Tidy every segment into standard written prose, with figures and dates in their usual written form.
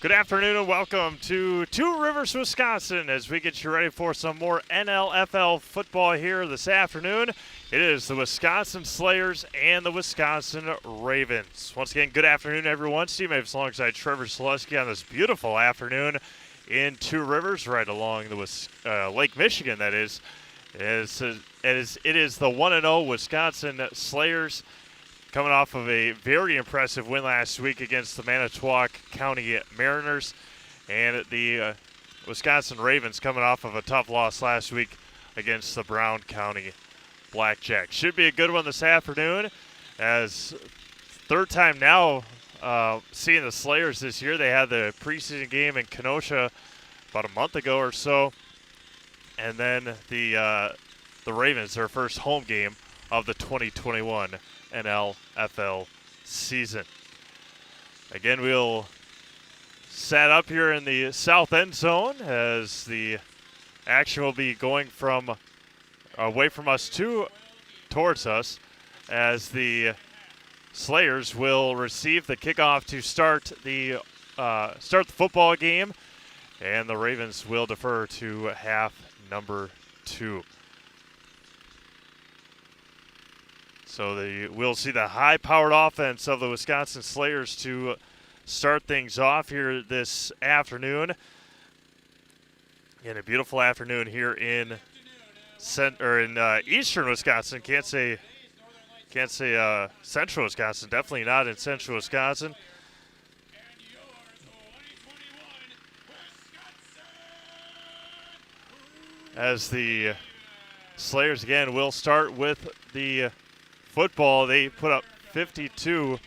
Good afternoon and welcome to Two Rivers, Wisconsin as we get you ready for some more NLFL football here this afternoon. It is the Wisconsin Slayers and the Wisconsin Ravens. Once again, good afternoon, everyone. Steve Maves alongside Trevor Selesky on this beautiful afternoon in Two Rivers, right along the Lake Michigan, that is. It is the 1-0 Wisconsin Slayers, coming off of a very impressive win last week against the Manitowoc County Mariners. And the Wisconsin Ravens coming off of a tough loss last week against the Brown County Blackjacks. Should be a good one this afternoon, as third time now seeing the Slayers this year. They had the preseason game in Kenosha about a month ago or so. And then the Ravens, their first home game of the 2021 NLFL season. Again, we'll set up here in the south end zone as the action will be going from away from us towards us, as the Slayers will receive the kickoff to start the football game, and the Ravens will defer to half number 2. So we'll see the high-powered offense of the Wisconsin Slayers to start things off here this afternoon. And a beautiful afternoon here in eastern Wisconsin. Can't say central Wisconsin. Definitely not in central Wisconsin. As the Slayers again will start with the football. They put up 52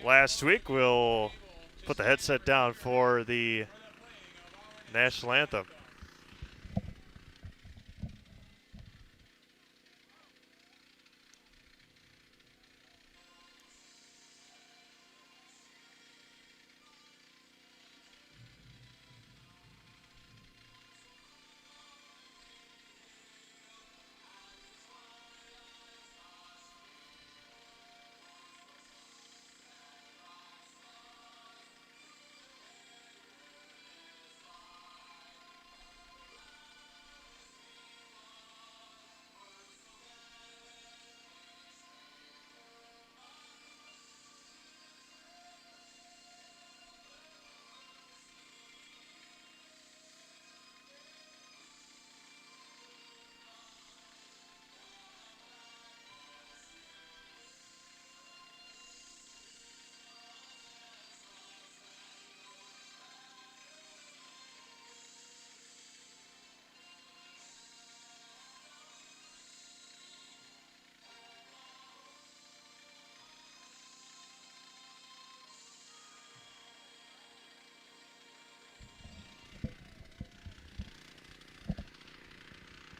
last week. We'll put the headset down for the national anthem.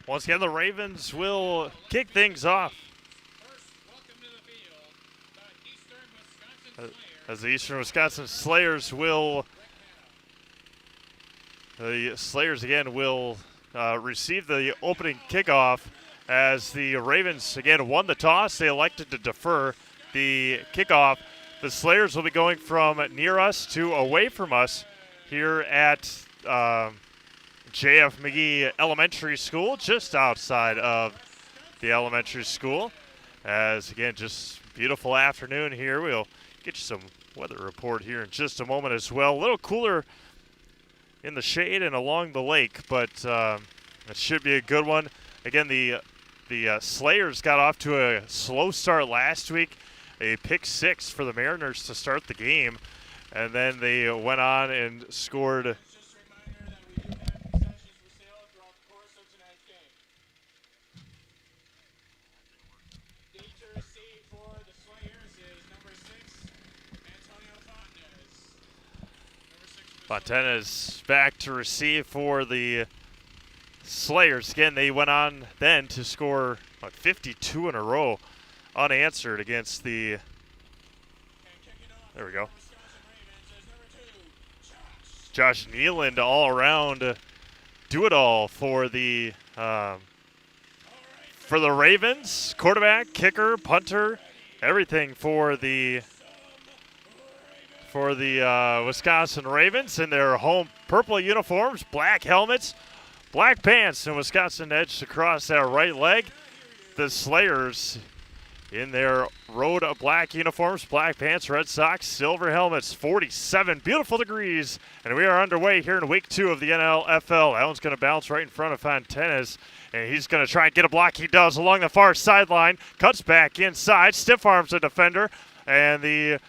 Once again, the Ravens will kick things off. As the Eastern Wisconsin Slayers will, receive the opening kickoff, as the Ravens again won the toss. They elected to defer the kickoff. The Slayers will be going from near us to away from us here at J.F. McGee Elementary School, just outside of the elementary school. As again, just beautiful afternoon here. We'll get you some weather report here in just a moment as well. A little cooler in the shade and along the lake, but it should be a good one. Again, the Slayers got off to a slow start last week. A pick 6 for the Mariners to start the game, and then they went on and scored. Fontena's back to receive for the Slayers. Again, they went on then to score 52 in a row unanswered against the, there we go, Josh Nealand all around do-it-all for the Ravens. Quarterback, kicker, punter, everything for the for the Wisconsin Ravens in their home purple uniforms, black helmets, black pants, and Wisconsin edged across that right leg. The Slayers in their road black uniforms, black pants, red socks, silver helmets, 47 beautiful degrees. And we are underway here in week 2 of the NLFL. That one's going to bounce right in front of Fontanes, and he's going to try and get a block. He does along the far sideline, cuts back inside, stiff arms the defender, and the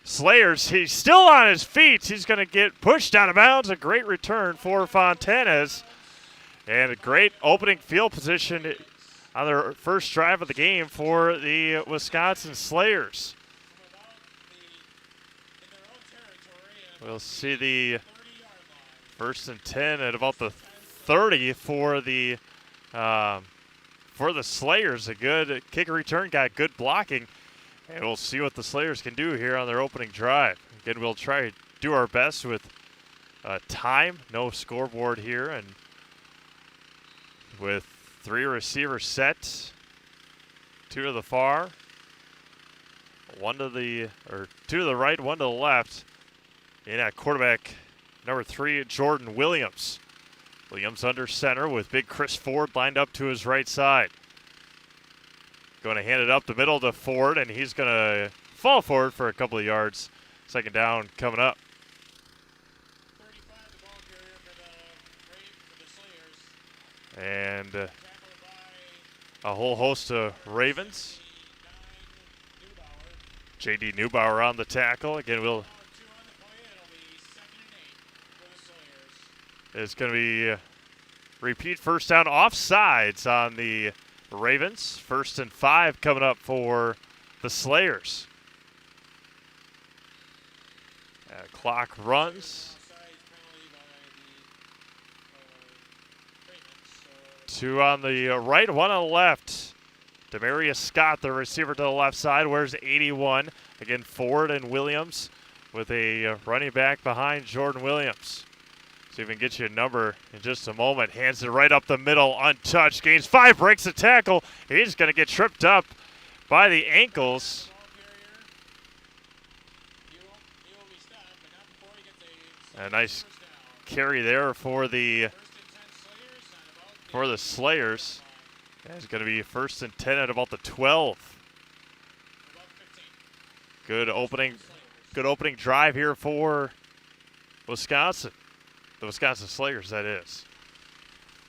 Slayers, he's still on his feet. He's going to get pushed out of bounds. A great return for Fontanes, and a great opening field position on their first drive of the game for the Wisconsin Slayers. We'll see the 1st and 10 at about the 30 for the Slayers. A good kick return, got good blocking, and we'll see what the Slayers can do here on their opening drive. Again, we'll try to do our best with time, no scoreboard here, and with 3 receivers set, 2 to the far, 2 to the right, 1 to the left. And at quarterback, number 3, Jordan Williams. Williams under center with big Chris Ford lined up to his right side. Going to hand it up the middle to Ford, and he's going to fall forward for a couple of yards. 2nd down coming up. 35 the ball carrier for the Slayers. And a whole host of Ravens. J.D. Neubauer on the tackle. Again, it's going to be repeat first down offsides on the Ravens. 1st and 5 coming up for the Slayers. Clock runs. 2 on the right, 1 on the left. Demarius Scott, the receiver to the left side, wears 81. Again, Ford and Williams with a running back behind Jordan Williams. See if we can get you a number in just a moment. Hands it right up the middle, untouched. Gains 5, breaks the tackle. He's going to get tripped up by the ankles. A nice carry there for the Slayers. Yeah, it's going to be 1st and 10 at about the 12. Good opening drive here for Wisconsin. The Wisconsin Slayers, that is.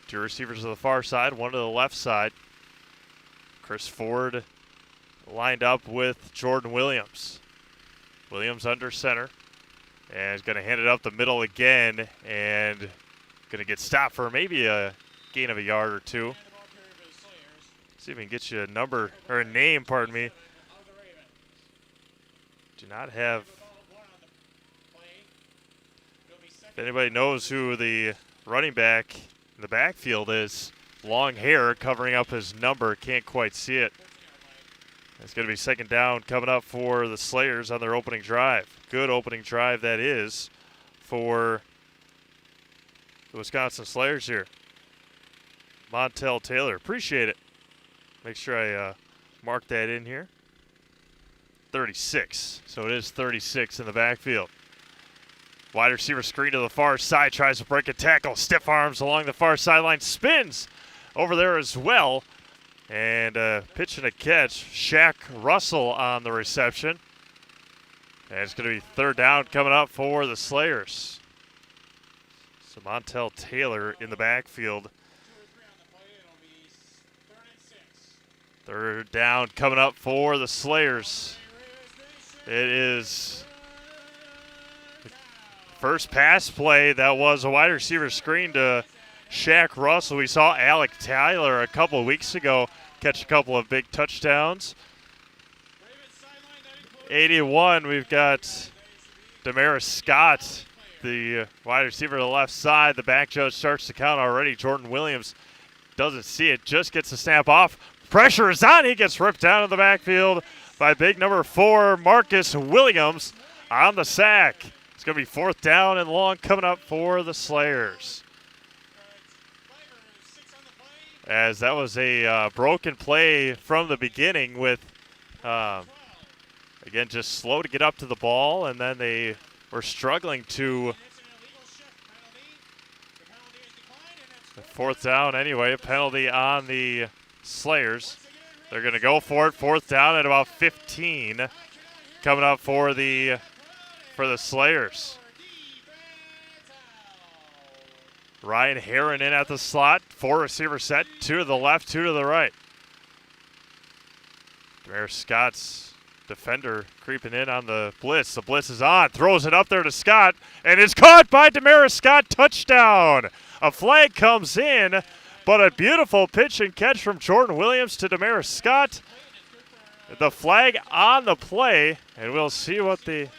2 receivers to the far side, 1 to the left side. Chris Ford lined up with Jordan Williams. Williams under center. And he's going to hand it up the middle again, and going to get stopped for maybe a gain of a yard or 2. See if we can get you a number, or a name, pardon me. Do not have. If anybody knows who the running back in the backfield is, long hair covering up his number, can't quite see it. It's going to be 2nd down coming up for the Slayers on their opening drive. Good opening drive that is for the Wisconsin Slayers here. Montel Taylor, appreciate it. Make sure I mark that in here. 36, so it is 36 in the backfield. Wide receiver screen to the far side, tries to break a tackle. Stiff arms along the far sideline, spins over there as well. And pitch and a catch, Shaq Russell on the reception. And it's going to be 3rd down coming up for the Slayers. So Montel Taylor in the backfield. 3rd down coming up for the Slayers. It is the first pass play that was a wide receiver screen to Shaq Russell. We saw Alec Tyler a couple of weeks ago catch a couple of big touchdowns. 81, we've got Demarius Scott, the wide receiver to the left side. The back judge starts to count already. Jordan Williams doesn't see it, just gets the snap off. Pressure is on. He gets ripped down in the backfield by big number 4, Marcus Williams on the sack. It's going to be 4th down and long coming up for the Slayers. As that was a broken play from the beginning with Again, just slow to get up to the ball, and then they were struggling to. Fourth down anyway, a penalty on the Slayers. They're going to go for it. Fourth down at about 15. Coming up for the Slayers. Ryan Herron in at the slot. 4 receiver set. 2 to the left, 2 to the right. Damaris Scott's defender creeping in on the blitz. The blitz is on. Throws it up there to Scott. And it's caught by Damaris Scott. Touchdown. A flag comes in, but a beautiful pitch and catch from Jordan Williams to Damaris Scott. The flag on the play, and we'll see what the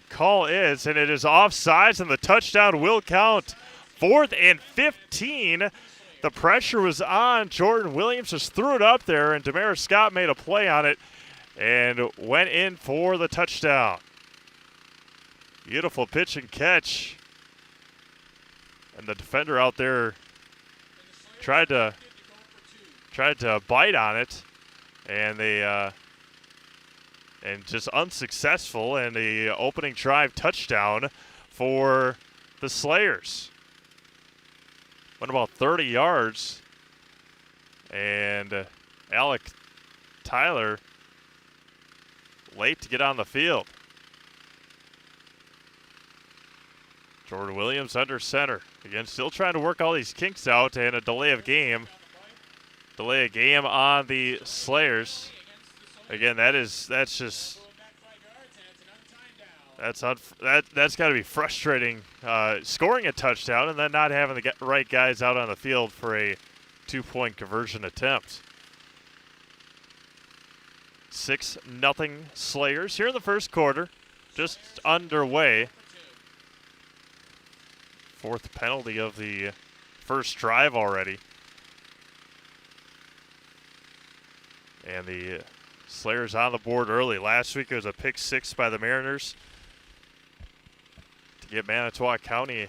call is, and it is offsides, and the touchdown will count. 4th and 15. The pressure was on. Jordan Williams just threw it up there, and Damaris Scott made a play on it and went in for the touchdown. Beautiful pitch and catch. And the defender out there tried to bite on it, and and just unsuccessful. And the opening drive touchdown for the Slayers. Went about 30 yards, and Alec Tyler late to get on the field. Jordan Williams under center. Again, still trying to work all these kinks out, and a delay of game. Delay of game on the Slayers. Again, that's got to be frustrating. Scoring a touchdown and then not having the right guys out on the field for a 2-point conversion attempt. 6-0 Slayers here in the first quarter, just underway. 4th penalty of the first drive already. And the Slayers on the board early. Last week it was a pick 6 by the Mariners to get Manitowoc County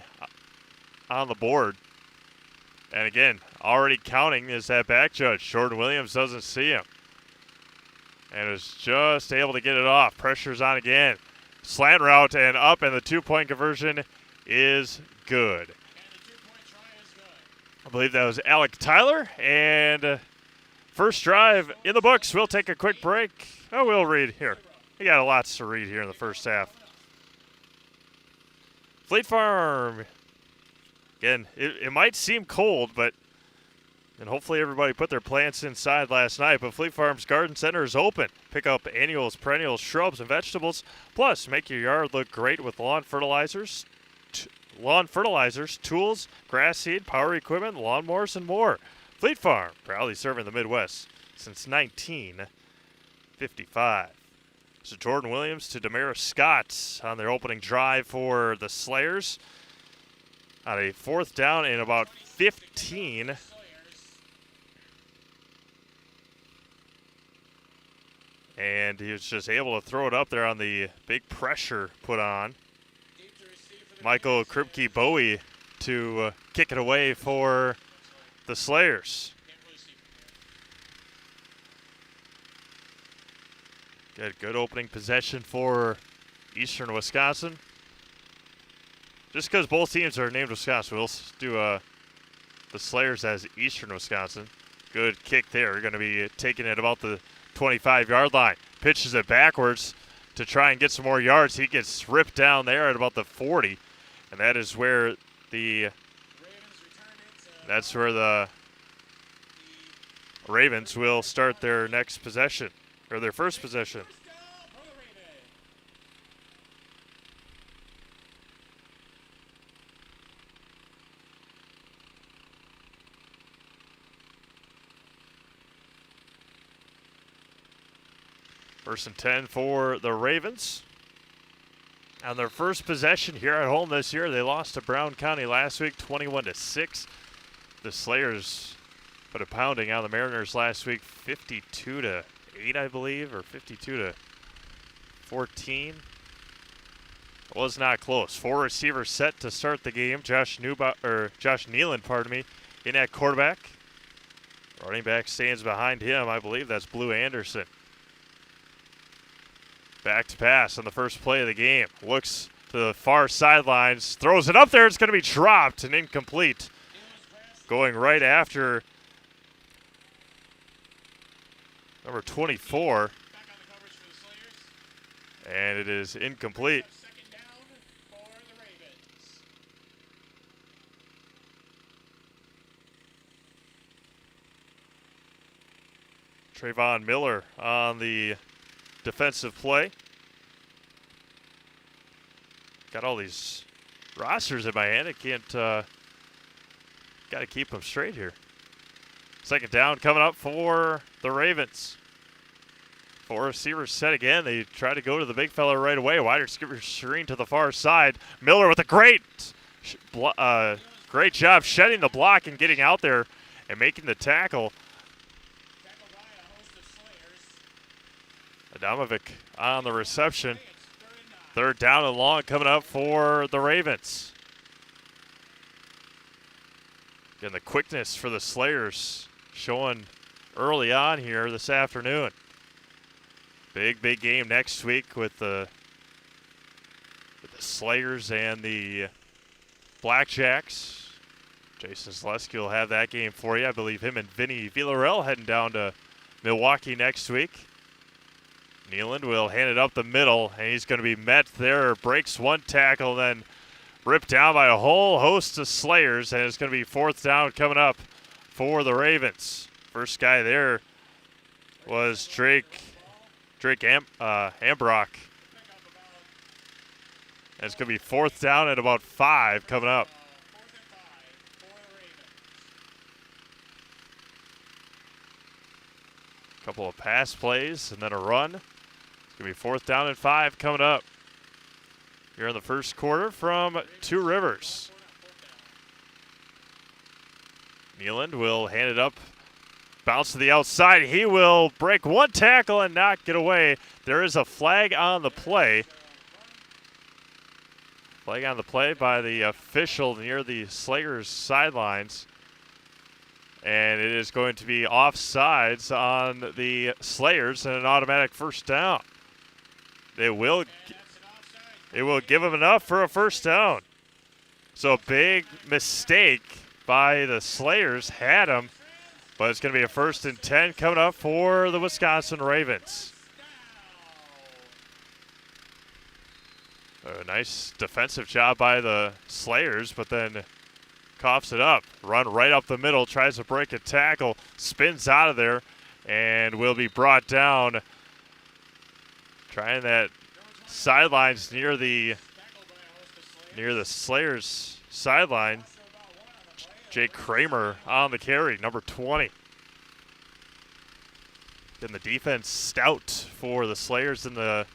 on the board. And again, already counting is that back judge. Jordan Williams doesn't see him. And is just able to get it off. Pressure's on again. Slant route and up, and the 2-point conversion is good. I believe that was Alec Tyler, and first drive in the books. We'll take a quick break. Oh, we'll read here. We got lots to read here in the first half. Fleet Farm. Again, it might seem cold, and hopefully everybody put their plants inside last night, but Fleet Farm's Garden Center is open. Pick up annuals, perennials, shrubs, and vegetables. Plus, make your yard look great with lawn fertilizers, tools, grass seed, power equipment, lawnmowers, and more. Fleet Farm, proudly serving the Midwest since 1955. So Jordan Williams to Damaris Scott on their opening drive for the Slayers. On a 4th down and about 15. And he was just able to throw it up there on the big pressure put on. Michael Kripke-Bowie to kick it away for the Slayers. Good opening possession for Eastern Wisconsin. Just because both teams are named Wisconsin, we'll do the Slayers as Eastern Wisconsin. Good kick there. We're going to be taking it about the 25-yard line. Pitches it backwards to try and get some more yards. He gets ripped down there at about the 40, and that is where the Ravens will start their next possession, or their first possession. First and 10 for the Ravens. On their first possession here at home this year, they lost to Brown County last week, 21-6. The Slayers put a pounding on the Mariners last week, 52-8, I believe, or 52-14. It was not close. 4 receivers set to start the game. Josh Nealon, in at quarterback. Running back stands behind him. I believe that's Blue Anderson. Back to pass on the first play of the game. Looks to the far sidelines. Throws it up there. It's going to be dropped and incomplete. Going right after number 24. And it is incomplete. Trayvon Miller on the defensive play. Got all these rosters in my hand. I can't, got to keep them straight here. Second down coming up for the Ravens. 4 receivers set again. They try to go to the big fella right away. Wide receiver screen to the far side. Miller with a great job shedding the block and getting out there and making the tackle. Adamovic on the reception. Third down and long coming up for the Ravens. Again, the quickness for the Slayers showing early on here this afternoon. Big game next week with the Slayers and the Blackjacks. Jason Zaleski will have that game for you. I believe him and Vinny Villarreal heading down to Milwaukee next week. Nealand will hand it up the middle, and he's going to be met there. Breaks one tackle, then ripped down by a whole host of Slayers, and it's going to be fourth down coming up for the Ravens. First guy there was Drake Ambrock. And it's going to be fourth down at about 5 coming up. Couple of pass plays and then a run. It's going to be fourth down and 5 coming up here in the first quarter from Two Rivers. Nealand will hand it up. Bounce to the outside. He will break one tackle and not get away. There is a flag on the play. Flag on the play by the official near the Slayers sidelines. And it is going to be offsides on the Slayers and an automatic first down. It will give them enough for a first down. So a big mistake by the Slayers had him, but it's going to be a 1st and 10 coming up for the Wisconsin Ravens. A nice defensive job by the Slayers, but then coughs it up. Run right up the middle, tries to break a tackle, spins out of there, and will be brought down. Trying that sidelines near the Slayers sideline. Jake Kramer on the carry, number 20. Getting the defense stout for the Slayers in the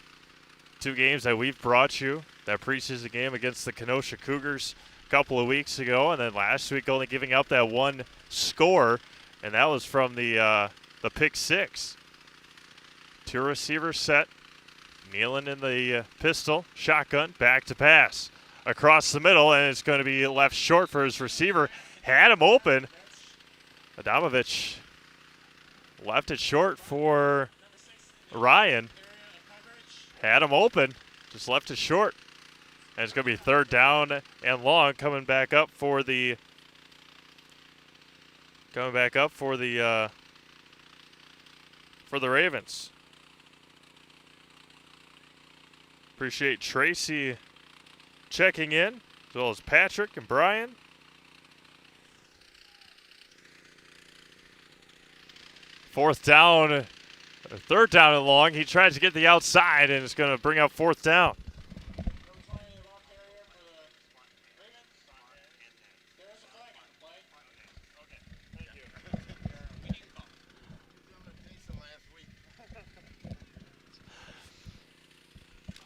2 games that we've brought you. That preseason game against the Kenosha Cougars a couple of weeks ago, and then last week only giving up that one score, and that was from the pick 6. 2 receivers set. Nealand in the pistol, shotgun, back to pass. Across the middle, and it's going to be left short for his receiver. Had him open. Adamovic left it short for Ryan. Had him open, just left it short. And it's going to be third down and long coming back up for the Ravens. Appreciate Tracy checking in, as well as Patrick and Brian. Third down and long. He tries to get the outside, and it's going to bring up fourth down.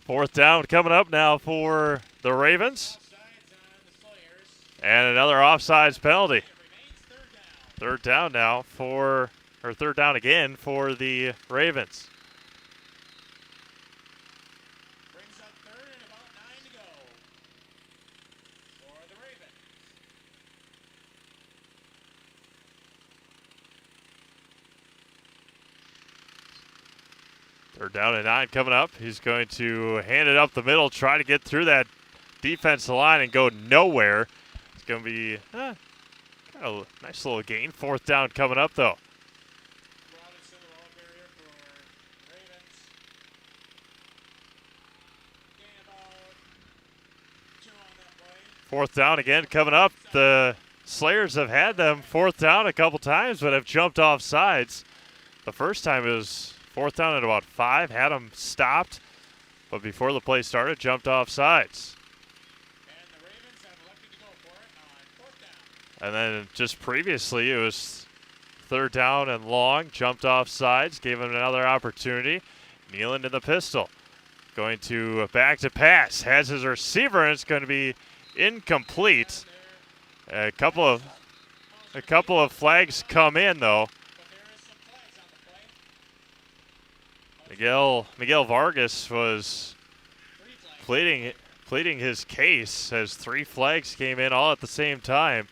Fourth down coming up now for the Ravens. And another offsides penalty. Third down again for the Ravens. Brings up third and about 9 to go for the Ravens. They're down and 9 coming up. He's going to hand it up the middle, try to get through that defensive line and go nowhere. It's going to be kind of a nice little gain. 4th down coming up, though. Fourth down again coming up. The Slayers have had them 4th down a couple times, but have jumped off sides. The first time it was 4th down at about 5, had them stopped, but before the play started, jumped off sides. And the Ravens have elected to go for it on 4th down. And then just previously, it was 3rd down and long, jumped off sides, gave him another opportunity. Nealon in the pistol. Going to back to pass, has his receiver, and it's going to be incomplete. A couple of flags come in, though. Miguel Vargas was pleading his case as 3 flags came in all at the same time.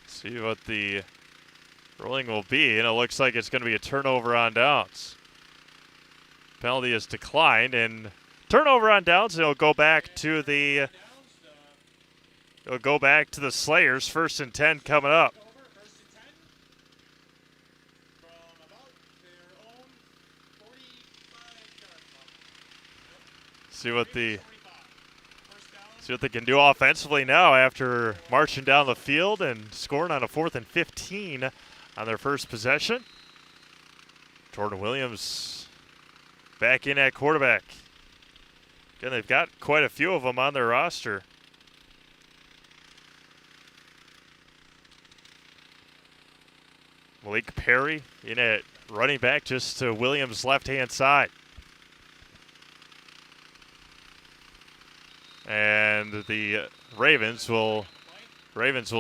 See what the ruling will be, and it looks like it's going to be a turnover on downs. Penalty is declined, and turnover on downs. It'll go back to the Slayers. 1st and 10 coming up. See what they can do offensively now after marching down the field and scoring on a 4th and 15 on their first possession. Jordan Williams back in at quarterback. Again, they've got quite a few of them on their roster. Malik Perry in at running back just to Williams' left-hand side. And the Ravens will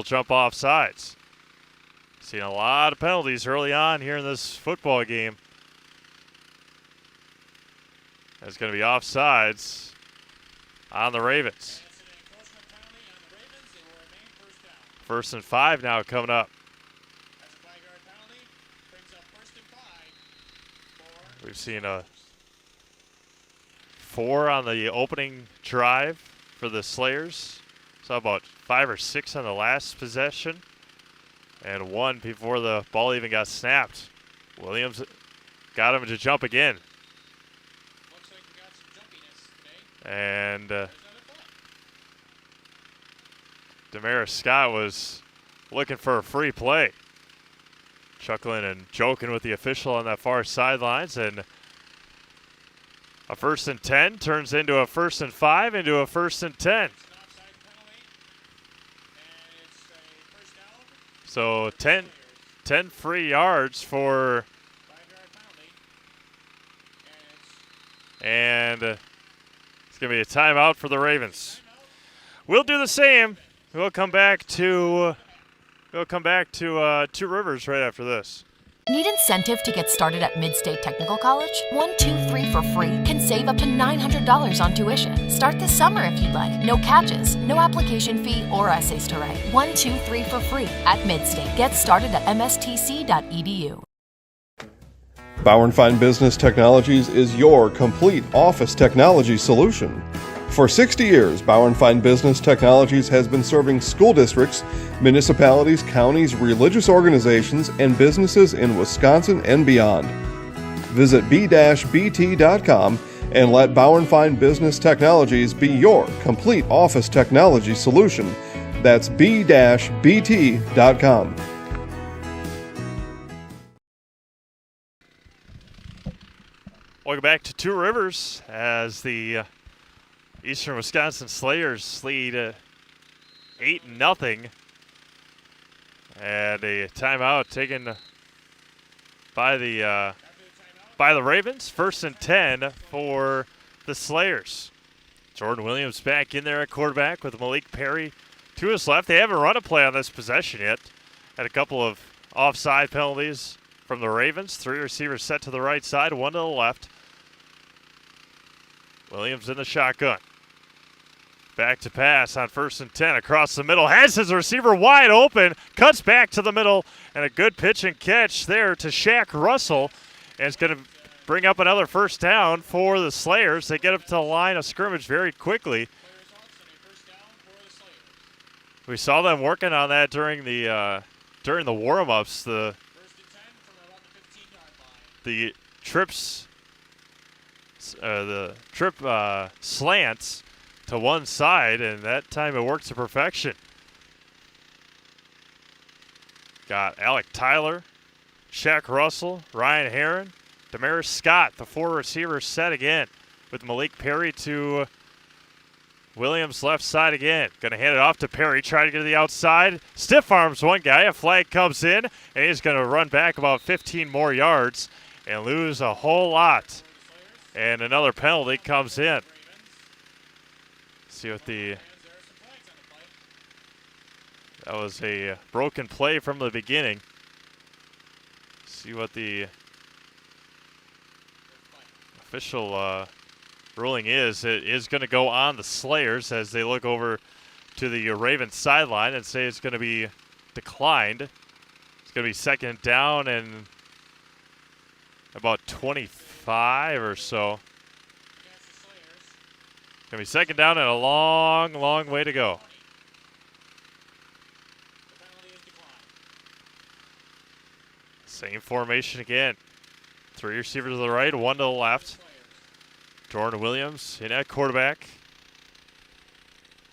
jump off sides. Seen a lot of penalties early on here in this football game. It's going to be offsides on the Ravens. 1st and 5 now coming up. We've seen a 4 on the opening drive for the Slayers. Saw about 5 or 6 on the last possession. And 1 before the ball even got snapped. Williams got him to jump again. Looks like we got some jumpiness today. And Damaris Scott was looking for a free play. Chuckling and joking with the official on that far sidelines. And a 1st and 10 turns into a 1st and 5 into a 1st and 10. So 10 free yards for, and it's going to be a timeout for the Ravens. We'll do the same. We'll come back to Two Rivers right after this. Need incentive to get started at Mid-State Technical College? 1-2-3 for free can save up to $900 on tuition. Start this summer if you'd like. No catches, no application fee or essays to write. 1-2-3 for free at Mid-State. Get started at mstc.edu. Bauer & Fine Business Technologies is your complete office technology solution. For 60 years, Bauer & Fine Business Technologies has been serving school districts, municipalities, counties, religious organizations, and businesses in Wisconsin and beyond. Visit b-bt.com and let Bauer & Fine Business Technologies be your complete office technology solution. That's b-bt.com. Welcome back to Two Rivers as the Eastern Wisconsin Slayers lead 8-0. And a timeout taken by the Ravens. 1st and 10 for the Slayers. Jordan Williams back in there at quarterback with Malik Perry to his left. They haven't run a play on this possession yet. Had a couple of offside penalties from the Ravens. 3 receivers set to the right side, 1 to the left. Williams in the shotgun. Back to pass on 1st and 10 across the middle. Has his receiver wide open. Cuts back to the middle. And a good pitch and catch there to Shaq Russell. And it's going to bring up another first down for the Slayers. They get up to the line of scrimmage very quickly. We saw them working on that during the warm-ups. The trips, slants to one side, and that time it worked to perfection. Got Alec Tyler, Shaq Russell, Ryan Herron, Damaris Scott, the 4 receivers set again with Malik Perry to Williams left side again. Going to hand it off to Perry, try to get to the outside. Stiff arms one guy, a flag comes in, and he's going to run back about 15 more yards and lose a whole lot. And another penalty comes in. See what that was a broken play from the beginning. See what the official ruling is. It is going to go on the Slayers as they look over to the Ravens sideline and say it's going to be declined. It's going to be 2nd down and about 25 or so. Going to be 2nd down and a long, long way to go. Same formation again. 3 receivers to the right, 1 to the left. Jordan Williams in at quarterback.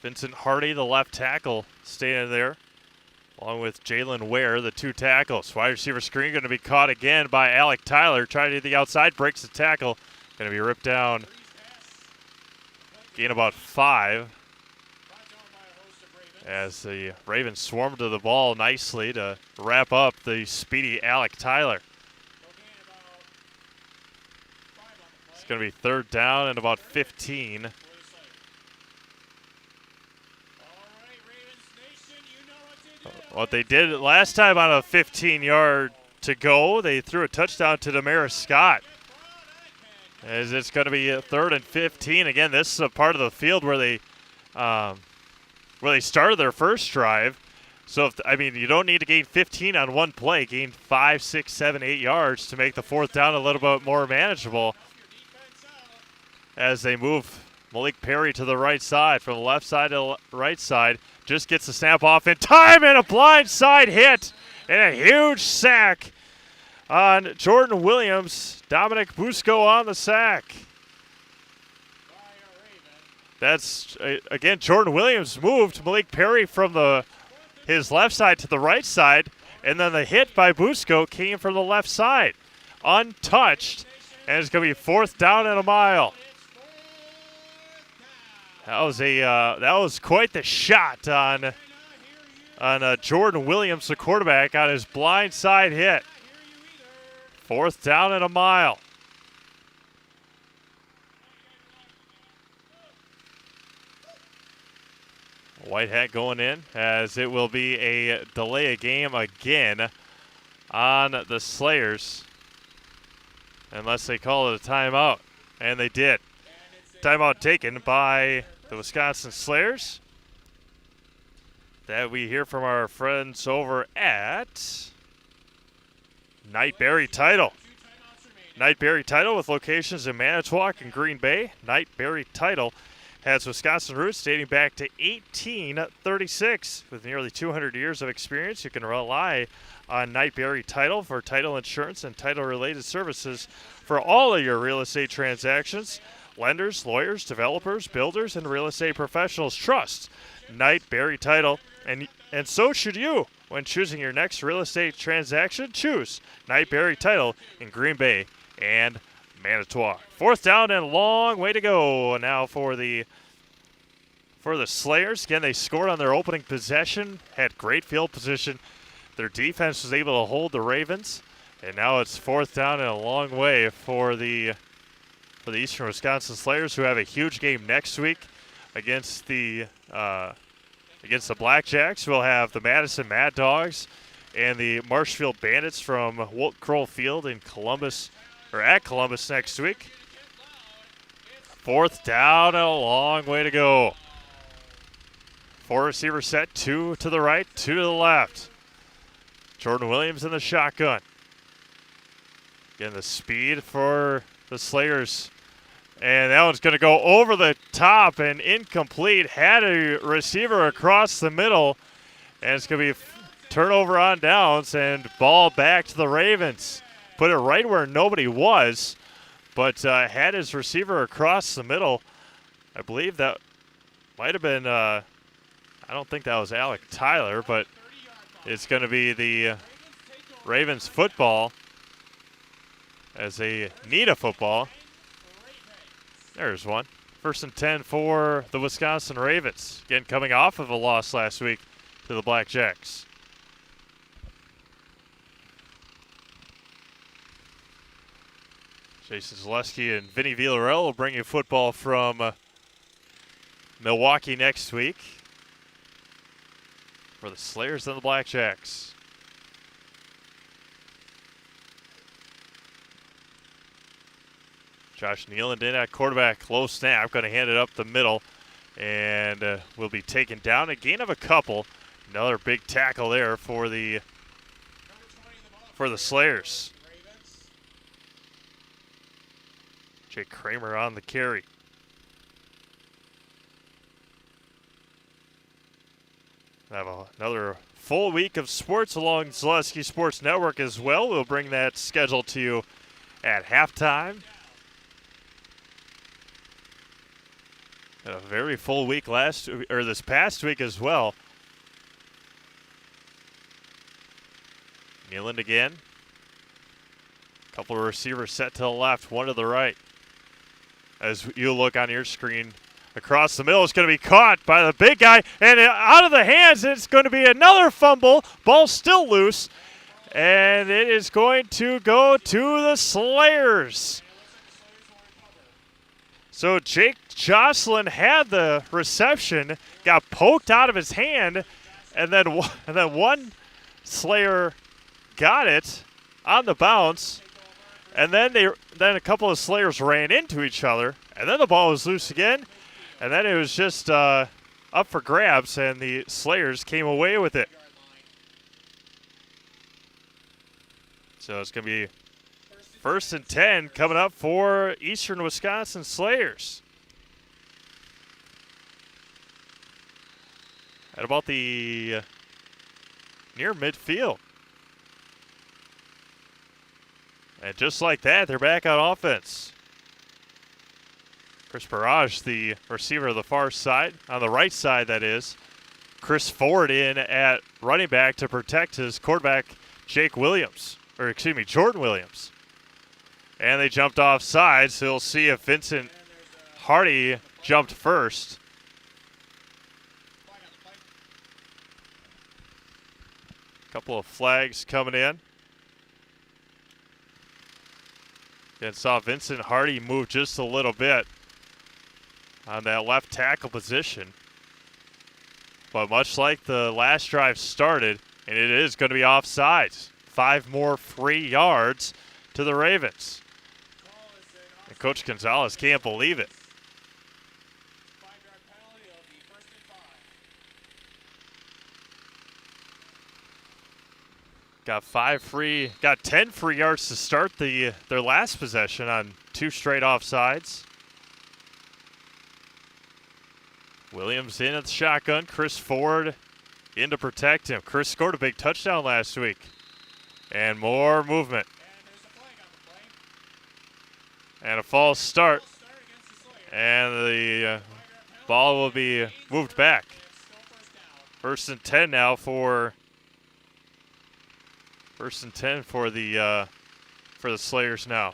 Vincent Hardy, the left tackle, staying there, along with Jalen Ware, the 2 tackles. Wide receiver screen going to be caught again by Alec Tyler. Trying to get the outside, breaks the tackle. Going to be ripped down. Gain about 5. As the Ravens swarm to the ball nicely to wrap up the speedy Alec Tyler. It's going to be 3rd down and about 15. What they did last time on a 15-yard to go, they threw a touchdown to Damaris Scott. As it's going to be 3rd and 15. Again, this is a part of the field where they started their first drive. So, you don't need to gain 15 on one play. Gain 5, 6, 7, 8 yards to make the 4th down a little bit more manageable. As they move Malik Perry to the right side, from the left side to the right side. Just gets the snap off in time, and a blind side hit. And a huge sack on Jordan Williams. Dominic Busco on the sack. That's, again, Jordan Williams moved Malik Perry from his left side to the right side, and then the hit by Busco came from the left side. Untouched, and it's going to be 4th down and a mile. That was quite the shot on Jordan Williams, the quarterback, on his blind side hit. 4th down and a mile. White hat going in, as it will be a delay of game again on the Slayers, unless they call it a timeout, and they did. Timeout taken by the Wisconsin Slayers. That we hear from our friends over at Knightberry Title. Knightberry Title with locations in Manitowoc and Green Bay. Knightberry Title has Wisconsin roots dating back to 1836. With nearly 200 years of experience, you can rely on Knightberry Title for title insurance and title-related services for all of your real estate transactions. Lenders, lawyers, developers, builders, and real estate professionals trust Knightberry Title, and so should you. When choosing your next real estate transaction, choose Knightberry Title in Green Bay and Manitowoc. 4th down and a long way to go now for the Slayers. Again, they scored on their opening possession, had great field position. Their defense was able to hold the Ravens, and now it's 4th down and a long way for the Eastern Wisconsin Slayers, who have a huge game next week against the Blackjacks. We'll have the Madison Mad Dogs and the Marshfield Bandits from Wolt Kroll Field in Columbus, or at Columbus next week. 4th down and a long way to go. Four receiver set, two to the right, two to the left. Jordan Williams in the shotgun. Again, the speed for the Slayers. And that one's going to go over the top and incomplete. Had a receiver across the middle. And it's going to be turnover on downs and ball back to the Ravens. Put it right where nobody was, but had his receiver across the middle. I believe that might have been, I don't think that was Alec Tyler, but it's going to be the Ravens football as they need a football. There's one. 1st and 10 for the Wisconsin Ravens. Again, coming off of a loss last week to the Blackjacks. Jason Zaleski and Vinny Villarreal will bring you football from Milwaukee next week for the Slayers and the Blackjacks. Josh Nealand in at quarterback, low snap, going to hand it up the middle, and will be taken down. A gain of a couple. Another big tackle there for the Slayers. Jake Kramer on the carry. Have another full week of sports along Zaleski Sports Network as well. We'll bring that schedule to you at halftime. Had a very full week this past week as well. Nealand again. Couple of receivers set to the left, one to the right. As you look on your screen, across the middle, it's going to be caught by the big guy, and out of the hands, it's going to be another fumble. Ball still loose, and it is going to go to the Slayers. So Jake Jocelyn had the reception, got poked out of his hand, and then one Slayer got it on the bounce, and then a couple of Slayers ran into each other, and then the ball was loose again, and then it was just up for grabs, and the Slayers came away with it. So it's going to be 1st and 10 coming up for Eastern Wisconsin Slayers. At about the near midfield. And just like that, they're back on offense. Chris Barrage, the receiver of the far side, on the right side that is. Chris Ford in at running back to protect his quarterback, Jordan Williams. And they jumped off sides, so you'll see if Vincent Hardy jumped first. Couple of flags coming in. And saw Vincent Hardy move just a little bit on that left tackle position. But much like the last drive started, and it is going to be offsides. 5 more free yards to the Ravens. And Coach Gonzalez can't believe it. Got 10 free yards to start their last possession on 2 straight offsides. Williams in at the shotgun. Chris Ford in to protect him. Chris scored a big touchdown last week. And more movement. And a false start. And the ball will be moved back. 1st and 10 now for... 1st and 10 for the Slayers now.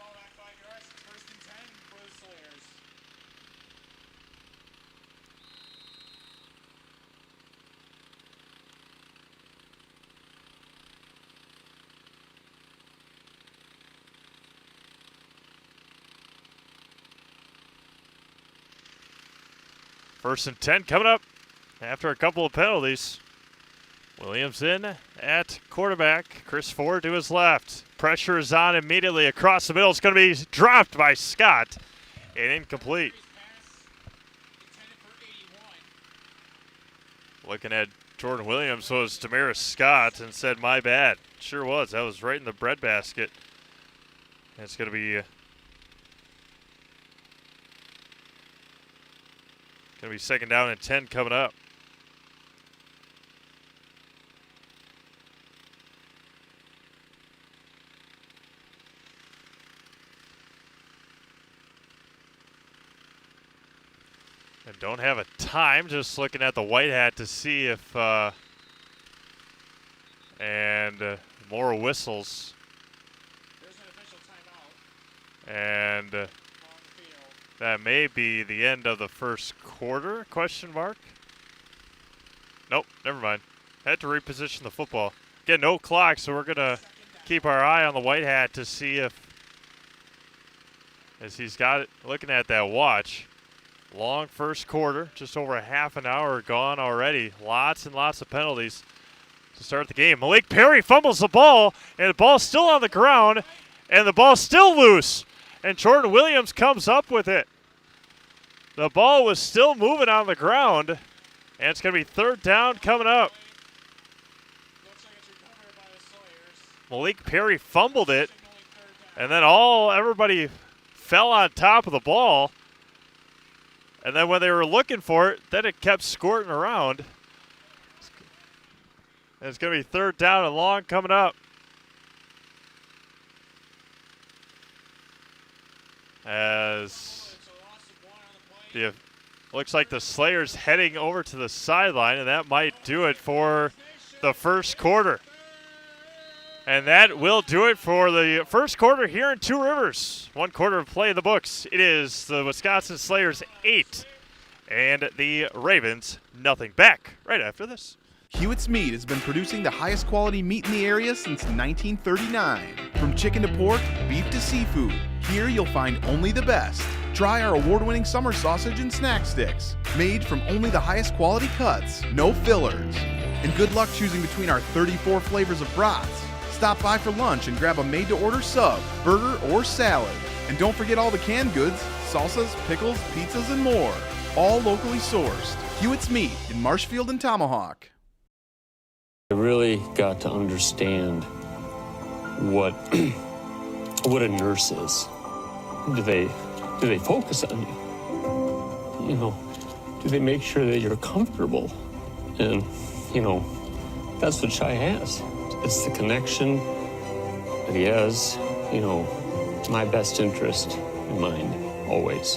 First and 10 coming up after a couple of penalties. Williams in at quarterback. Chris Ford to his left. Pressure is on immediately across the middle. It's going to be dropped by Scott and incomplete. Looking at Jordan Williams was Damaris Scott and said, my bad. Sure was. That was right in the breadbasket. And it's going to be second down and 10 coming up. And don't have a time, just looking at the white hat to see if, more whistles. There's an official timeout And on the field. that may be the end of the first quarter, question mark. Nope, never mind. Had to reposition the football. Again, no clock, so we're going to keep our eye on the white hat to see if, as he's got it, looking at that watch. Long first quarter, just over a half an hour gone already. Lots and lots of penalties to start the game. Malik Perry fumbles the ball, and the ball's still on the ground, and the ball's still loose. And Jordan Williams comes up with it. The ball was still moving on the ground, and it's going to be third down coming up. Looks like it's recovered by the Sawyers. Malik Perry fumbled it, Signaling third down. and then everybody fell on top of the ball. And then when they were looking for it, then it kept squirting around. And it's going to be third down and long coming up. As It's a loss of 1 on the play. looks like the Slayers heading over to the sideline, and that might do it for the first quarter. And that will do it for the first quarter here in Two Rivers. 1 quarter of play in the books. It is the Wisconsin Slayers 8 and the Ravens nothing. Back right after this. Hewitt's Meat has been producing the highest quality meat in the area since 1939. From chicken to pork, beef to seafood, here you'll find only the best. Try our award-winning summer sausage and snack sticks, made from only the highest quality cuts, no fillers. And good luck choosing between our 34 flavors of brats. Stop by for lunch and grab a made-to-order sub, burger, or salad. And don't forget all the canned goods, salsas, pickles, pizzas, and more. All locally sourced. Hewitt's Meat in Marshfield and Tomahawk. I really got to understand what what a nurse is. Do they focus on you? You know, do they make sure that you're comfortable? And, you know, that's what Shai has. It's the connection that he has, you know, my best interest in mind, always.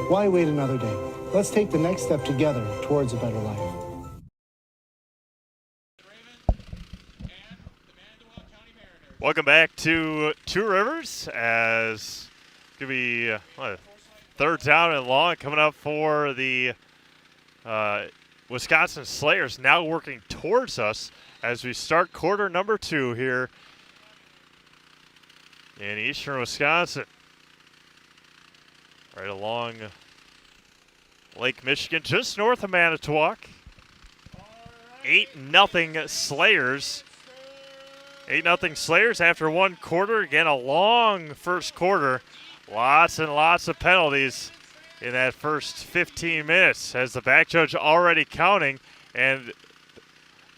Why wait another day? Let's take the next step together towards a better life. Welcome back to Two Rivers, as it's going to be third down and long coming up for the Wisconsin Slayers, now working towards us as we start quarter number 2 here in eastern Wisconsin. Right along Lake Michigan, just north of Manitowoc. 8-0 Slayers. 8-0 Slayers after 1 quarter. Again, a long first quarter. Lots and lots of penalties in that first 15 minutes as the back judge already counting and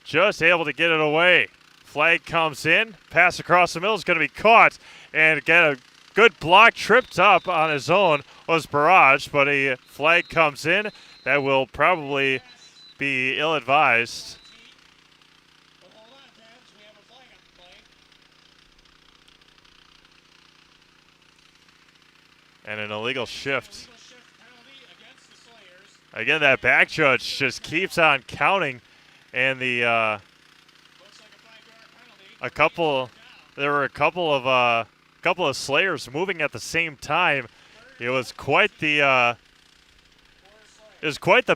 just able to get it away. Flag comes in. Pass across the middle is going to be caught and get a good block. Tripped up on his own was Barrage, but a flag comes in. That will probably be ill-advised. But hold on, Tabs. We have a flag on the play. And an illegal shift. Illegal shift penalty against the Slayers. Again, that back judge just keeps on counting. And the Looks like a 5-yard penalty. there were a couple of Slayers moving at the same time. It was quite the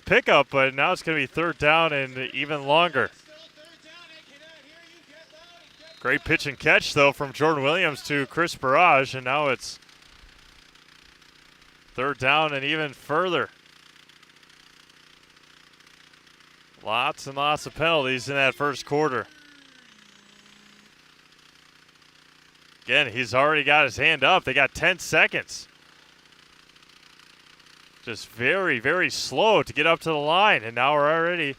pickup, but now it's going to be third down and even longer. Still third down. I cannot hear you. Get loud and get Great pitch and catch, though, from Jordan Williams to Chris Barrage, and now it's third down and even further. Lots and lots of penalties in that first quarter. Again, he's already got his hand up. They got 10 seconds. Just very, very slow to get up to the line, and now we're already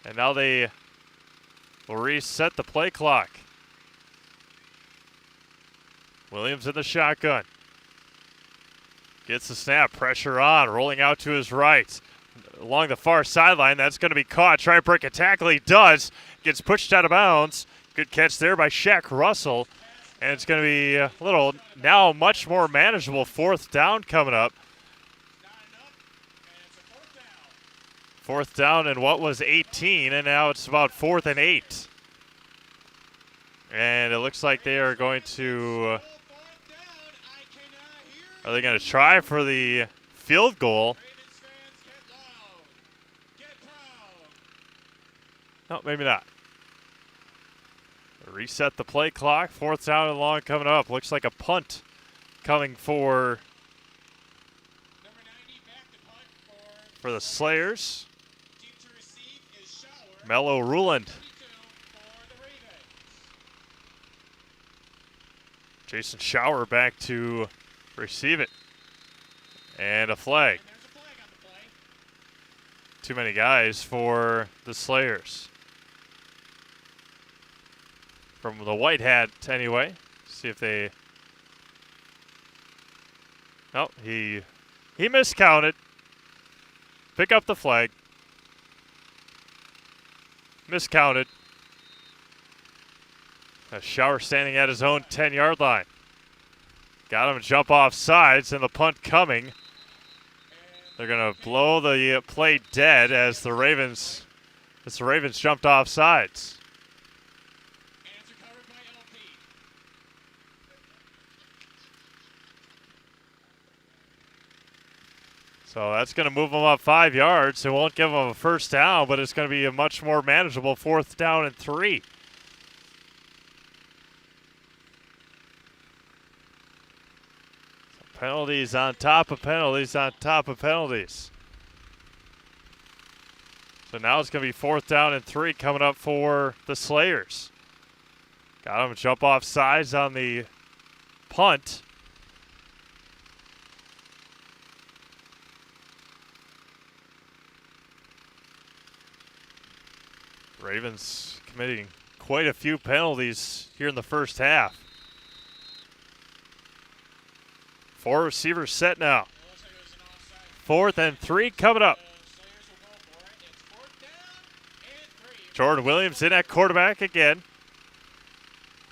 And now they will reset the play clock. Williams in the shotgun. Gets the snap, pressure on, rolling out to his right. Along the far sideline, that's going to be caught. Try to break a tackle, he does. Gets pushed out of bounds. Good catch there by Shaq Russell. And it's going to be a little, now much more manageable 4th down coming up. 4th down and what was 18, and now it's about 4th and 8. And it looks like they are going to, are they going to try for the field goal? No, maybe not. Reset the play clock. 4th down and long coming up. Looks like a punt coming for the Slayers. Mello Ruland. Jason Shower back to receive it. And a flag. Too many guys for the Slayers. From the white hat, anyway. See if they... No, he miscounted. Pick up the flag. Miscounted. A Shower standing at his own 10-yard line. Got him to jump off sides, and the punt coming. They're going to blow the play dead as the Ravens jumped off sides. So that's going to move them up 5 yards. It won't give them a first down, but it's going to be a much more manageable 4th down and 3. So penalties on top of penalties on top of penalties. So now it's going to be 4th down and 3 coming up for the Slayers. Got them to jump off sides on the punt. Ravens committing quite a few penalties here in the first half. 4 receivers set now. 4th and 3 coming up. Jordan Williams in at quarterback again.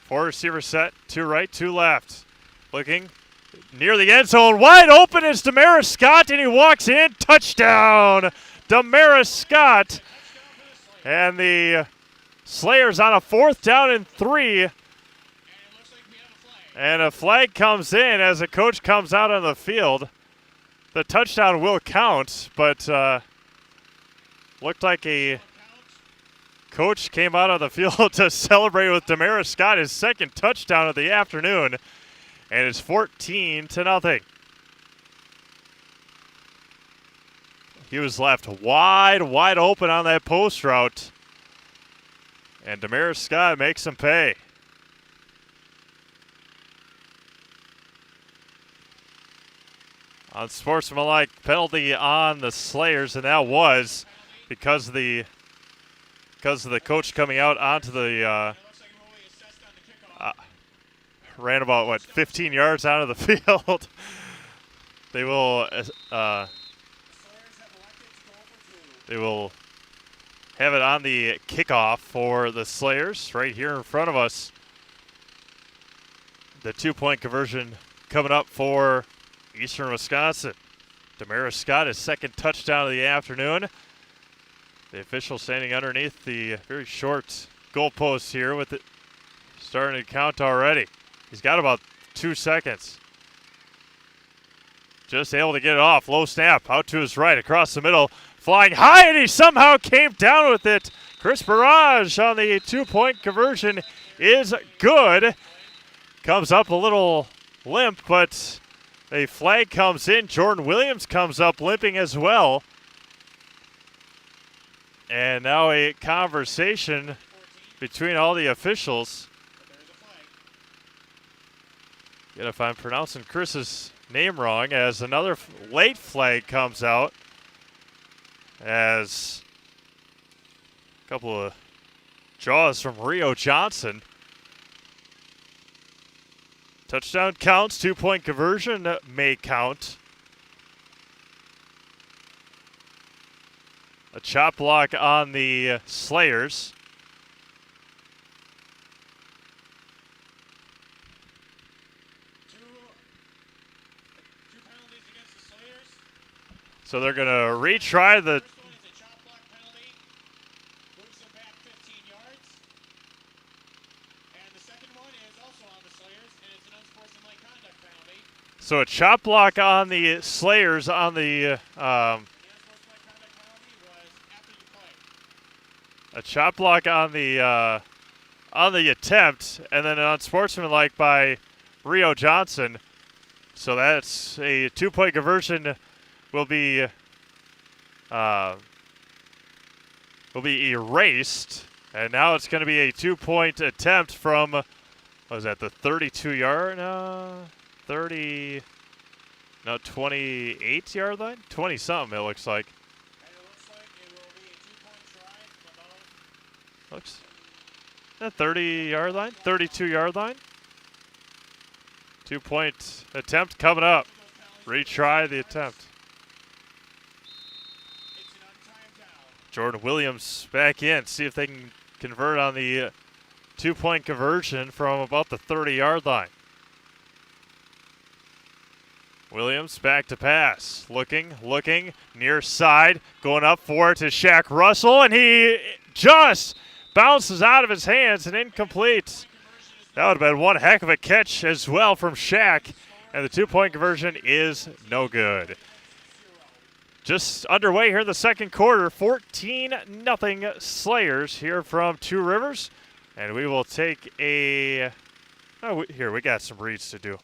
4 receivers set, 2 right, 2 left. Looking near the end zone. Wide open is Damaris Scott, and he walks in. Touchdown, Damaris Scott. And the Slayers on a 4th down and 3. And a flag comes in as a coach comes out on the field. The touchdown will count, but looked like a coach came out on the field to celebrate with Damaris Scott, his 2nd touchdown of the afternoon. And it's 14-0. He was left wide open on that post route. And Damaris Scott makes him pay. Unsportsmanlike penalty on the Slayers, and that was because of the coach coming out onto the ran about 15 yards out of the field. They will have it on the kickoff for the Slayers right here in front of us. The 2-point conversion coming up for Eastern Wisconsin. Damaris Scott, his 2nd touchdown of the afternoon. The official standing underneath the very short goalpost here with it starting to count already. He's got about 2 seconds. Just able to get it off. Low snap out to his right across the middle. Flying high, and he somehow came down with it. Chris Barrage on the 2-point conversion is good. Comes up a little limp, but a flag comes in. Jordan Williams comes up limping as well. And now a conversation between all the officials. Yet if I'm pronouncing Chris's name wrong, as another late flag comes out. As couple of jaws from Rio Johnson. Touchdown counts, 2-point conversion may count. A chop block on the Slayers. Two penalties against the Slayers. So they're going to retry the... First one is a chop block penalty. Moves them back 15 yards. And the second one is also on the Slayers, and it's an unsportsmanlike conduct penalty. So a chop block on the Slayers on the... The unsportsmanlike conduct penalty was after the play. a chop block on the attempt, and then an unsportsmanlike by Rio Johnson. So that's a 2-point conversion will be erased, and now it's going to be a 2-point attempt from, what was that, the 32-yard, 28-yard line? 20-something it looks like. And it looks like it will be a 2-point try from about Looks, that 30-yard line, 32-yard line. 2-point attempt coming up. Retry the attempt. it's an untimed down. Jordan Williams back in. See if they can convert on the 2-point conversion from about the 30-yard line. Williams back to pass. Looking, near side. Going up for it to Shaq Russell, and he just bounces out of his hands and incomplete. That would have been one heck of a catch as well from Shaq, and the 2-point conversion is no good. Just underway here in the second quarter, 14-0 Slayers here from Two Rivers, and we will take a... here, we got some reads to do.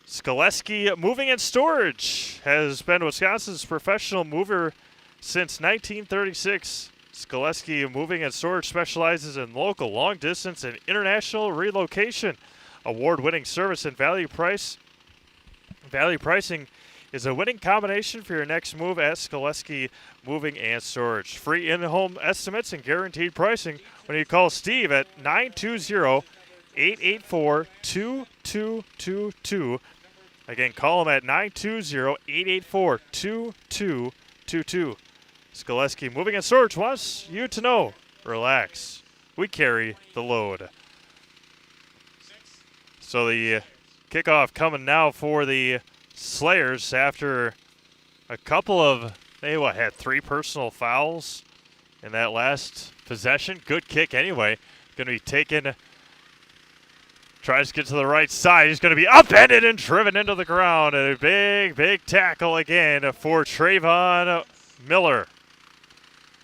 Skoleski Moving and Storage has been Wisconsin's professional mover since 1936. Skoleski Moving and Storage specializes in local, long-distance, and international relocation. Award-winning service and value pricing is a winning combination for your next move at Skoleski Moving and Storage. Free in-home estimates and guaranteed pricing when you call Steve at 920-884-2222. Again, call him at 920-884-2222. Skoleski Moving and Storage wants you to know, relax. We carry the load. So the kickoff coming now for the Slayers after a couple of, they had 3 personal fouls in that last possession. Good kick anyway. Going to be taken, tries to get to the right side. He's going to be upended and driven into the ground. And a big tackle again for Trayvon Miller.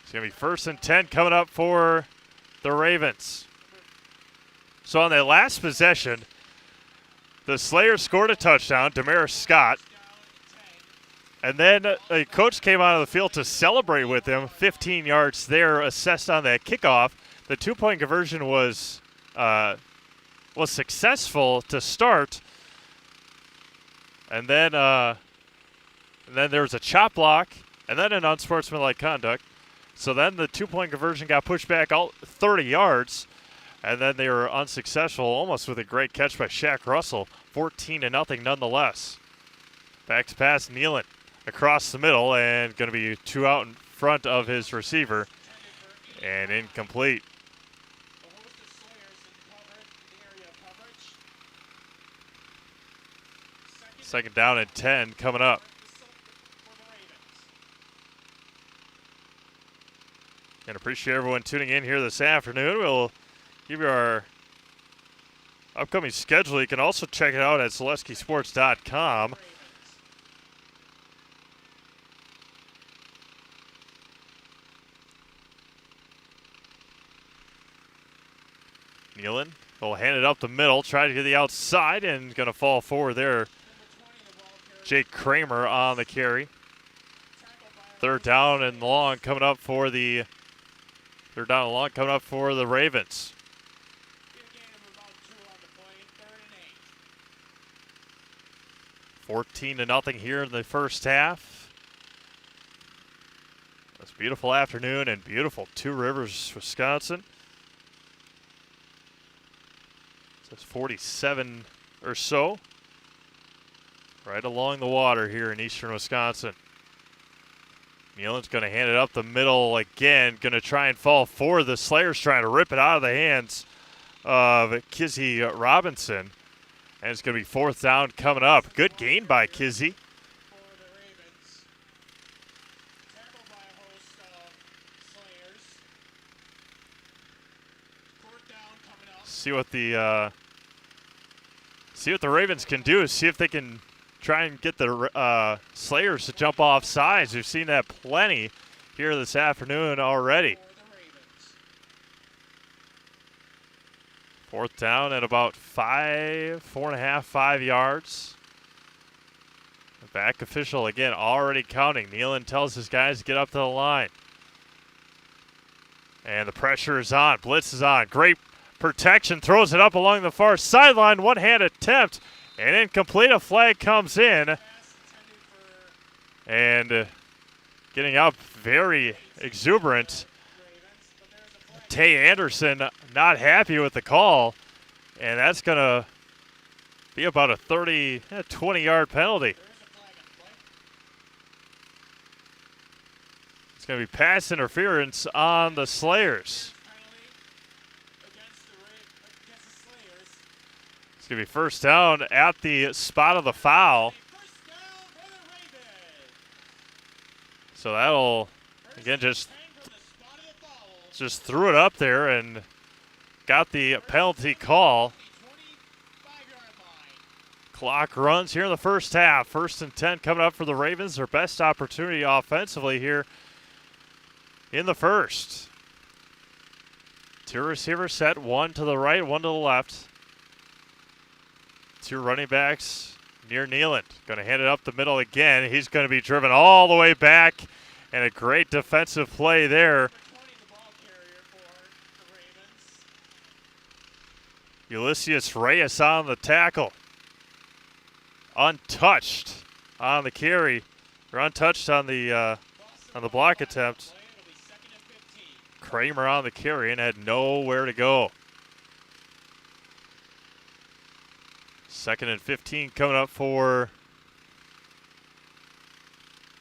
It's going to be 1st and 10 coming up for the Ravens. So on that last possession, the Slayers scored a touchdown, Damaris Scott. And then a coach came out of the field to celebrate with him. 15 yards there assessed on that kickoff. The 2-point conversion was successful to start. And then there was a chop block and then an unsportsmanlike conduct. So then the 2-point conversion got pushed back 30 yards, and then they were unsuccessful, almost with a great catch by Shaq Russell. 14-0 nonetheless. Back to pass, Nealon across the middle, and going to be 2 out in front of his receiver, and incomplete. Second down and 10 coming up. And appreciate everyone tuning in here this afternoon. We'll give you our upcoming schedule. You can also check it out at SeleskiSports.com. Nealon will hand it up the middle, try to get the outside, and going to fall forward there. Jake Kramer on the carry. Third down and long coming up for the Ravens. 14-0 here in the first half. As Beautiful afternoon in beautiful Two Rivers, Wisconsin. It's 47 or so. Right along the water here in eastern Wisconsin. Nealon's going to hand it up the middle again. Going to try and fall forward. The Slayers trying to rip it out of the hands of Kizzy Robinson. And it's going to be fourth down coming up. Good gain by Kizzy. For the Ravens. Tackled by a host of Slayers. Fourth down coming up. See what the Ravens can do. See if they can try and get the Slayers to jump off sides. We've seen that plenty here this afternoon already. For the Ravens. Fourth down at about 5 yards. The back official again already counting. Nealon tells his guys to get up to the line. And the pressure is on. Blitz is on. Great protection. Throws it up along the far sideline. One-hand attempt. And incomplete. A flag comes in. Pass intended for And getting up very exuberant. Ravens, but there's a flag. Tay Anderson not happy with the call. And that's going to be about a 20-yard penalty. There is a flag on the play. It's going to be pass interference on the Slayers. Penalty against the Slayers. It's going to be first down at the spot of the foul. First down for the Ravens. So that'll, again, just 10 from the spot of the foul. just threw it up there and got the penalty call. The 25-yard line. Clock runs here in the first half. First and 10 coming up for the Ravens. Their best opportunity offensively here in the first. Two receivers set, one to the right, one to the left. Two running backs near Nealon. Going to hand it up the middle again. He's going to be driven all the way back. And a great defensive play there. Number 20, the ball carrier for the Ravens. Ulysses Reyes on the tackle. Untouched on the carry. Or untouched on the block attempt. Play, it'll be second and 15. Kramer on the carry and had nowhere to go. Second and 15 coming up for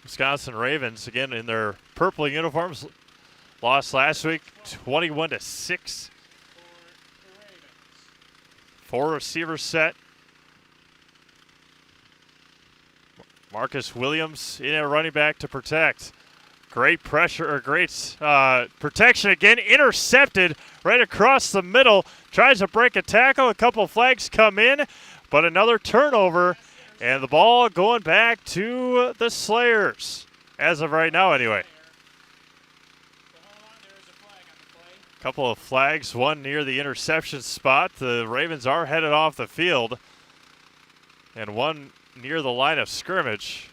Wisconsin Ravens. Again, in their purple uniforms. Lost last week, 21-6. For the Ravens. Four receivers set. Marcus Williams in at running back to protect. Great pressure, or great protection again. Intercepted right across the middle. Tries to break a tackle. A couple flags come in, but another turnover. And the ball going back to the Slayers. As of right now, anyway. So hold on, there is a flag on the play. Couple of flags, one near the interception spot. The Ravens are headed off the field. And one near the line of scrimmage.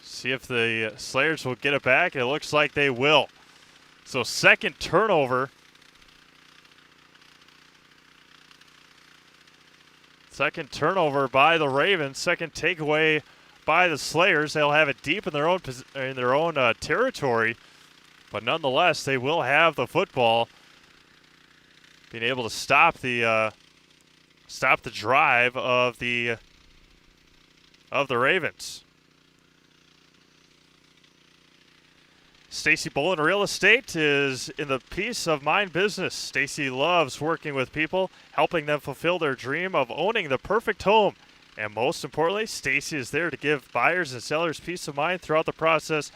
See if the Slayers will get it back. It looks like they will. So second turnover. Second turnover by the Ravens. Second takeaway by the Slayers. They'll have it deep in their own territory, but nonetheless, they will have the football. Being able to stop the drive of the Ravens. Stacy Bolin Real Estate is in the peace of mind business. Stacy loves working with people, helping them fulfill their dream of owning the perfect home. And most importantly, Stacy is there to give buyers and sellers peace of mind throughout the process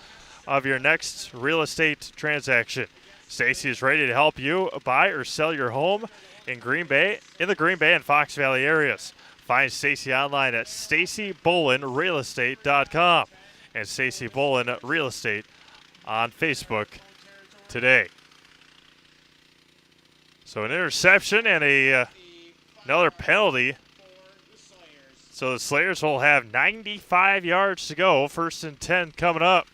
of your next real estate transaction. Stacy is ready to help you buy or sell your home in the Green Bay and Fox Valley areas. Find Stacy online at stacybolinrealestate.com and Stacy Bolin Real Estate on Facebook today. So an interception and another penalty. For the Slayers. So the Slayers will have 95 yards to go. First and 10 coming up.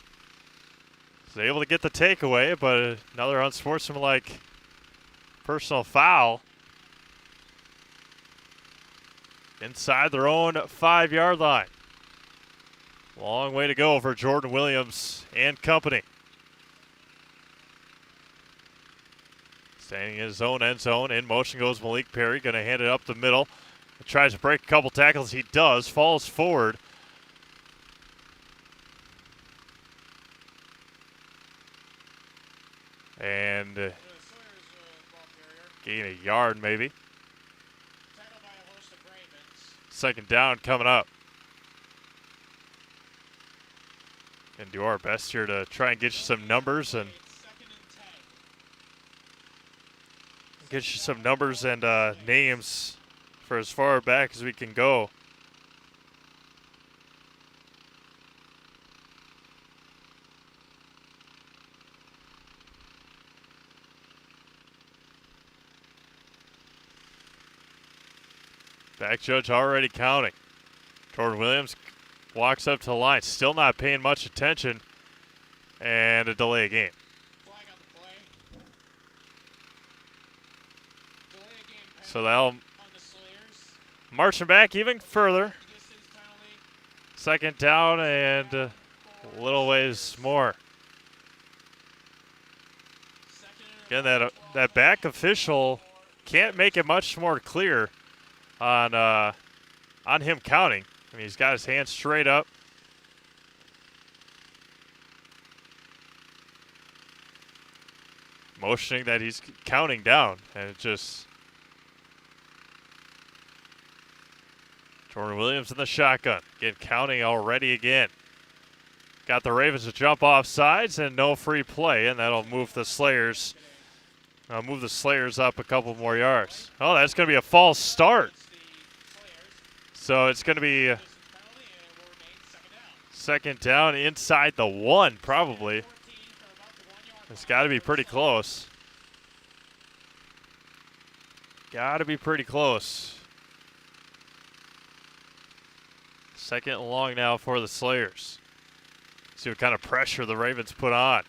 So able to get the takeaway, but another unsportsmanlike personal foul. Inside their own 5-yard line. Long way to go for Jordan Williams and company. Standing in his own end zone. In motion goes Malik Perry. Going to hand it up the middle. Tries to break a couple tackles. He does. Falls forward. And gain a yard maybe. Second down coming up. And do our best here to try and get you some numbers and names for as far back as we can go. Back judge already counting. Jordan Williams walks up to the line, still not paying much attention, and a delay of game. Flag on the play. Delay of game penalty So that'll on the Slayers. marching back even further. Distance penalty. Second down and a little ways more. Second and Again, that back official can't make it much more clear on him counting. I mean, he's got his hands straight up. Motioning that he's counting down, and it just Jordan Williams in the shotgun. Again, counting already again. Got the Ravens to jump off sides and no free play, and that'll move the Slayers. Move the Slayers up a couple more yards. Oh, that's going to be a false start. So it's going to be second down inside the 1, probably. It's got to be pretty close. Got to be pretty close. Second and long now for the Slayers. See what kind of pressure the Ravens put on.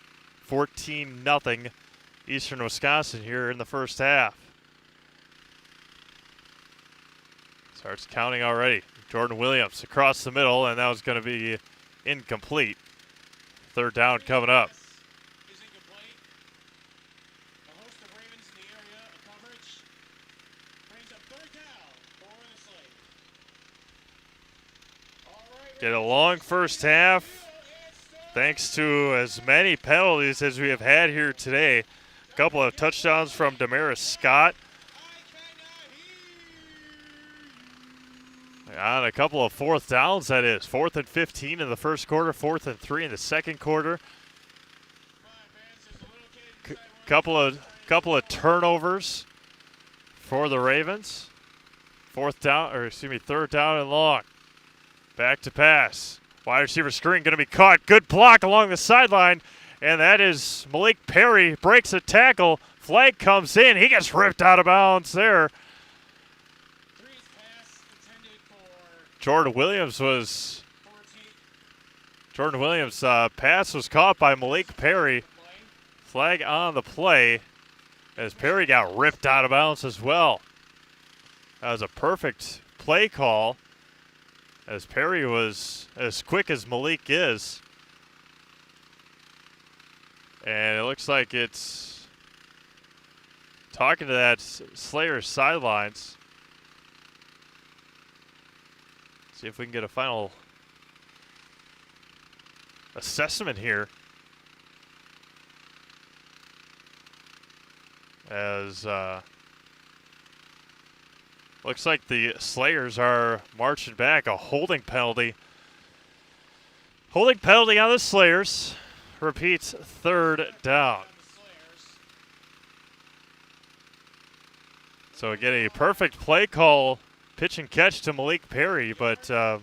14-0 Eastern Wisconsin here in the first half. Starts counting already. Jordan Williams across the middle, and that was going to be incomplete. Third down coming up. is incomplete. A host of Ravens in the area of coverage. Brings up third down for the Slayers. All right, Get a long first half. Thanks to as many penalties as we have had here today. A couple of touchdowns from Damaris Scott. On a couple of fourth downs, that is. 4th and 15 in the first quarter, 4th and 3 in the second quarter. Couple of turnovers for the Ravens. Third down and long. Back to pass. Wide receiver screen going to be caught. Good block along the sideline. And that is Malik Perry breaks a tackle. Flag comes in. He gets ripped out of bounds there. Jordan Williams' pass was caught by Malik Perry. Flag on the play as Perry got ripped out of bounds as well. That was a perfect play call as Perry was as quick as Malik is. And it looks like it's talking to that Slayers sidelines. See if we can get a final assessment here. As looks like the Slayers are marching back. A holding penalty. Holding penalty on the Slayers. Repeats, third down. So again, a perfect play call. Pitch and catch to Malik Perry, but it's going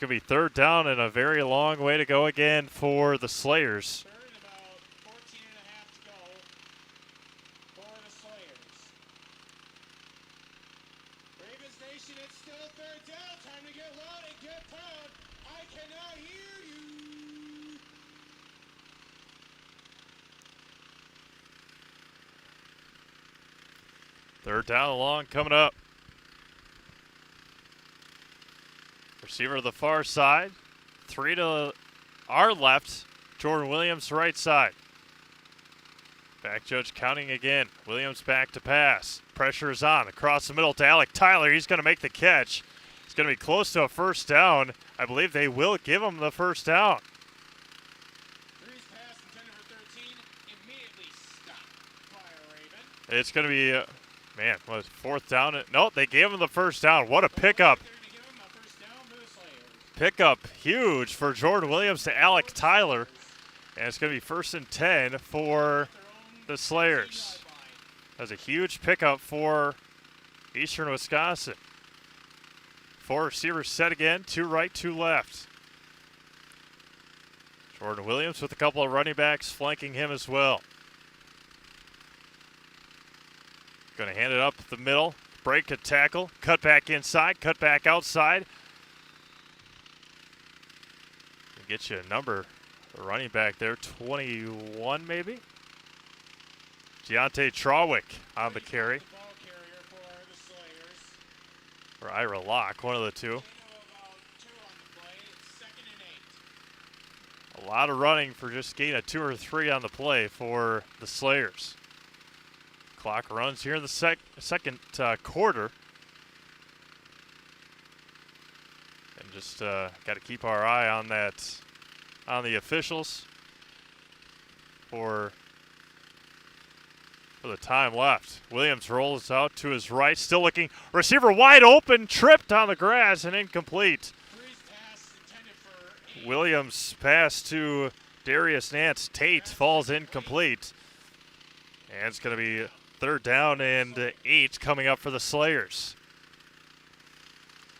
to be third down and a very long way to go again for the Slayers. Third and about 14 and a half to go for the Slayers. Ravens Nation, it's still third down. Time to get loud and get proud. I cannot hear you. Third down and long coming up. Receiver to the far side. 3 to our left. Jordan Williams right side. Back judge counting again. Williams back to pass. Pressure is on. Across the middle to Alec Tyler. He's going to make the catch. It's going to be close to a first down. I believe they will give him the first down. Breeze pass intended for 13, immediately stopped by a Raven. It's going to be, man, what is it, fourth down? Nope, they gave him the first down. What a pickup. They're going to give him a first down for the Slayers. Pickup huge for Jordan Williams to Alec Tyler. And it's going to be 1st and 10 for the Slayers. That's a huge pickup for Eastern Wisconsin. 4 receivers set again, 2 right, 2 left. Jordan Williams with a couple of running backs flanking him as well. Going to hand it up the middle, break a tackle, cut back inside, cut back outside. Get you a number, a running back there, 21 maybe. Deontay Trawick on the carry. Ball carrier for the Slayers. Or Ira Locke, one of the two. About 2 on the play. It's 2nd and 8. A lot of running for just getting a 2 or 3 on the play for the Slayers. Clock runs here in the second quarter. And just got to keep our eye on that, on the officials for the time left. Williams rolls out to his right, still looking, receiver wide open, tripped on the grass and incomplete. Breeze pass intended for 8. Williams pass to Darius Nance. Tate falls incomplete. And it's going to be 3rd down and 8 coming up for the Slayers.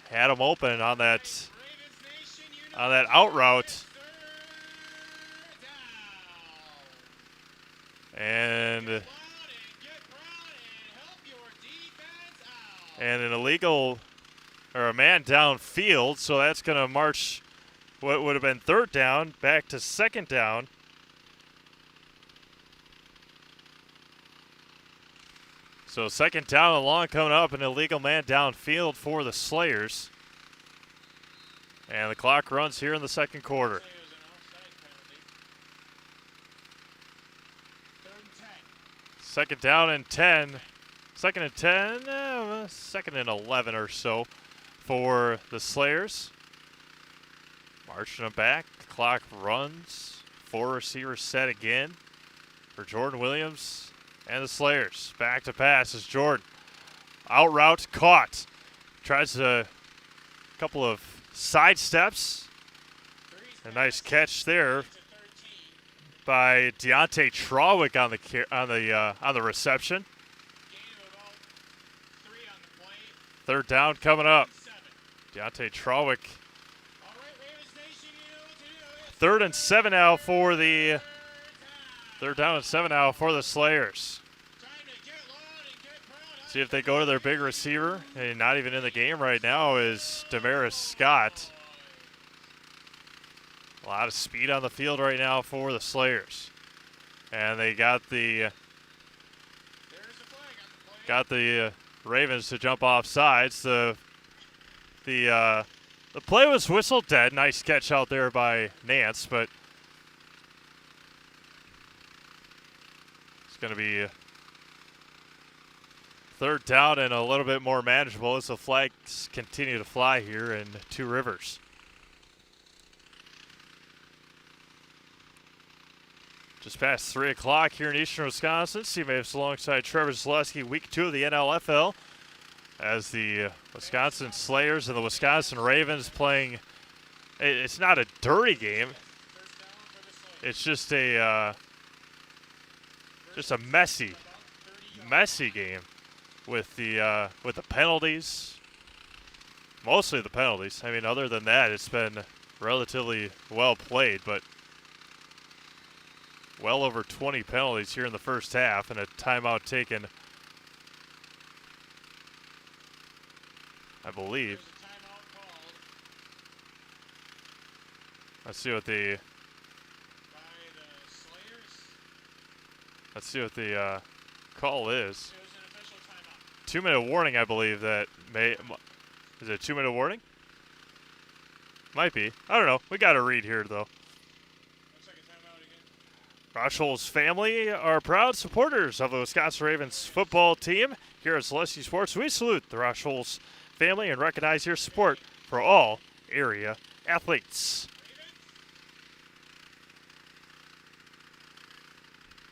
Had him open on that Ravens Nation, you know out route. 3rd down. And Get proud and help your defense out. an illegal, or a man downfield, so that's going to march what would have been 3rd down back to 2nd down. So 2nd down and long coming up, an illegal man downfield for the Slayers. And the clock runs here in the 2nd quarter. Slayers an offside penalty. 3rd and 10. 2nd down and 10. 2nd and 10, 2nd and 11 or so for the Slayers. Marching them back, the clock runs. 4 receivers set again for Jordan Williams and the Slayers. Back to pass is Jordan. Out route, caught. Tries a couple of side steps. A nice catch there by Deontay Trawick on the reception. Gain of about 3 on the play. 3rd down coming up. 7. Deontay Trawick. All right, Ravens Nation, you know what to do. 3rd and 7 now for the 3rd 3rd down and 7 now for the Slayers. Time to get loud and get proud. See if they go to their big receiver. And not even in the game right now is Damaris Scott. A lot of speed on the field right now for the Slayers. And they got the There's a flag on the play. Ravens to jump off sides. The play was whistled dead. Nice catch out there by Nance, but it's going to be 3rd down and a little bit more manageable as the flags continue to fly here in Two Rivers. Just past 3 o'clock here in Eastern Wisconsin. CMAF's alongside Trevor Zaleski, week 2 of the NLFL. As the Wisconsin Slayers and the Wisconsin Ravens playing, it's not a dirty game. It's just a messy game with the penalties. Mostly the penalties. I mean, other than that, it's been relatively well played, but well over 20 penalties here in the first half and a timeout taken, I believe. Let's see what the call is. 2-minute warning, I believe that is it a 2-minute warning? Might be. I don't know. We got to read here though. Rochel's family are proud supporters of the Wisconsin Ravens football team. Here at Celeste Sports, we salute the Rochel's family and recognize your support for all area athletes.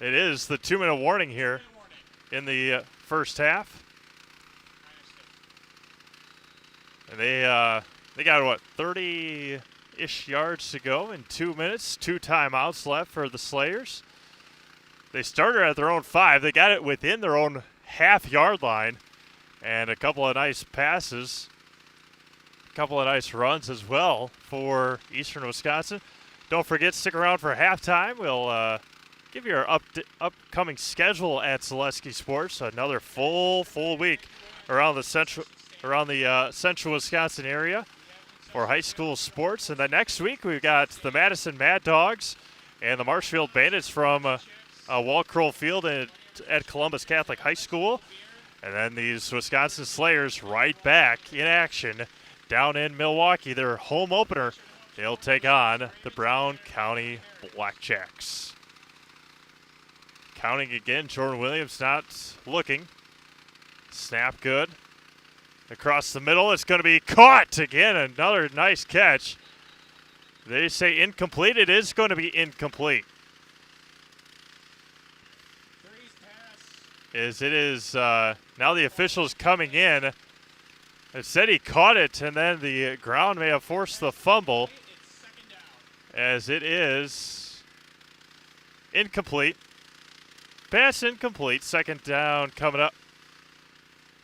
It is the 2-minute warning here in the first half. And they got, what, 30-ish yards to go in 2 minutes. 2 timeouts left for the Slayers. They started at their own 5. They got it within their own half-yard line. And a couple of nice passes. A couple of nice runs as well for Eastern Wisconsin. Don't forget, stick around for halftime. We'll give you our upcoming schedule at Zaleski Sports. Another full week around the central Wisconsin area for high school sports. And then next week we've got the Madison Mad Dogs and the Marshfield Bandits from Walcroll Field at Columbus Catholic High School. And then these Wisconsin Slayers right back in action down in Milwaukee. Their home opener, they'll take on the Brown County Blackjacks. Counting again, Jordan Williams not looking. Snap good. Across the middle, it's going to be caught again. Another nice catch. They say incomplete. It is going to be incomplete. As it is now the officials coming in. It said he caught it, and then the ground may have forced the fumble. As it is incomplete. Pass incomplete. Second down coming up.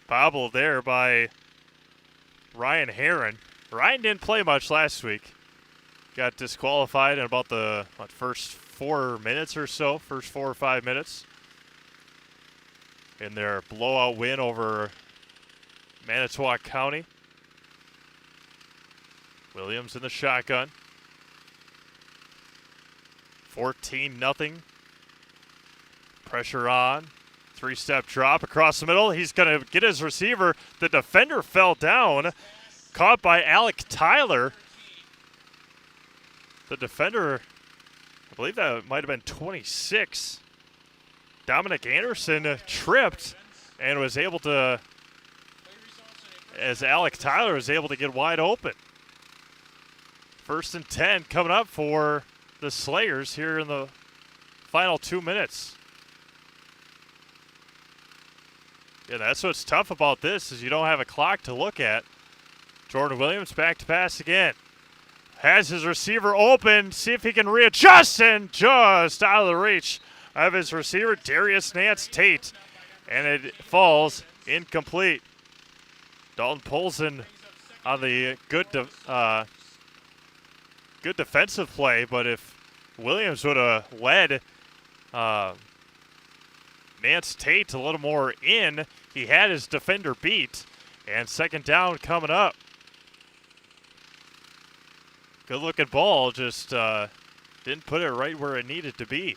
Bobbled there by Ryan Herron. Ryan didn't play much last week. Got disqualified in about the first 4 minutes or so, first 4 or 5 minutes. In their blowout win over Manitowoc County. Williams in the shotgun. 14-0. Pressure on. 3-step drop across the middle. He's going to get his receiver. The defender fell down. Caught by Alec Tyler. The defender, I believe that might have been 26. Dominic Anderson tripped and was able to, as Alec Tyler was able to get wide open. 1st and 10 coming up for the Slayers here in the final 2 minutes. Yeah, that's what's tough about this is you don't have a clock to look at. Jordan Williams back to pass again. Has his receiver open. See if he can readjust and just out of the reach of his receiver, Darius Nance Tate. And it falls incomplete. Dalton Polson on the good defensive play, but if Williams would have led Nance Tate a little more in, he had his defender beat. And second down coming up. Good looking ball, just didn't put it right where it needed to be.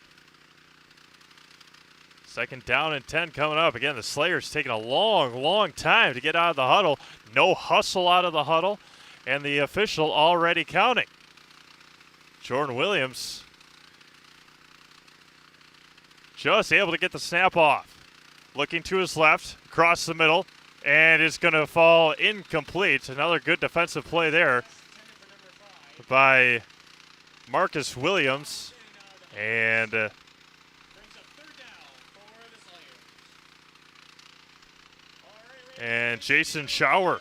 Second down and 10 coming up. Again, the Slayers taking a long time to get out of the huddle. No hustle out of the huddle. And the official already counting. Jordan Williams just able to get the snap off. Looking to his left, across the middle, and it's going to fall incomplete. Another good defensive play there by Marcus Williams. And Jason Schauer.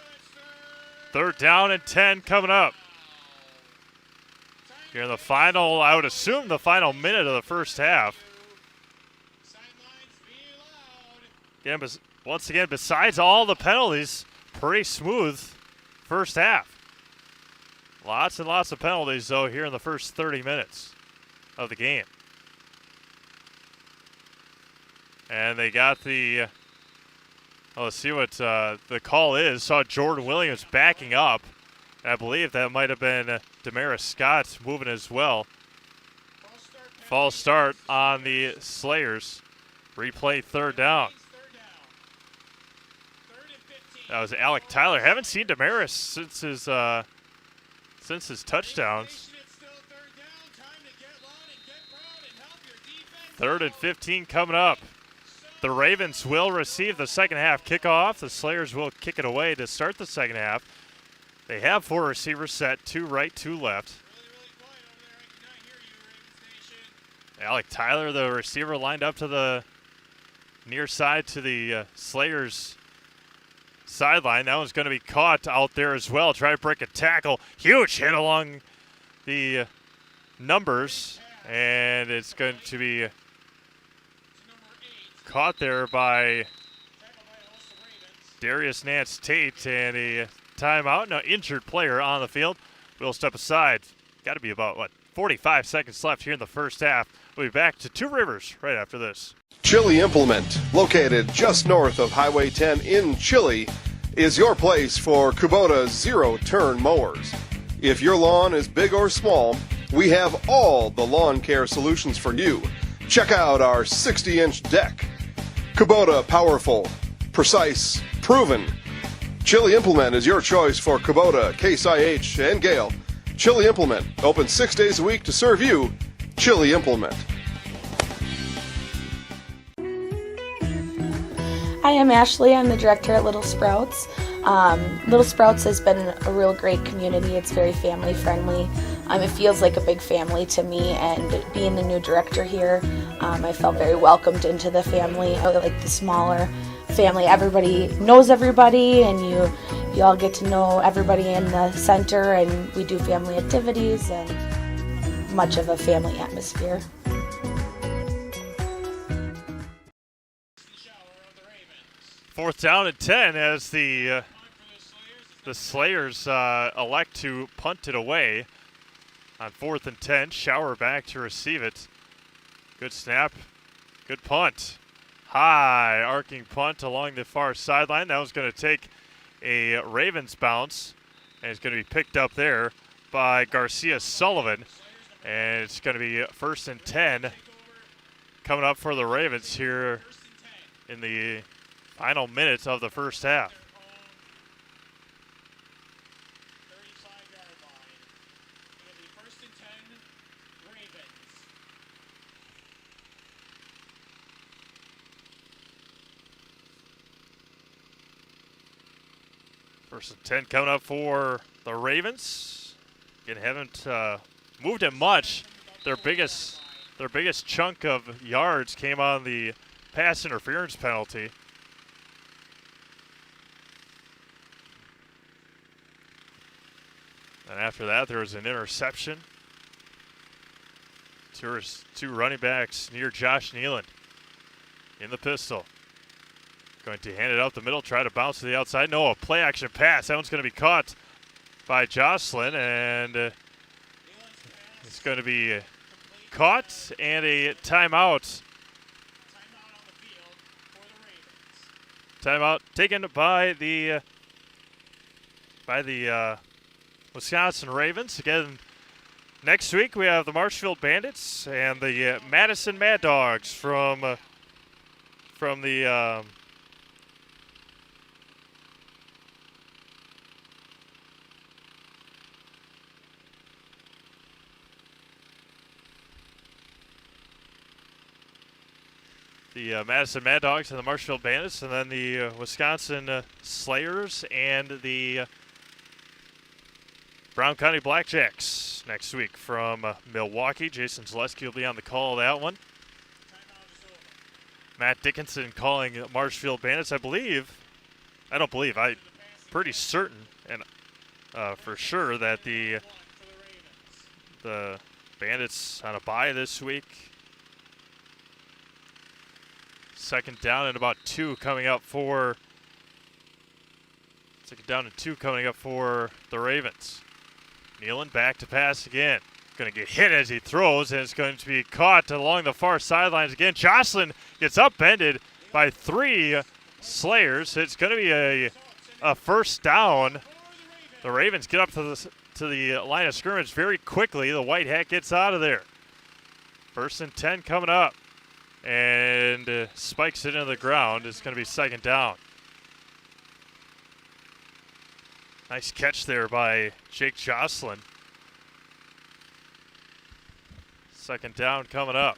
Third down and 10 coming up. Here in the final, I would assume the final minute of the first half. Again, once again, besides all the penalties, pretty smooth first half. Lots and lots of penalties, though, here in the first 30 minutes of the game. And they got the, let's see what the call is. Saw Jordan Williams backing up. I believe that might have been Damaris Scott moving as well. False start on the Slayers. Replay third down. That was Alec Tyler. Haven't seen Damaris since his touchdowns. 3rd and 15 coming up. The Ravens will receive the second half kickoff. The Slayers will kick it away to start the second half. They have 4 receivers set, 2 right, 2 left. Alec Tyler, the receiver, lined up to the near side to the Slayers sideline. That one's going to be caught out there as well. Try to break a tackle. Huge hit along the numbers, and it's going to be caught there by Darius Nance Tate, and a timeout. No, injured player on the field. We'll step aside. Got to be about, 45 seconds left here in the first half. We'll be back to Two Rivers right after this. Chili Implement, located just north of Highway 10 in Chili, is your place for Kubota zero-turn mowers. If your lawn is big or small, we have all the lawn care solutions for you. Check out our 60-inch deck. Kubota powerful, precise, proven. Chili Implement is your choice for Kubota, Case IH, and Gale. Chili Implement, open 6 days a week to serve you. Chili Implement. Hi, I'm Ashley. I'm the director at Little Sprouts. Little Sprouts has been a real great community. It's very family friendly. It feels like a big family to me, and being the new director here, I felt very welcomed into the family. I like the smaller family. Everybody knows everybody, and you all get to know everybody in the center, and we do family activities and much of a family atmosphere. Fourth down and 10 as the Slayers elect to punt it away on 4th and 10. Shower back to receive it. Good snap, good punt. High arcing punt along the far sideline. That was going to take a Ravens bounce, and it's going to be picked up there by Garcia Sullivan. And it's going to be 1st and 10 coming up for the Ravens here in the final minutes of the first half. First and 10 coming up for the Ravens. Again, haven't moved it much. Their biggest chunk of yards came on the pass interference penalty. And after that, there was an interception. Two running backs near Josh Nealand in the pistol. Going to hand it out the middle, try to bounce to the outside. No, a play action pass. That one's going to be caught by Jocelyn, and it's going to be caught and a timeout. Timeout taken by the Wisconsin Ravens. Again, next week we have the Marshfield Bandits and the Madison Mad Dogs from the Madison Mad Dogs and the Marshfield Bandits, and then the Wisconsin Slayers and the Brown County Blackjacks next week from Milwaukee. Jason Zaleski will be on the call of that one. Matt Dickinson calling Marshfield Bandits. I'm pretty certain and for sure that the Bandits on a bye this week. Second down and about 2 coming up for the Ravens. Nealon back to pass again. Going to get hit as he throws, and it's going to be caught along the far sidelines again. Jocelyn gets upended by 3 Slayers. It's going to be a first down. The Ravens get up to the line of scrimmage very quickly. The white hat gets out of there. 1st and 10 coming up. And spikes it into the ground. It's going to be second down. Nice catch there by Jake Jocelyn. Second down coming up.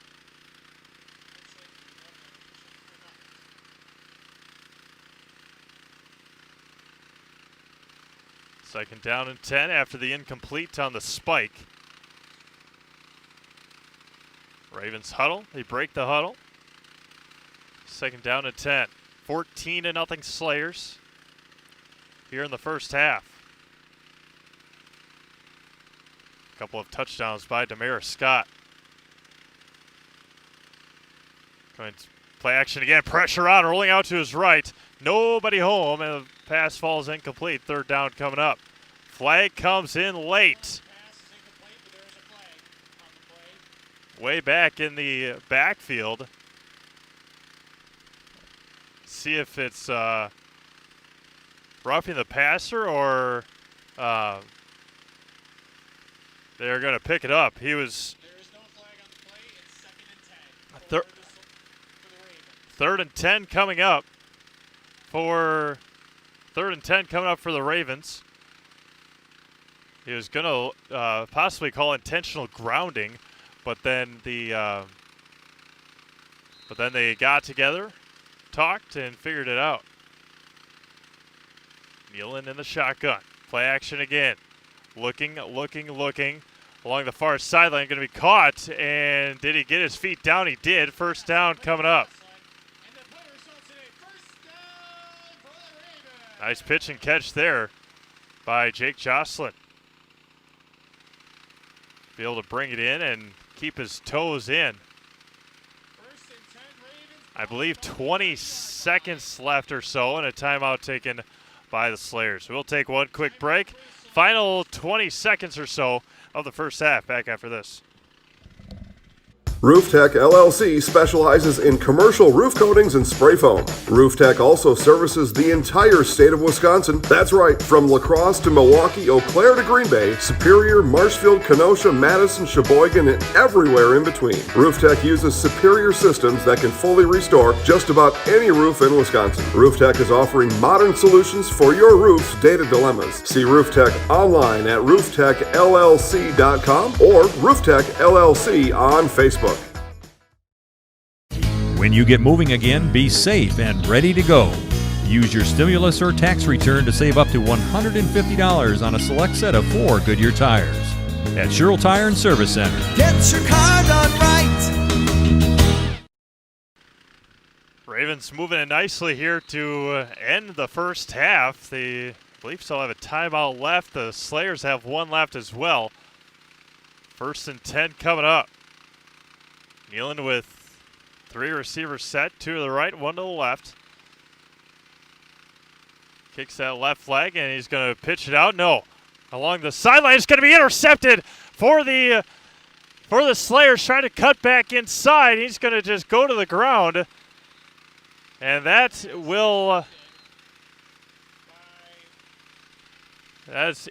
Second down and 10 after the incomplete on the spike. Ravens huddle. They break the huddle. Second down and 10. 14-0 Slayers here in the first half. A couple of touchdowns by Damaris Scott. Going to play action again. Pressure on, rolling out to his right. Nobody home, and the pass falls incomplete. Third down coming up. Flag comes in late. Way back in the backfield. See if it's roughing the passer or they're going to pick it up. He was third and 10 coming up for the Ravens. He was going to possibly call intentional grounding, but then they got together, talked, and figured it out. Nealon in the shotgun. Play action again. Looking along the far sideline. Going to be caught. And did he get his feet down? He did. First down coming up. Nice pitch and catch there by Jake Jocelyn. Be able to bring it in and keep his toes in. I believe 20 seconds left or so, and a timeout taken by the Slayers. We'll take one quick break. Final 20 seconds or so of the first half. Back after this. Rooftech LLC specializes in commercial roof coatings and spray foam. Rooftech also services the entire state of Wisconsin. That's right, from La Crosse to Milwaukee, Eau Claire to Green Bay, Superior, Marshfield, Kenosha, Madison, Sheboygan, and everywhere in between. Rooftech uses superior systems that can fully restore just about any roof in Wisconsin. Rooftech is offering modern solutions for your roof's data dilemmas. See Rooftech online at rooftechllc.com or Rooftech LLC on Facebook. When you get moving again, be safe and ready to go. Use your stimulus or tax return to save up to $150 on a select set of 4 Goodyear tires at Sherrill Tire and Service Center. Get your car done right. Ravens moving it nicely here to end the first half. They, I believe, still have a timeout left. The Slayers have one left as well. First and 10 coming up. Nealon with 3 receivers set, 2 to the right, 1 to the left. Kicks that left flag, and he's going to pitch it out. No, along the sideline. It's going to be intercepted for the Slayers, trying to cut back inside. He's going to just go to the ground, and that's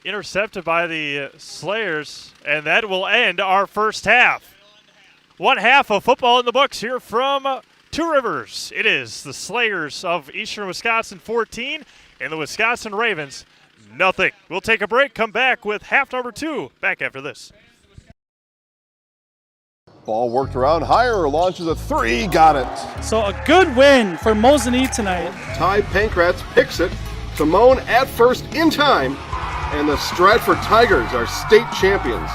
intercepted by the Slayers, and that will end our first half. One half of football in the books here from Two Rivers. It is the Slayers of Eastern Wisconsin 14 and the Wisconsin Ravens nothing. We'll take a break, come back with half number 2. Back after this. Ball worked around higher, launches a 3, got it. So a good win for Mosinee tonight. Ty Pankratz picks it. Simone at first in time, and the Stratford Tigers are state champions.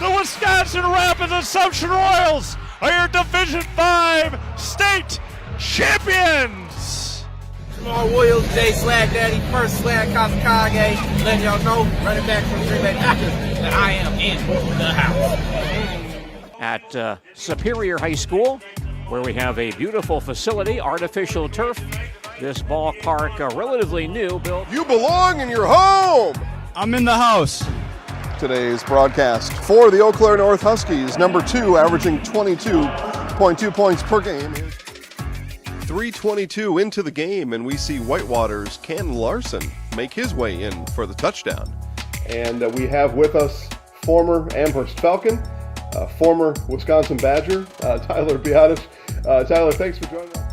The Wisconsin Rapids Assumption Royals are your Division 5 state champions. Small Williams, Jay Slag Daddy, first Slag Kazakage, letting y'all know, running back from Green Bay Packers, that I am in the house. At Superior High School, where we have a beautiful facility, artificial turf. This ballpark, relatively new, built. You belong in your home. I'm in the house. Today's broadcast for the Eau Claire North Huskies, number 2, averaging 22.2 points per game. 3:22 into the game, and we see Whitewater's Ken Larson make his way in for the touchdown. And we have with us former Amherst Falcon, former Wisconsin Badger, Tyler Biadasz. Tyler, thanks for joining us.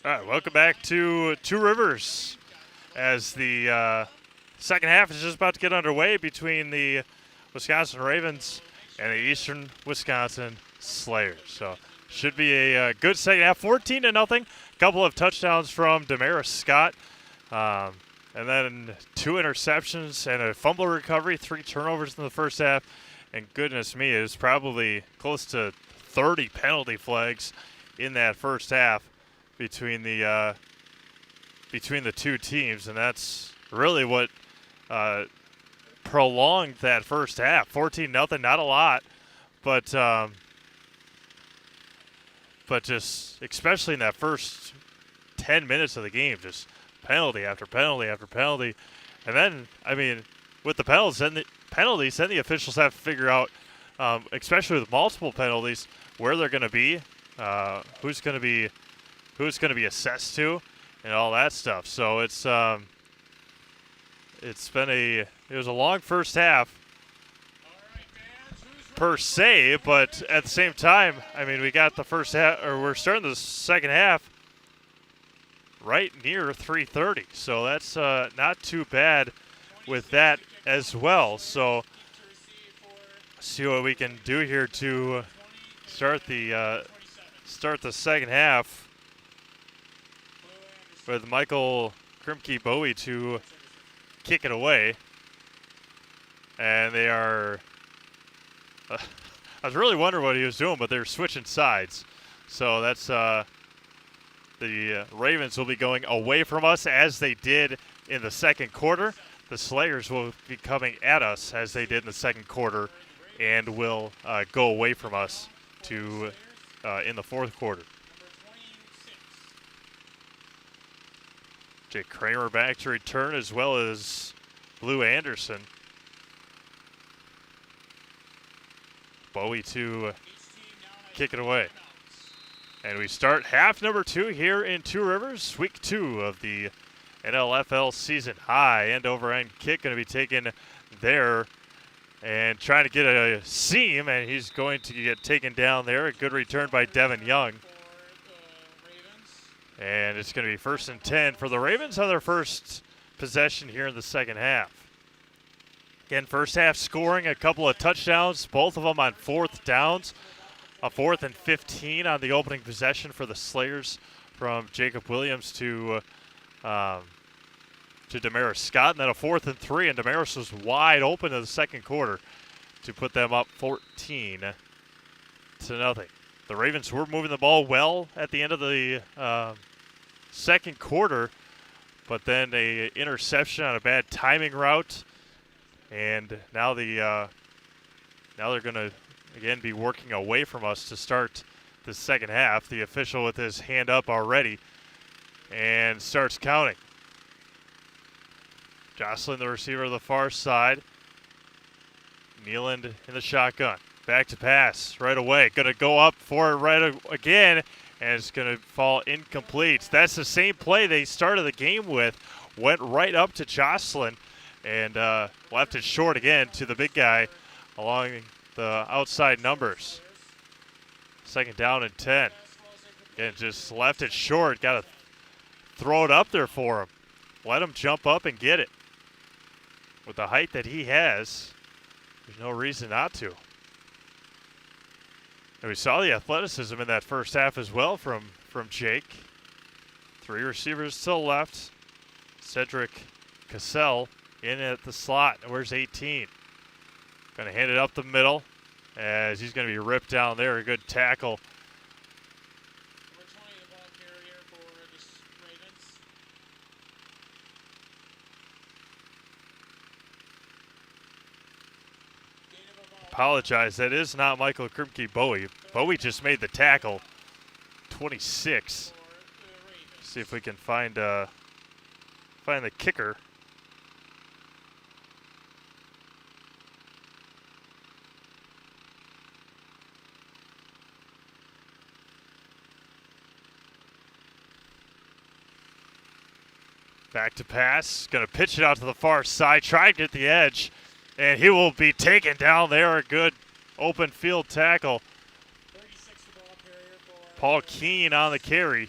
All right, welcome back to Two Rivers as the second half is just about to get underway between the Wisconsin Ravens and the Eastern Wisconsin Slayers. So should be a good second half, 14-0. Couple of touchdowns from Damaris Scott, and then 2 interceptions and a fumble recovery, 3 turnovers in the first half. And goodness me, it was probably close to 30 penalty flags in that first half between the two teams, and that's really what prolonged that first half. 14-0, not a lot, but just especially in that first 10 minutes of the game, just penalty after penalty after penalty, and then I mean with the penalties, then the officials have to figure out, especially with multiple penalties, where they're going to be, who's going to be assessed to, and all that stuff. So it was a long first half per se, but at the same time, I mean, we got the first half, or we're starting the second half right near 3:30. So that's not too bad with that as well. So see what we can do here to start the second half with Michael Krimke Bowie to kick it away. And they are I was really wondering what he was doing, but they're switching sides. So that's the Ravens will be going away from us as they did in the second quarter. The Slayers will be coming at us as they did in the second quarter and will go away from us to in the fourth quarter. Jake Kramer back to return, as well as Blue Anderson. Bowie to kick it away. And we start half number 2 here in Two Rivers, week 2 of the NLFL season. High end over end kick going to be taken there and trying to get a seam, and he's going to get taken down there. A good return by Devin Young. And it's going to be 1st and 10 for the Ravens on their first possession here in the second half. Again, first half scoring a couple of touchdowns, both of them on 4th downs. A 4th and 15 on the opening possession for the Slayers from Jacob Williams to Damaris Scott. And then a 4th and 3, and Damaris was wide open in the second quarter to put them up 14-0. The Ravens were moving the ball well at the end of the second quarter, but then a interception on a bad timing route, and now they're going to again be working away from us to start the second half. The official with his hand up already and starts counting. Jocelyn, the receiver, of the far side. Nealand in the shotgun. Back to pass right away. Going to go up for it again, and it's going to fall incomplete. That's the same play they started the game with. Went right up to Jocelyn and left it short again to the big guy along the outside numbers. 2nd down and 10. Again, just left it short. Got to throw it up there for him. Let him jump up and get it. With the height that he has, there's no reason not to. And we saw the athleticism in that first half as well from Jake. 3 receivers to the left. Cedric Cassell in at the slot. Where's 18? Going to hand it up the middle as he's going to be ripped down there. A good tackle. Number 20, the ball carrier for the Ravens. Apologize, that is not Michael Krimke Bowie. Bowie just made the tackle. 26. See if we can find the kicker. Back to pass, going to pitch it out to the far side, try to get the edge, and he will be taken down there. A good open field tackle. Paul Keene on the carry.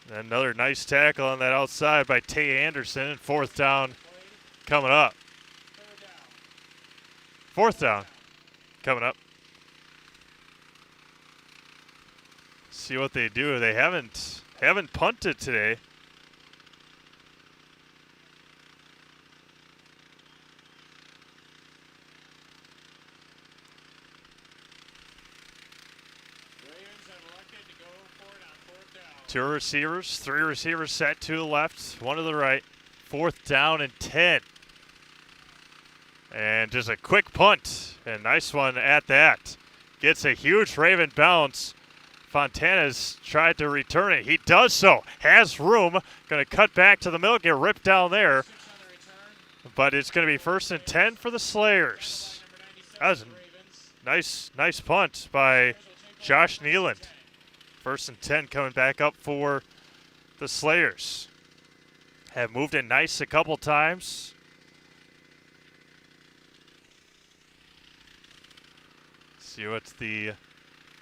Another nice tackle on that outside by Tay Anderson, and 4th down coming up. 4th down coming up. See what they do. They haven't punted today. Two receivers, 3 receivers set, 2 to the left, 1 to the right. 4th down and 10. And just a quick punt, and nice one at that. Gets a huge Raven bounce. Fontana's tried to return it. He does so. Has room. Going to cut back to the middle, get ripped down there. But it's going to be 1st and 10 for the Slayers. That was a nice punt by Josh Nealand. 1st and 10 coming back up for the Slayers. Have moved it nice a couple times. See what the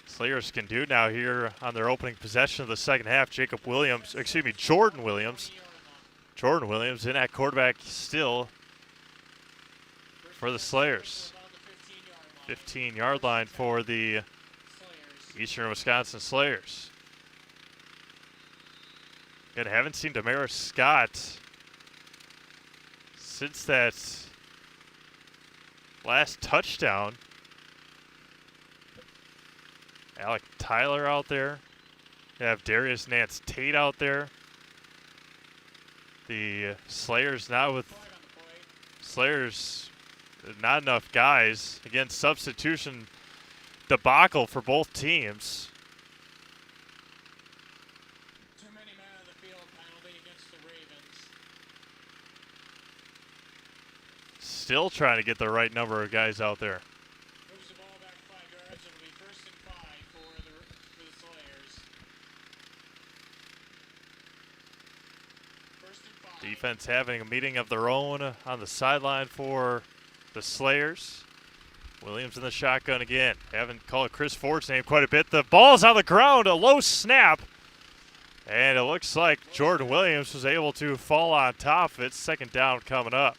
Slayers can do now here on their opening possession of the second half. Jordan Williams. Jordan Williams in at quarterback still for the Slayers. 15-yard line for the Eastern Wisconsin Slayers. And haven't seen Damaris Scott since that last touchdown. Alec Tyler out there. You have Darius Nance Tate out there. The Slayers now with not enough guys. Again, substitution debacle for both teams. Too many men on the field, penalty against the Ravens. Still trying to get the right number of guys out there. Moves the ball back 5 yards. It'll be 1st and 5 for the Slayers. 1st and 5. Defense having a meeting of their own on the sideline for the Slayers. Williams in the shotgun again. Haven't called Chris Ford's name quite a bit. The ball's on the ground, a low snap. And it looks like Jordan Williams was able to fall on top of it. 2nd down coming up.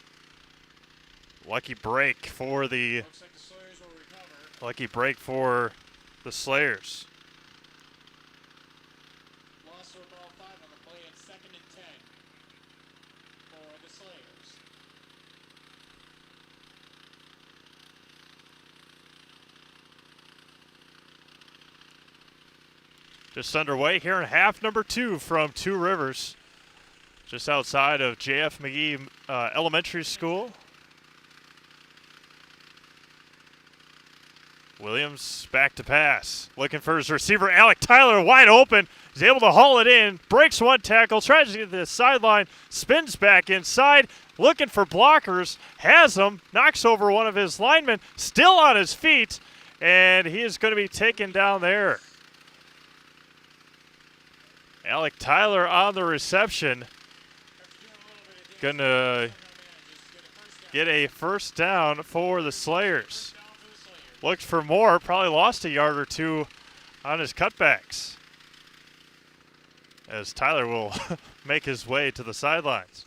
Lucky break for the Slayers. Lost to a ball 5 on the play at 2nd and 10 for the Slayers. Just underway here in half number 2 from Two Rivers, just outside of J.F. McGee Elementary School. Williams back to pass, looking for his receiver, Alec Tyler, wide open. He's able to haul it in, breaks 1 tackle, tries to get to the sideline, spins back inside, looking for blockers, has them, knocks over one of his linemen, still on his feet, and he is going to be taken down there. Alec Tyler on the reception. Gonna get a 1st down for the Slayers. Looked for more, probably lost a yard or 2 on his cutbacks, as Tyler will make his way to the sidelines.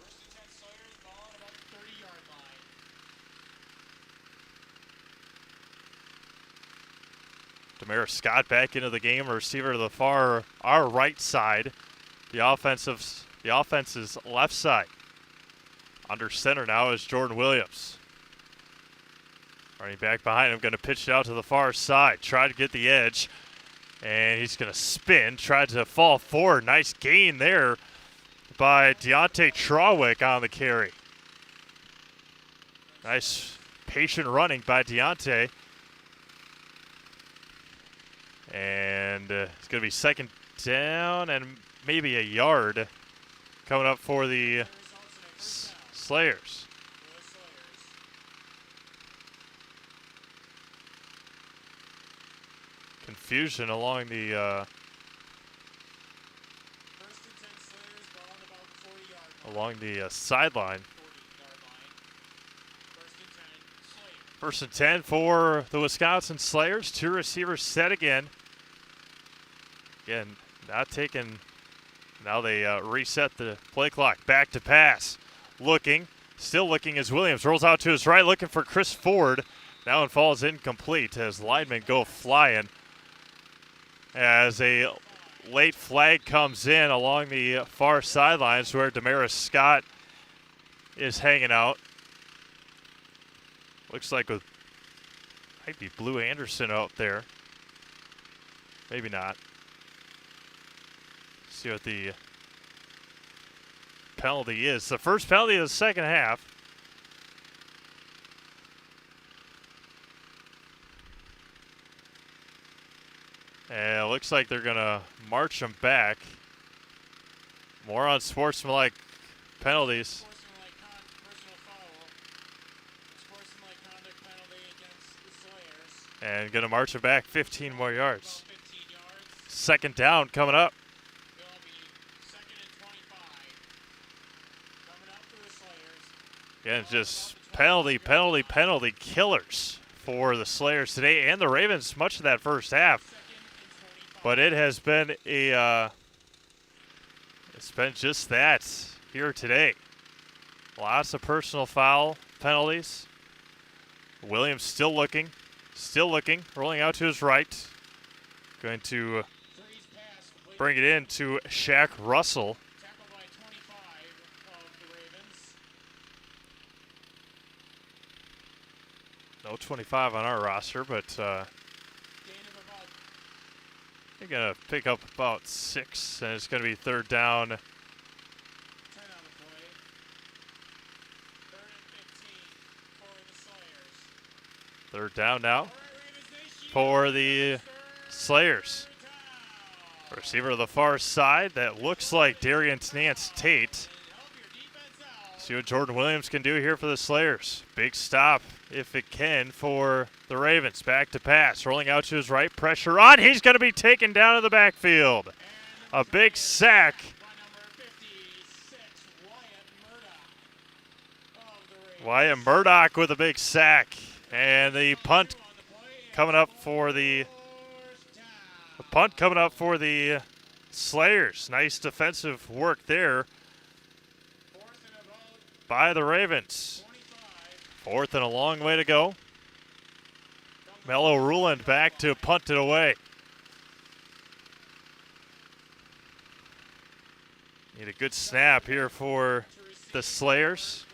Damaris Scott back into the game, a receiver to our right side. The offense's left side. Under center now is Jordan Williams. Running back behind him, going to pitch it out to the far side. Try to get the edge, and he's going to spin. Tried to fall forward. Nice gain there by Deontay Trawick on the carry. Nice patient running by Deontay. And it's going to be 2nd down and maybe a yard coming up for the Slayers. Confusion along the sideline. 1st and 10 for the Wisconsin Slayers. 2 receivers set again. Again, Now they reset the play clock. Back to pass. Looking. Still looking as Williams rolls out to his right, looking for Chris Ford. That one falls incomplete as linemen go flying. As a late flag comes in along the far sidelines where Damaris Scott is hanging out. Looks like with might be Blue Anderson out there. Maybe not. See what the penalty is. The first penalty of the second half. And it looks like they're going to march them back. More on sportsmanlike penalties. And going to march them back 15 more yards. Second down coming up. Again, just penalty killers for the Slayers today and the Ravens much of that first half. But it has been it's been just that here today. Lots of personal foul penalties. Williams still looking, rolling out to his right. Going to bring it in to Shaq Russell. No 25 on our roster, but they're going to pick up about 6, and it's going to be third down. Third down now for the Slayers. Receiver to the far side. That looks like Darian Nance Tate. See what Jordan Williams can do here for the Slayers. Big stop, if it can, for the Ravens. Back to pass. Rolling out to his right. Pressure on. He's going to be taken down in the backfield. A big sack. Wyatt Murdoch with a big sack. And the punt coming up for the Slayers. Nice defensive work there by the Ravens. Fourth and a long way to go. Mello Ruland back to punt it away. Need a good snap here for the Slayers.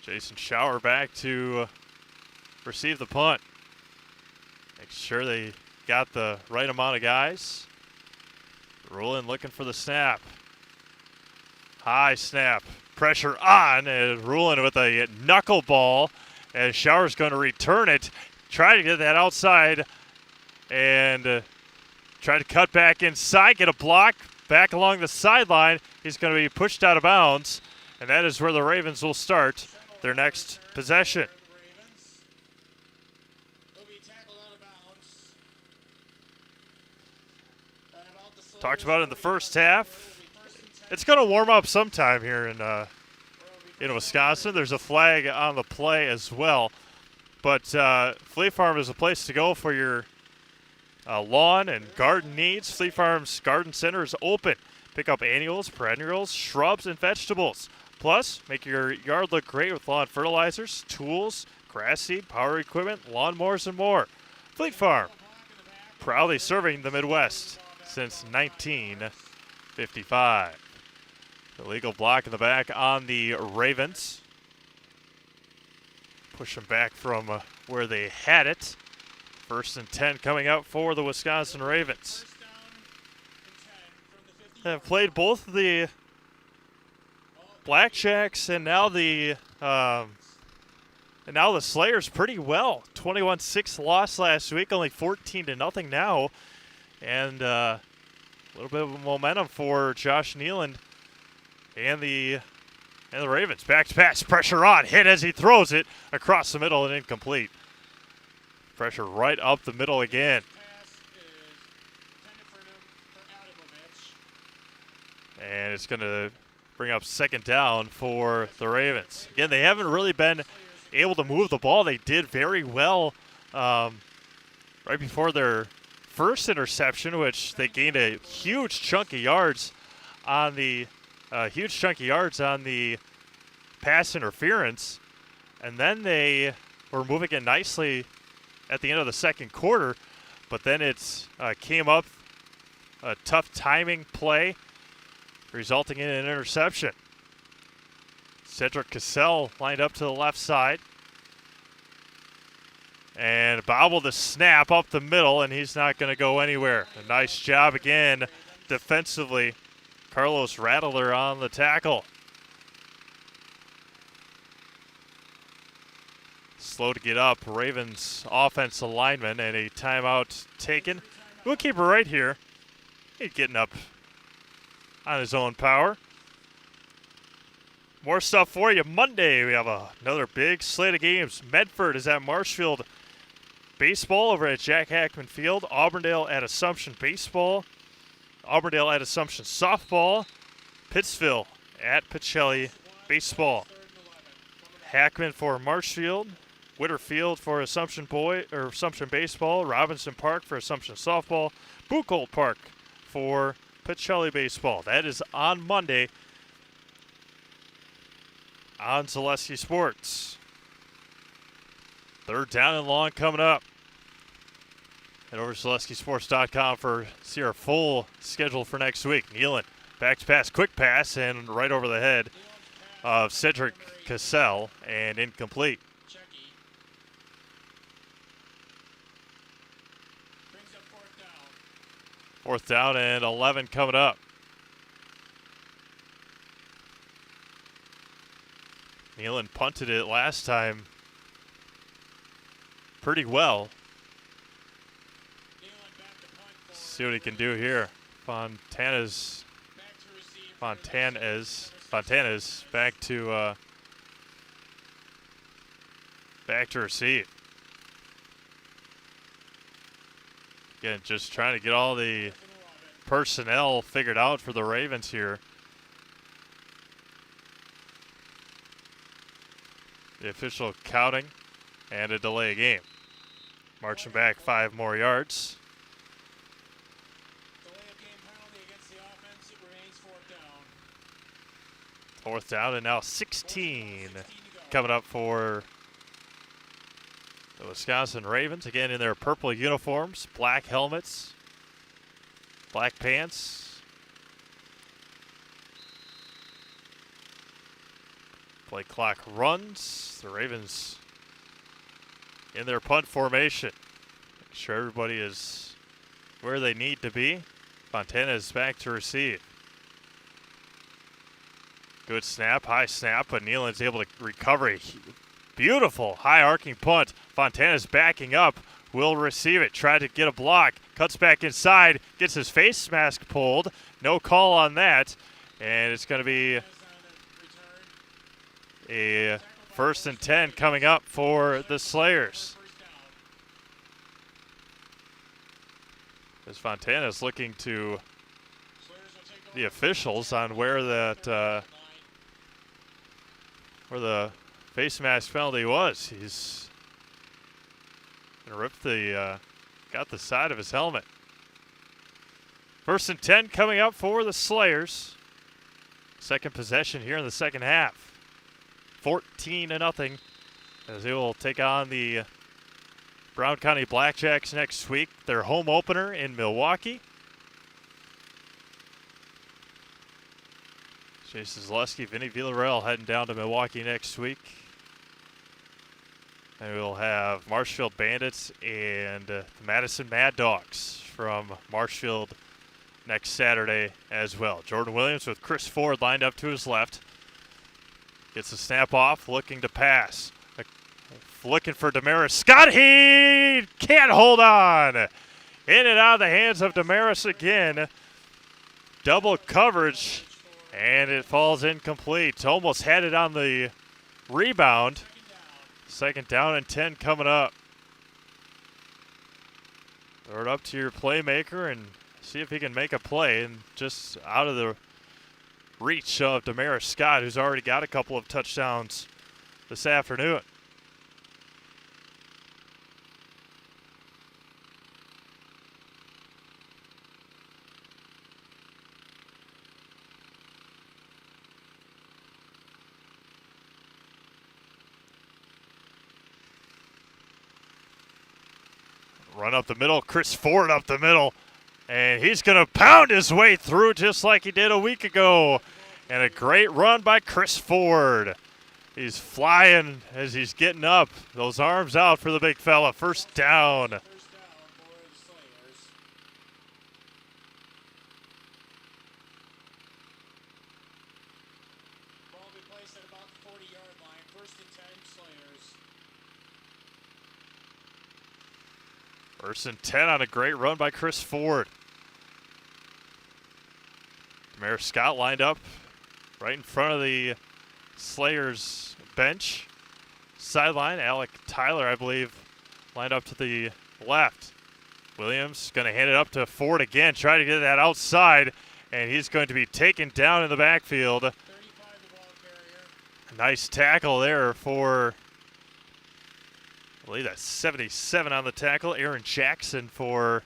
Jason Schauer back to receive the punt. Make sure they got the right amount of guys. Ruland looking for the snap. High snap. Pressure on. And Ruland with a knuckleball. And Schauer's going to return it. Try to get that outside. And try to cut back inside. Get a block. Back along the sideline. He's going to be pushed out of bounds. And that is where the Ravens will start their next possession. Talked about it in the first half. It's going to warm up sometime here in Wisconsin. There's a flag on the play as well. But Fleet Farm is a place to go for your lawn and garden needs. Fleet Farm's Garden Center is open. Pick up annuals, perennials, shrubs, and vegetables. Plus, make your yard look great with lawn fertilizers, tools, grass seed, power equipment, lawnmowers, and more. Fleet Farm, proudly serving the Midwest since 1955. Illegal block in the back on the Ravens. Push them back from where they had it. 1st and 10 coming up for the Wisconsin Ravens. Have played both the Blackjacks and now the Slayers pretty well. 21-6 loss last week, only 14-0 now, and a little bit of momentum for Josh Nealand and the Ravens. Back to pass, pressure on, hit as he throws it across the middle and incomplete. Pressure right up the middle again. And it's going to bring up second down for the Ravens. Again, they haven't really been able to move the ball. They did very well right before their first interception, which they gained a huge chunk of yards on the pass interference, and then they were moving it nicely at the end of the second quarter, but then it came up a tough timing play, resulting in an interception. Cedric Cassell lined up to the left side and bobbled the snap up the middle, and he's not going to go anywhere. A nice job again defensively. Carlos Rattler on the tackle. Slow to get up. Ravens offensive lineman, and a timeout taken. We'll keep it right here. He's getting up on his own power. More stuff for you. Monday, we have another big slate of games. Medford is at Marshfield baseball over at Jack Hackman Field. Auburndale at Assumption baseball. Auburndale at Assumption softball. Pittsville at Pacelli baseball. Hackman for Marshfield. Whitterfield for Assumption baseball. Robinson Park for Assumption softball. Buchholz Park for Pacelli baseball. That is on Monday on Zaleski Sports. Third down and long coming up. Head over to ZaleskiSports.com for see our full schedule for next week. Nealon, back to pass, quick pass, and right over the head of Cedric Cassell, and incomplete. Fourth down and 11 coming up. Nealon punted it last time pretty well. See what he can do here. Fontana's back to receive. Again, just trying to get all the personnel figured out for the Ravens here. The official counting and a delay game. Marching back 5 more yards. Fourth down and now 16 coming up for the Wisconsin Ravens. Again in their purple uniforms, black helmets, black pants. Play clock runs. The Ravens in their punt formation. Make sure everybody is where they need to be. Fontana is back to receive. Good snap, high snap, but Nealon's able to recover a beautiful high arcing punt. Fontana's backing up, will receive it, try to get a block, cuts back inside, gets his face mask pulled. No call on that, and it's going to be a 1st and 10 coming up for the Slayers. As Fontana's looking to the officials on where that where the face mask penalty was. He's ripped got the side of his helmet. 1st and 10 coming up for the Slayers. Second possession here in the second half. 14-0 as they will take on the Brown County Blackjacks next week. Their home opener in Milwaukee. Jason Zaleski, Vinny Villarreal heading down to Milwaukee next week. And we'll have Marshfield Bandits and the Madison Mad Dogs from Marshfield next Saturday as well. Jordan Williams with Chris Ford lined up to his left. Gets the snap off, looking to pass. Looking for Damaris Scott. He can't hold on. In and out of the hands of Damaris again. Double coverage. And it falls incomplete. Almost had it on the rebound. 2nd down and 10 coming up. Throw it up to your playmaker and see if he can make a play. And just out of the reach of Damaris Scott, who's already got a couple of touchdowns this afternoon. Run up the middle. Chris Ford up the middle. And he's going to pound his way through just like he did a week ago. And a great run by Chris Ford. He's flying as he's getting up. Those arms out for the big fella. First down. First and 10 on a great run by Chris Ford. Damaris Scott lined up right in front of the Slayers bench. Sideline, Alec Tyler, I believe, lined up to the left. Williams going to hand it up to Ford again, try to get that outside, and he's going to be taken down in the backfield. A nice tackle there for, I believe that's 77 on the tackle, Aaron Jackson for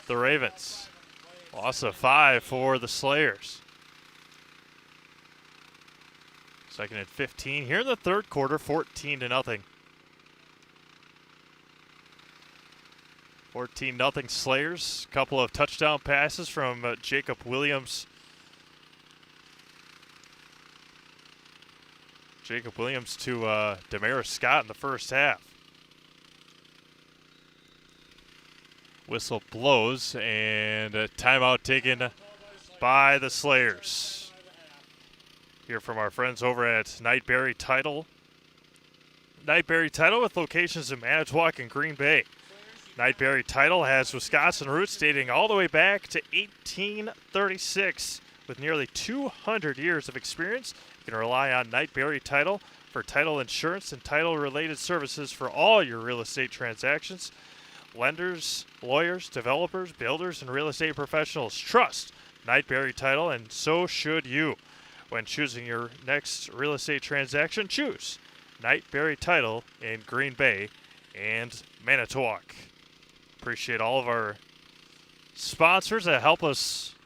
the Ravens. Loss of 5 for the Slayers. Second and 15 here in the third quarter, 14-0. 14-0 Slayers. Couple of touchdown passes from Jacob Williams. Jacob Williams to Damaris Scott in the first half. Whistle blows, and a timeout taken by the Slayers. Hear from our friends over at Nightberry Title. Nightberry Title with locations in Manitowoc and Green Bay. Nightberry Title has Wisconsin roots dating all the way back to 1836. With nearly 200 years of experience, you can rely on Nightberry Title for title insurance and title-related services for all your real estate transactions. Lenders, lawyers, developers, builders, and real estate professionals trust Nightberry Title, and so should you. When choosing your next real estate transaction, choose Nightberry Title in Green Bay and Manitowoc. Appreciate all of our sponsors that help us,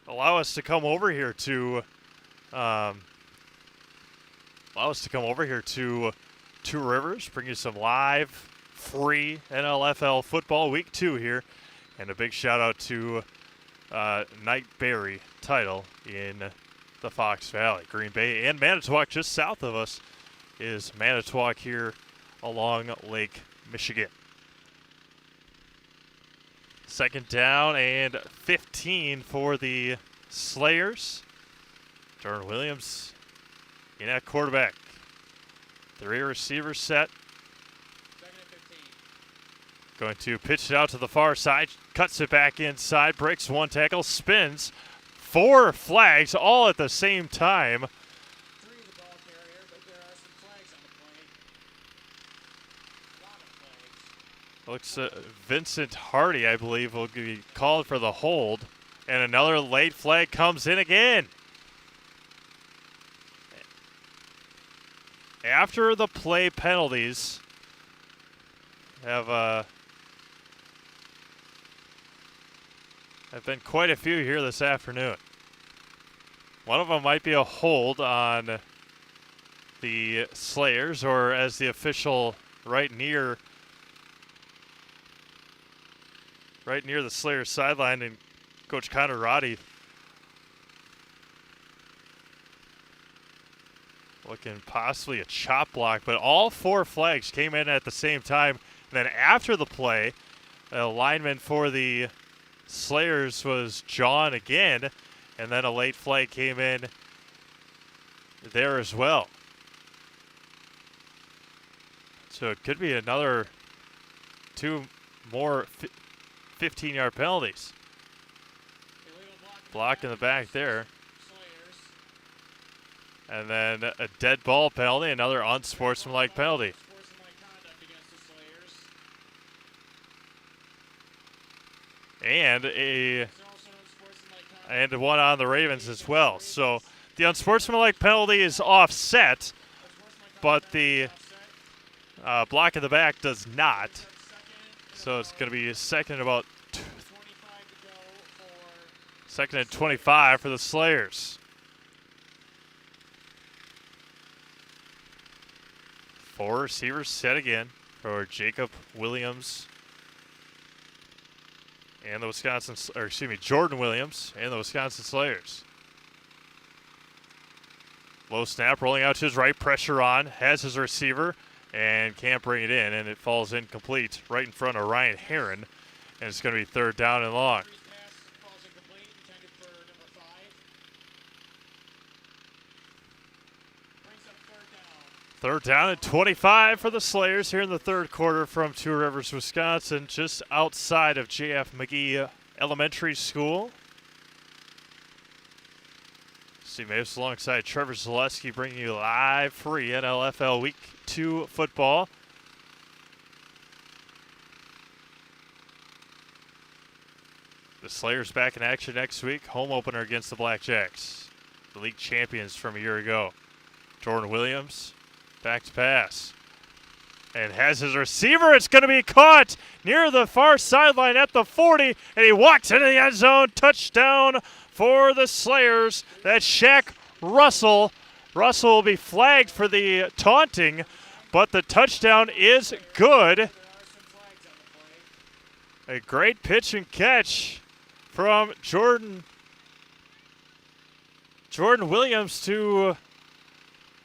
allow us to come over here to Two Rivers, bring you some live, free NLFL football week 2 here, and a big shout out to Nightberry Title in the Fox Valley. Green Bay and Manitowoc just south of us is Manitowoc here along Lake Michigan. Second down and 15 for the Slayers. Jordan Williams in at quarterback. 3 receivers set. Going to pitch it out to the far side, cuts it back inside, breaks one tackle, spins. 4 flags all at the same time. Looks Vincent Hardy, I believe, will be called for the hold. And another late flag comes in again. After the play penalties have been quite a few here this afternoon. One of them might be a hold on the Slayers, or as the official right near the Slayers sideline, and Coach Connor Roddy looking possibly a chop block, but all 4 flags came in at the same time. And then after the play, a lineman for the Slayers was John again, and then a late flag came in there as well. So it could be another 2 more 15-yard penalties. Block in the back there. And then a dead ball penalty, another unsportsmanlike penalty. And one on the Ravens as well. So the unsportsmanlike penalty is offset, but the block in the back does not. So it's going to be second and 25 for the Slayers. 4 receivers set again for Jacob Williams and the Jordan Williams and the Wisconsin Slayers. Low snap, rolling out to his right, pressure on, has his receiver, and can't bring it in, and it falls incomplete right in front of Ryan Herron, and it's going to be 3rd down and long. Third down and 25 for the Slayers here in the 3rd quarter from Two Rivers, Wisconsin, just outside of J.F. McGee Elementary School. Steve Mavis alongside Trevor Zaleski bringing you live free NLFL Week 2 football. The Slayers back in action next week. Home opener against the Blackjacks, the league champions from a year ago. Jordan Williams, back to pass. And has his receiver. It's going to be caught near the far sideline at the 40. And he walks into the end zone. Touchdown for the Slayers. That's Shaq Russell. Russell will be flagged for the taunting, but the touchdown is good. A great pitch and catch from Jordan Williams to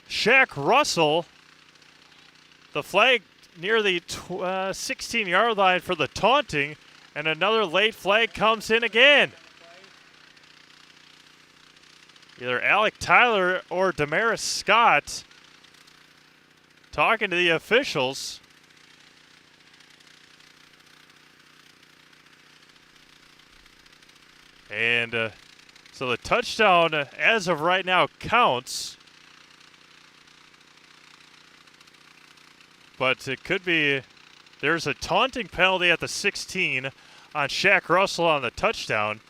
Shaq Russell. The flag near the 16-yard line for the taunting, and another late flag comes in again. Either Alec Tyler or Damaris Scott talking to the officials. And so the touchdown, as of right now, counts. But it could be, there's a taunting penalty at the 16 on Shaq Russell on the touchdown.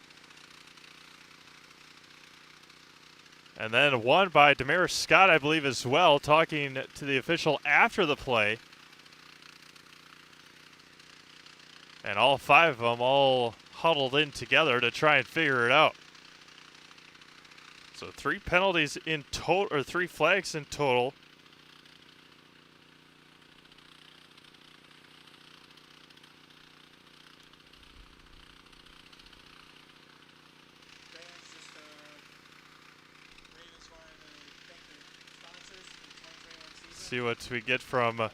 And then one by Damaris Scott, I believe, as well, talking to the official after the play. And all 5 of them all huddled in together to try and figure it out. So 3 penalties in total, or 3 flags in total. See what we get from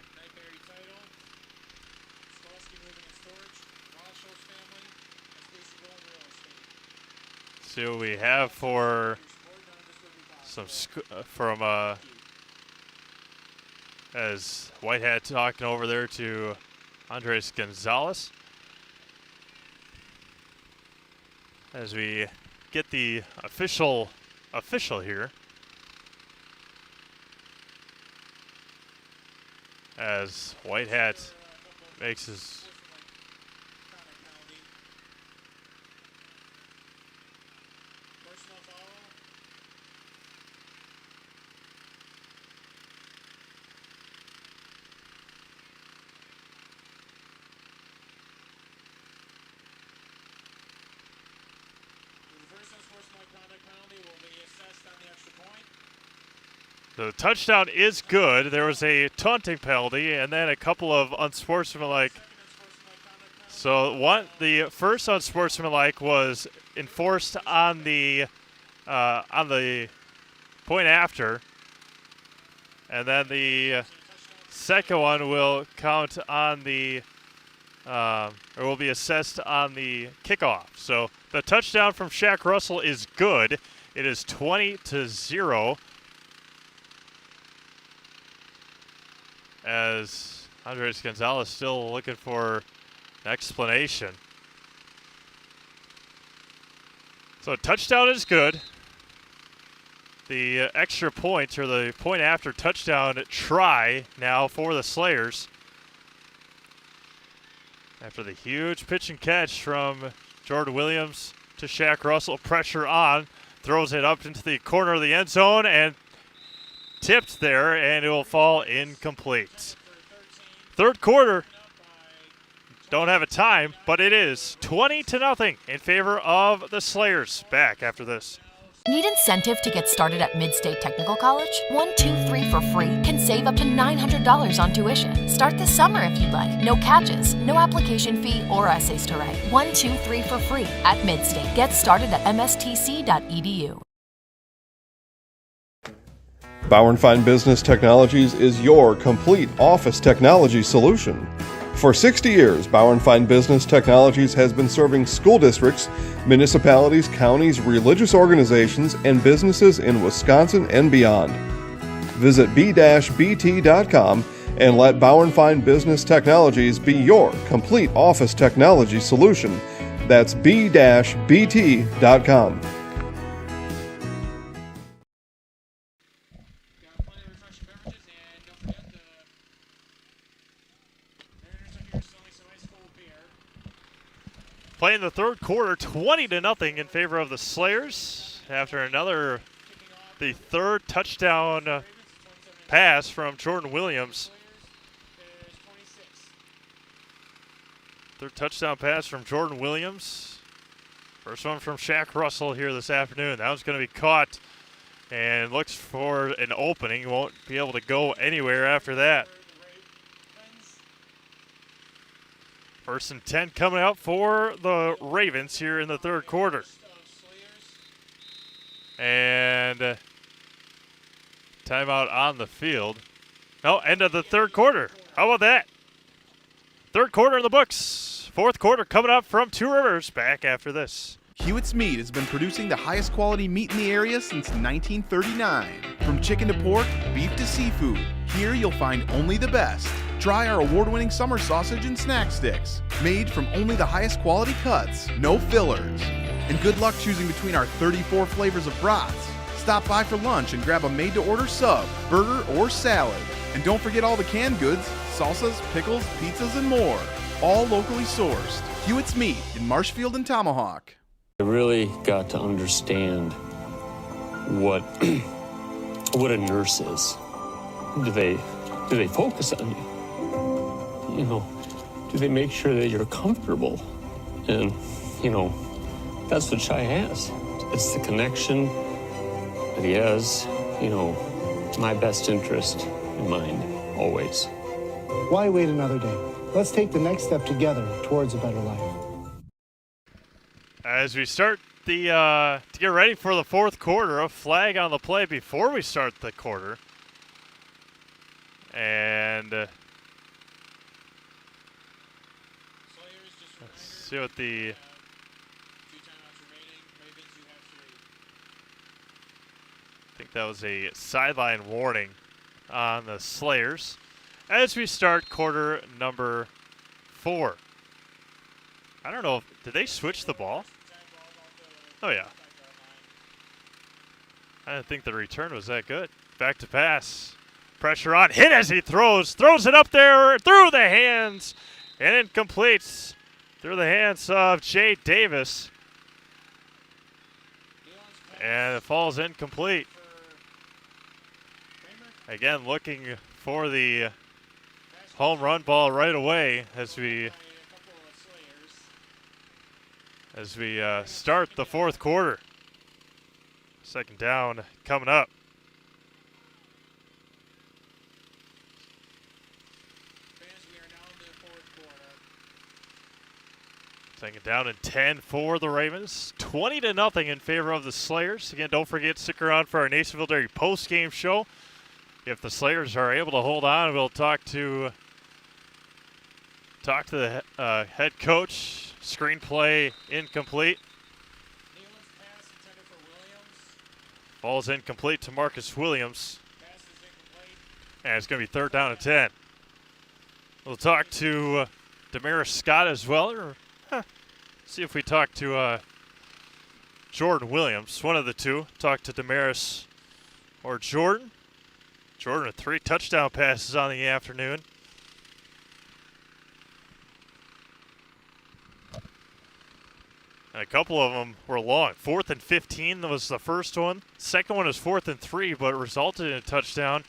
see what we have for some from as Whitehead talking over there to Andres Gonzalez as we get the official here. As Whitehead makes his The touchdown is good. There was a taunting penalty and then a couple of unsportsmanlike. So the first unsportsmanlike was enforced on the point after, and then the second one will count on the or will be assessed on the kickoff. So the touchdown from Shaq Russell is good. It is 20-0. As Andres Gonzalez still looking for an explanation. So touchdown is good. The extra point, or the point after touchdown try now for the Slayers. After the huge pitch and catch from Jordan Williams to Shaq Russell, pressure on, throws it up into the corner of the end zone and tipped there, and it will fall incomplete. 3rd quarter, don't have a time, but it is 20-0 in favor of the Slayers. Back after this. Need incentive to get started at Mid-State Technical College? 1, 2, 3 for free can save up to $900 on tuition. Start this summer if you'd like. No catches, no application fee or essays to write. 1, 2, 3 for free at Mid-State. Get started at mstc.edu. Bauer & Fine Business Technologies is your complete office technology solution. For 60 years, Bauer & Fine Business Technologies has been serving school districts, municipalities, counties, religious organizations, and businesses in Wisconsin and beyond. Visit b-bt.com and let Bauer & Fine Business Technologies be your complete office technology solution. That's b-bt.com. Playing the third quarter, 20-0 in favor of the Slayers after the third touchdown pass from Jordan Williams. Third touchdown pass from Jordan Williams. First one from Shaq Russell here this afternoon. That was going to be caught and looks for an opening. Won't be able to go anywhere after that. 1st and 10 coming out for the Ravens here in the third quarter. And timeout on the field. No, end of the third quarter. How about that? Third quarter in the books. Fourth quarter coming up from Two Rivers. Back after this. Hewitt's Meat has been producing the highest quality meat in the area since 1939. From chicken to pork, beef to seafood, here you'll find only the best. Try our award-winning summer sausage and snack sticks, made from only the highest quality cuts, no fillers. And good luck choosing between our 34 flavors of brats. Stop by for lunch and grab a made-to-order sub, burger, or salad. And don't forget all the canned goods, salsas, pickles, pizzas, and more. All locally sourced. Hewitt's Meat in Marshfield and Tomahawk. I really got to understand what what a nurse is. Do they focus on you? You know, do they make sure that you're comfortable? And, you know, that's what Shai has. It's the connection that he has, you know, my best interest in mind, always. Why wait another day? Let's take the next step together towards a better life. As we start to get ready for the fourth quarter, a flag on the play before we start the quarter. And let's see what the I think that was a sideline warning on the Slayers as we start quarter number 4. I don't know, did they switch the ball? Oh yeah. I didn't think the return was that good. Back to pass. Pressure on, hit as he throws it up there through the hands, and incomplete through the hands of Jay Davis. And it falls incomplete. Again, looking for the home run ball right away as we start the fourth quarter. Second down coming up. Second down and 10 for the Ravens. 20-0 in favor of the Slayers. Again, don't forget, stick around for our Nationville Dairy post-game show. If the Slayers are able to hold on, we'll talk to the head coach. Screenplay incomplete. Ball's incomplete to Marcus Williams. And it's going to be third down and 10. We'll talk to Damaris Scott as well. Or see if we talk to Jordan Williams, one of the two. Talk to Damaris or Jordan. Jordan with 3 touchdown passes on the afternoon. And a couple of them were long. 4th and 15 was the first one. Second one was 4th and 3, but it resulted in a touchdown.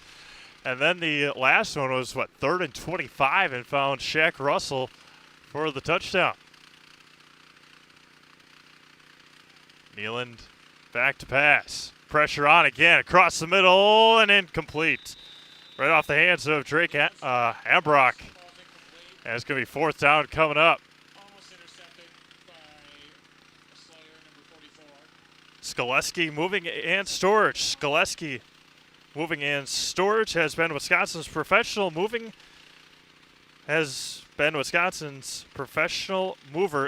And then the last one was, 3rd and 25, and found Shaq Russell for the touchdown. Nealand Back to pass. Pressure on again. Across the middle and incomplete. Right off the hands of Drake Ambrock. And it's going to be 4th down coming up. Almost intercepted by Slayer, number 44. Skoleski moving and storage. Skoleski moving and storage has been Wisconsin's professional mover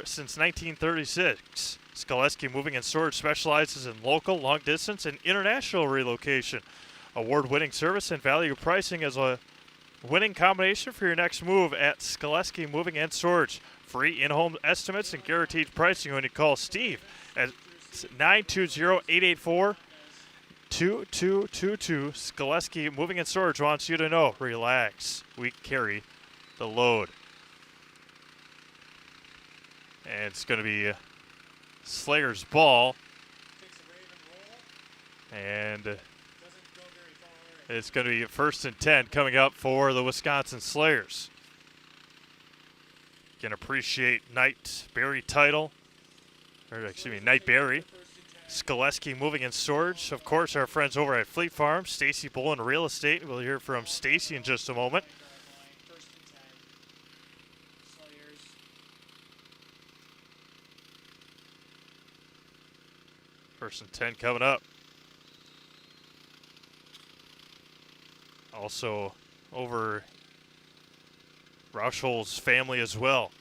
since 1936. Skoleski Moving and Storage specializes in local, long distance, and international relocation. Award-winning service and value pricing is a winning combination for your next move at Skoleski Moving and Storage. Free in-home estimates and guaranteed pricing when you call Steve at 920-884-2222. Skoleski Moving and Storage wants you to know, relax. We carry the load. And it's going to be Slayer's ball. And it's going to be 1st and 10 coming up for the Wisconsin Slayers. Can appreciate Knight Berry title. Or excuse me, Knight Berry. Skoleski Moving and Storage. Of course, our friends over at Fleet Farm. Stacy Bolin Real Estate. We'll hear from Stacy in just a moment. First and 10 coming up. Also over Rauschholz's family as well.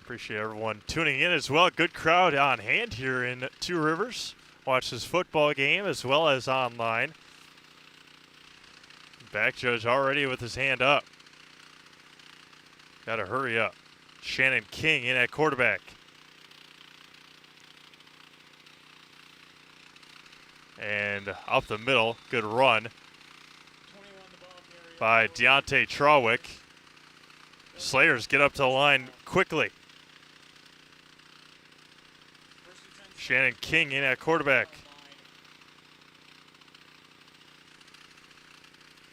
Appreciate everyone tuning in as well. Good crowd on hand here in Two Rivers. Watch this football game as well as online. Back judge already with his hand up. Got to hurry up. Shannon King in at quarterback. And up the middle, good run by Deontay Trawick. Slayers get up to the line quickly. Shannon King in at quarterback.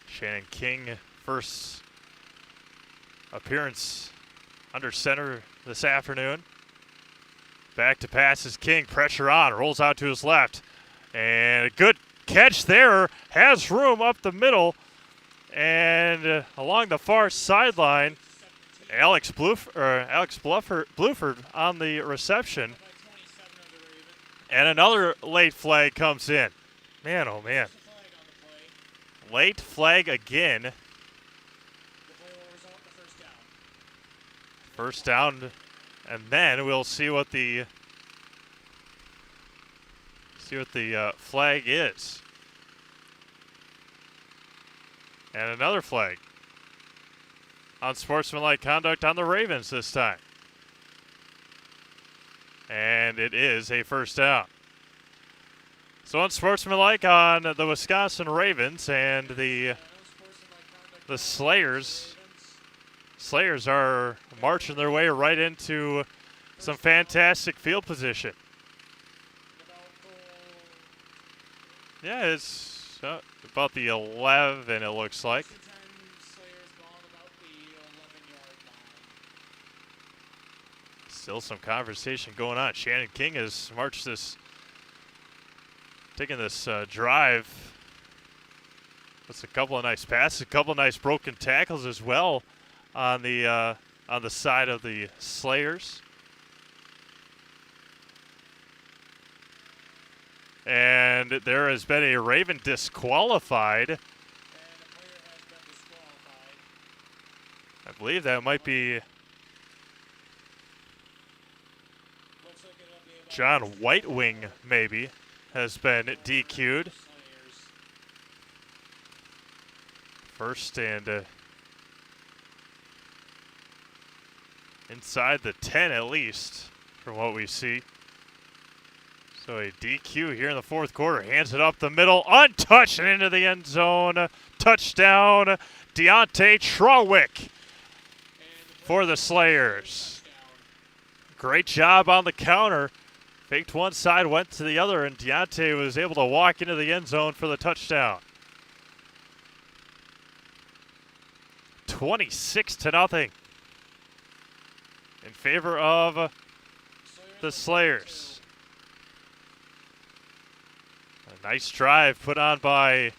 Shannon King, first appearance under center this afternoon. Back to pass is King, pressure on, rolls out to his left. And a good catch there, has room up the middle. And along the far sideline, Alex Bluford on the reception. And another late flag comes in. Man, oh man. Late flag again. First down, and then we'll see what the flag is. And another flag. Unsportsmanlike conduct on the Ravens this time. And it is a first down. So unsportsmanlike on the Wisconsin Ravens, and the Slayers. Slayers are marching their way right into some fantastic field position. Yeah, it's about the 11, it looks like. Still some conversation going on. Shannon King has marched this, taking this drive. That's a couple of nice passes, a couple of nice broken tackles as well on the side of the Slayers. And there has been a Raven disqualified. I believe that might be John Whitewing, maybe, has been DQ'd. First and inside the 10 at least, from what we see. So a DQ here in the fourth quarter. Hands it up the middle, untouched and into the end zone. Touchdown, Deontay Trawick for the Slayers. Great job on the counter. Faked one side, went to the other, and Deontay was able to walk into the end zone for the touchdown. 26-0 in favor of the Slayers. A nice drive put on by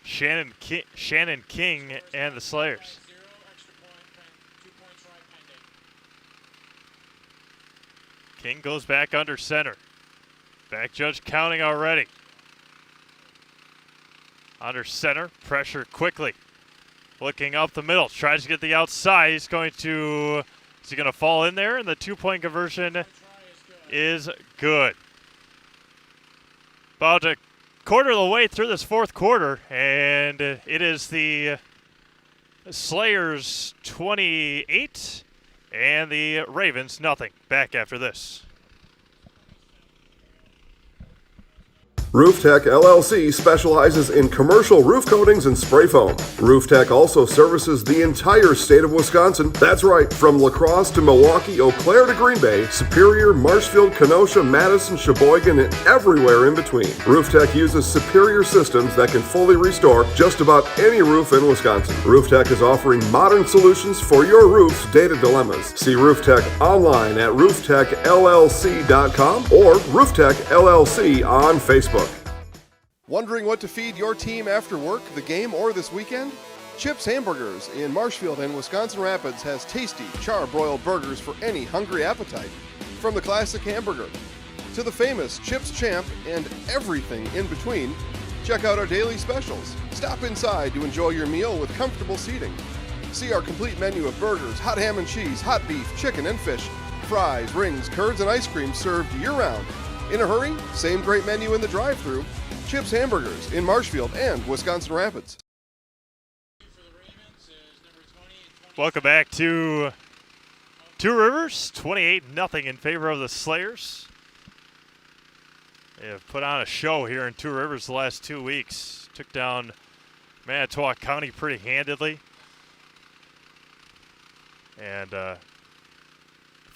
Shannon King and the Slayers. King goes back under center. Back judge counting already. Under center, pressure quickly. Looking up the middle, tries to get the outside. Is he going to fall in there? And the 2-point conversion is good. About a quarter of the way through this fourth quarter, and it is the Slayers 28 and the Ravens nothing. Back after this. Roof Tech LLC specializes in commercial roof coatings and spray foam. Roof Tech also services the entire state of Wisconsin. That's right, from La Crosse to Milwaukee, Eau Claire to Green Bay, Superior, Marshfield, Kenosha, Madison, Sheboygan, and everywhere in between. Roof Tech uses superior systems that can fully restore just about any roof in Wisconsin. Roof Tech is offering modern solutions for your roof's data dilemmas. See Roof Tech online at rooftechllc.com or Roof Tech LLC on Facebook. Wondering what to feed your team after work, the game, or this weekend? Chips Hamburgers in Marshfield and Wisconsin Rapids has tasty, char-broiled burgers for any hungry appetite. From the classic hamburger to the famous Chips Champ and everything in between, check out our daily specials. Stop inside to enjoy your meal with comfortable seating. See our complete menu of burgers, hot ham and cheese, hot beef, chicken and fish, fries, rings, curds, and ice cream served year-round. In a hurry? Same great menu in the drive-thru. Chips Hamburgers in Marshfield and Wisconsin Rapids. Welcome back to Two Rivers, 28-0 in favor of the Slayers. They have put on a show here in Two Rivers the last 2 weeks. Took down Manitowoc County pretty handedly. And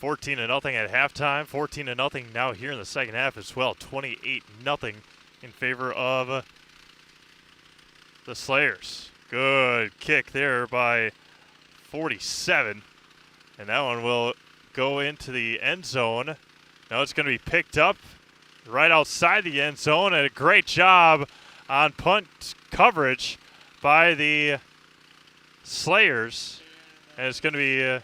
14-0 at halftime, 14-0 now here in the second half as well. 28-0 in favor of the Slayers. Good kick there by 47. And that one will go into the end zone. Now it's going to be picked up right outside the end zone. And a great job on punt coverage by the Slayers. And it's going to be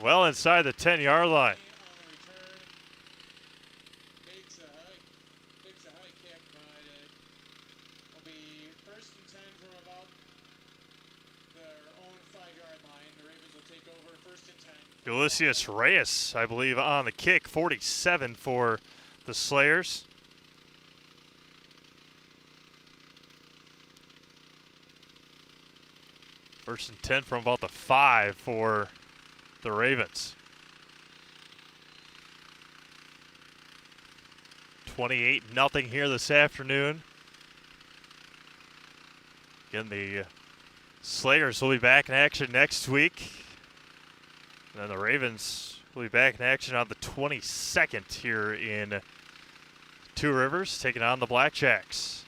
well inside the 10-yard line. Ulysses Reyes, I believe, on the kick. 47 for the Slayers. First and 10 from about the 5 for the Ravens. 28-0 here this afternoon. Again, the Slayers will be back in action next week. And then the Ravens will be back in action on the 22nd here in Two Rivers, taking on the Blackjacks.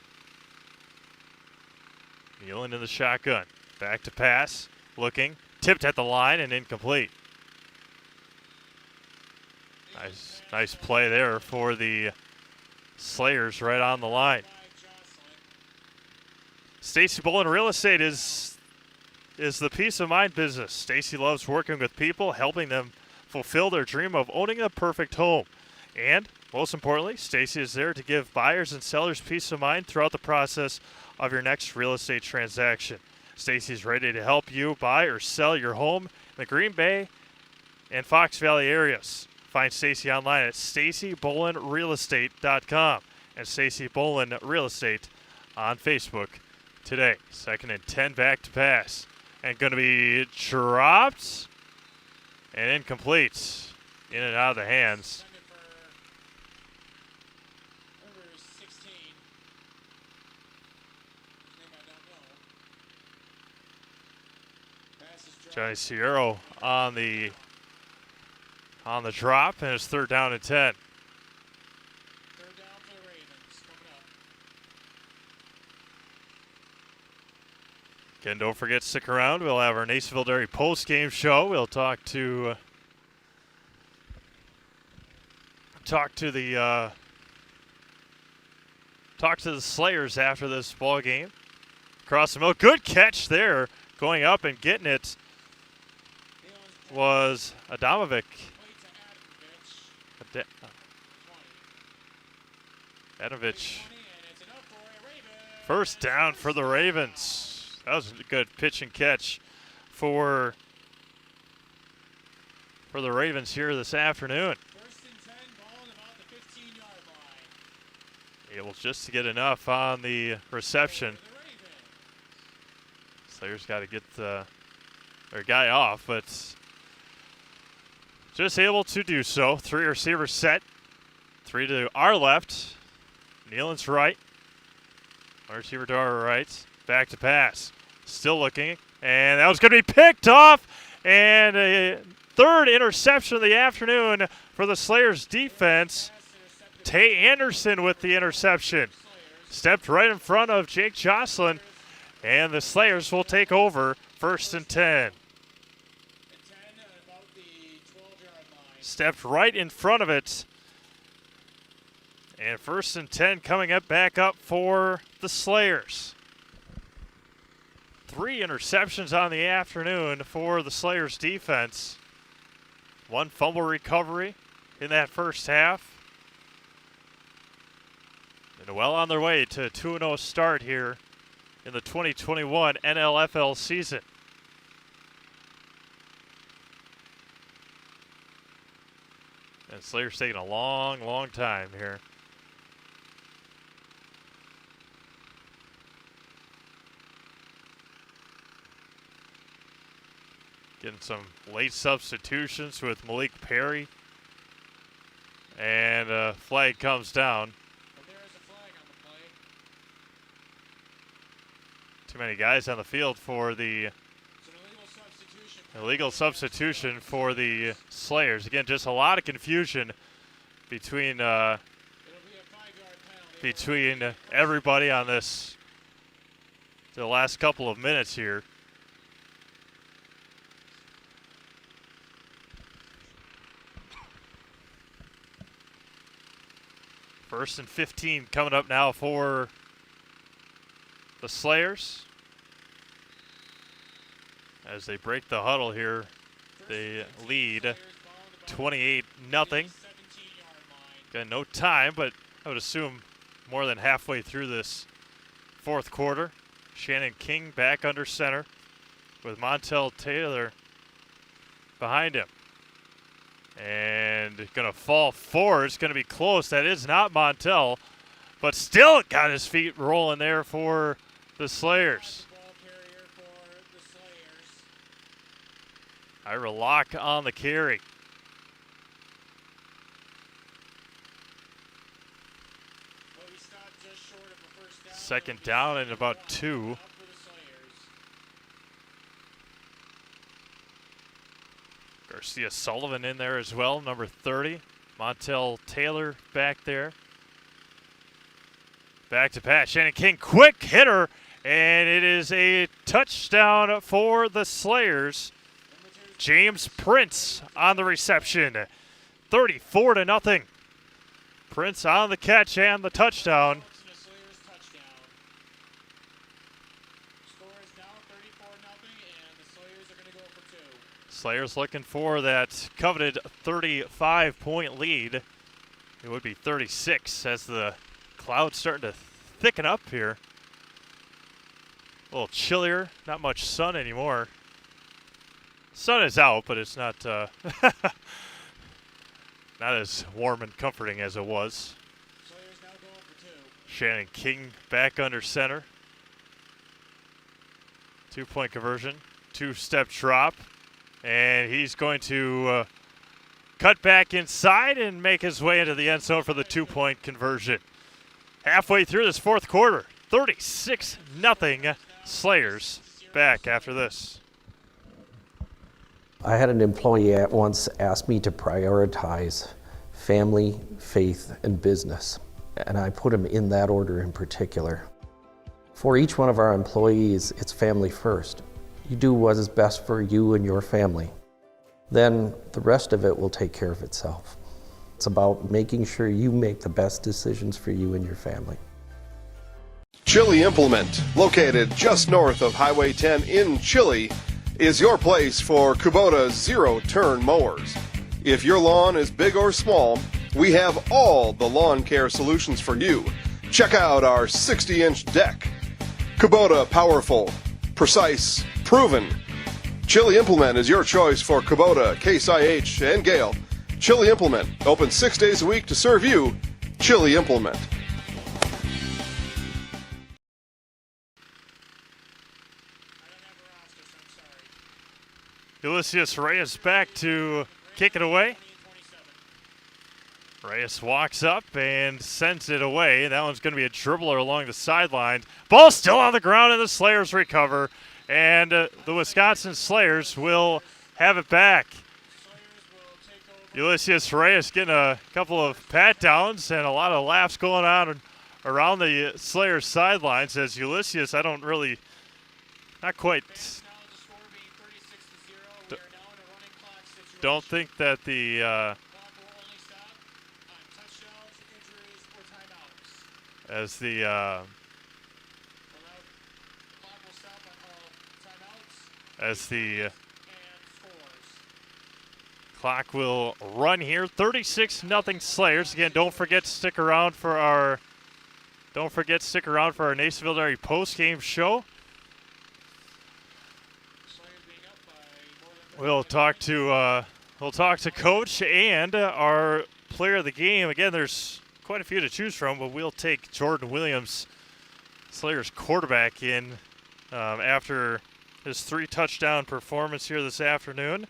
Kneeling in the shotgun. Back to pass. Looking. Tipped at the line and incomplete. Nice play there for the Slayers right on the line. Stacy Bolin Real Estate is the peace of mind business. Stacy loves working with people, helping them fulfill their dream of owning a perfect home. And most importantly, Stacy is there to give buyers and sellers peace of mind throughout the process of your next real estate transaction. Stacy's ready to help you buy or sell your home in the Green Bay and Fox Valley areas. Find Stacy online at stacybolinrealestate.com and Stacy Bolin Real Estate on Facebook today. 2nd and 10, back to pass. And going to be dropped and incomplete. In and out of the hands. Johnny Sierra on the drop, and it's 3rd down and 10. Again, don't forget, stick around. We'll have our Nacerville Dairy post-game show. We'll talk to talk to the Slayers after this ball game. Across the middle, good catch there, going up and getting it was Adamovic. Adamovic. First down for the Ravens. That was a good pitch and catch for the Ravens here this afternoon. Able just to get enough on the reception. Slayers got to get their guy off, but just able to do so. 3 receivers set. 3 to our left. Nealon's right. One receiver to our right. Back to pass. Still looking. And that was going to be picked off. And a third interception of the afternoon for the Slayers defense. Tay Anderson with the interception. Stepped right in front of Jake Jocelyn. And the Slayers will take over 1st and 10. Stepped right in front of it. And 1st and 10 coming up back up for the Slayers. 3 interceptions on the afternoon for the Slayers defense. 1 fumble recovery in that first half. And well on their way to a 2-0 start here in the 2021 NLFL season. And Slayers taking a long, long time here. Getting some late substitutions with Malik Perry. And a flag comes down. Too many guys on the field for the illegal substitution for the Slayers. Again, just a lot of confusion between everybody on this the last couple of minutes here. First and 15 coming up now for the Slayers. As they break the huddle here, they lead 28-0. Got no time, but I would assume more than halfway through this 4th quarter. Shannon King back under center with Montel Taylor behind him. And going to fall forward. It's going to be close. That is not Montel, but still got his feet rolling there for the Slayers. Ira Locke on the carry. Second down and about 2. Garcia Sullivan in there as well, number 30. Montel Taylor back there. Back to pass. Shannon King, quick hitter, and it is a touchdown for the Slayers. James Prince on the reception. 34-0. Prince on the catch and the touchdown. Slayers looking for that coveted 35-point lead. It would be 36 as the clouds starting to thicken up here. A little chillier, not much sun anymore. Sun is out, but it's not not as warm and comforting as it was. Shannon King back under center. 2-point conversion, 2-step drop. And he's going to cut back inside and make his way into the end zone for the 2-point conversion. Halfway through this 4th quarter, 36-0 Slayers. Back after this. I had an employee at once ask me to prioritize family, faith, and business, and I put them in that order in particular. For each one of our employees, it's family first. You do what is best for you and your family. Then the rest of it will take care of itself. It's about making sure you make the best decisions for you and your family. Chili Implement, located just north of Highway 10 in Chili, is your place for Kubota zero-turn mowers. If your lawn is big or small, we have all the lawn care solutions for you. Check out our 60-inch deck. Kubota powerful, precise, proven. Chili Implement is your choice for Kubota, Case IH, and Gale. Chili Implement, open 6 days a week to serve you. Chili Implement. Ulysses Reyes back to kick it away. Reyes walks up and sends it away. That one's going to be a dribbler along the sideline. Ball still on the ground, and the Slayers recover. And the Wisconsin Slayers will have it back. Ulysses Reyes getting a couple of pat-downs and a lot of laughs going on around the Slayers sidelines as Ulysses, not quite. Don't think that the clock will run here. 36-0 Slayers. Again, don't forget to stick around for our Nasonville Dairy post-game show. We'll talk to Coach and our player of the game. Again, there's quite a few to choose from, but we'll take Jordan Williams, Slayers quarterback, in after his 3-touchdown performance here this afternoon.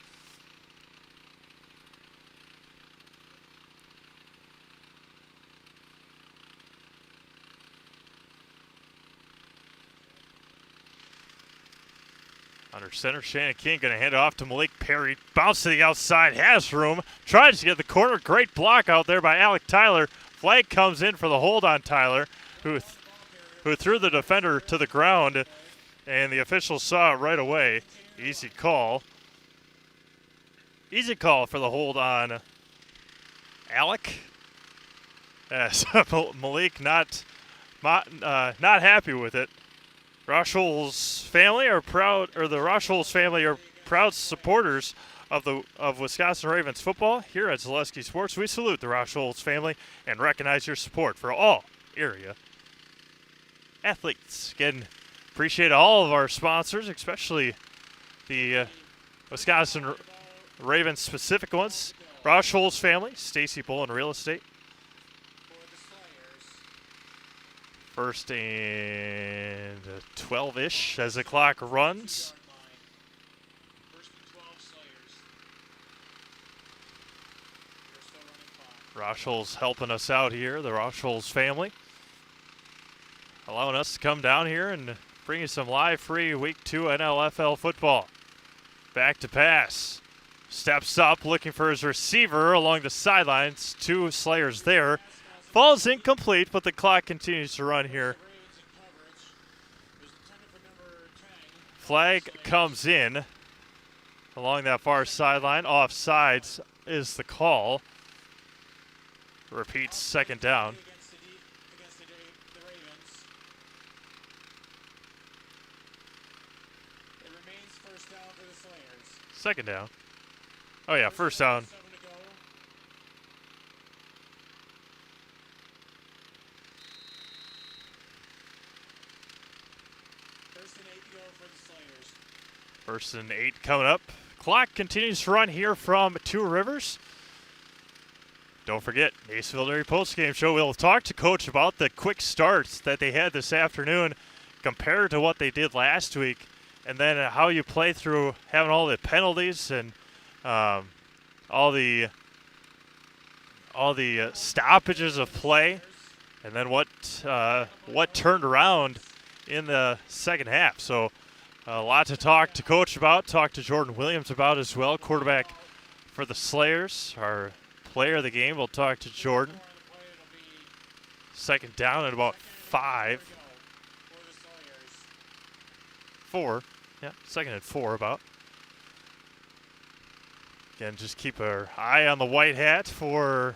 Under center, Shannon King going to hand it off to Malik Perry. Bounce to the outside, has room. Tries to get the corner. Great block out there by Alec Tyler. Flag comes in for the hold on Tyler, who threw the defender to the ground, and the officials saw it right away. Easy call. Easy call for the hold on Alec. As Malik not happy with it. The Rauschholz family are proud supporters of Wisconsin Ravens football. Here at Zaleski Sports, we salute the Rauschholz family and recognize your support for all area athletes. Again, appreciate all of our sponsors, especially the Wisconsin Ravens specific ones. Rauschholz family, Stacy Bullen Real Estate. First and 12-ish as the clock runs. Rauschholz helping us out here, the Rauschholz family. Allowing us to come down here and bring you some live free Week 2 NLFL football. Back to pass. Steps up, looking for his receiver along the sidelines. 2 Slayers there. Falls incomplete, but the clock continues to run here. Flag comes in along that far sideline. Offsides is the call. Repeats, second down. Second down. Oh yeah, first down. First and 8 coming up. Clock continues to run here from Two Rivers. Don't forget, Nasonville Dairy postgame show. We'll talk to Coach about the quick starts that they had this afternoon compared to what they did last week, and then how you play through having all the penalties and all the stoppages of play, and then what turned around in the second half. So a lot to talk to Coach about, talk to Jordan Williams about as well, quarterback for the Slayers, our player of the game. We'll talk to Jordan. Second down at about 4. Yeah, second and 4 about. Again, just keep our eye on the white hat for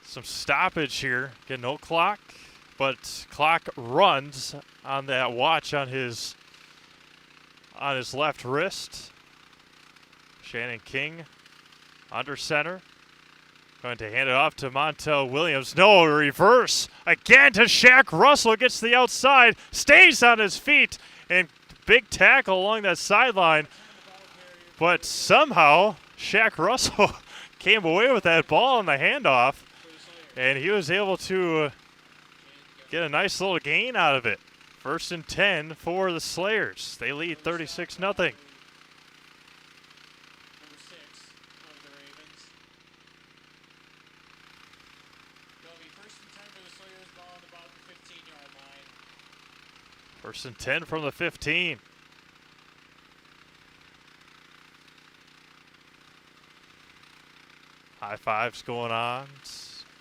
some stoppage here. Again, no clock, but clock runs on that watch on his left wrist. Shannon King under center. Going to hand it off to Montel Williams. No, reverse. Again to Shaq Russell. Gets to the outside. Stays on his feet. And big tackle along that sideline. But somehow Shaq Russell came away with that ball in the handoff. And he was able to get a nice little gain out of it. 1st and 10 for the Slayers. They lead 36-0. First and 10 from the 15. High fives going on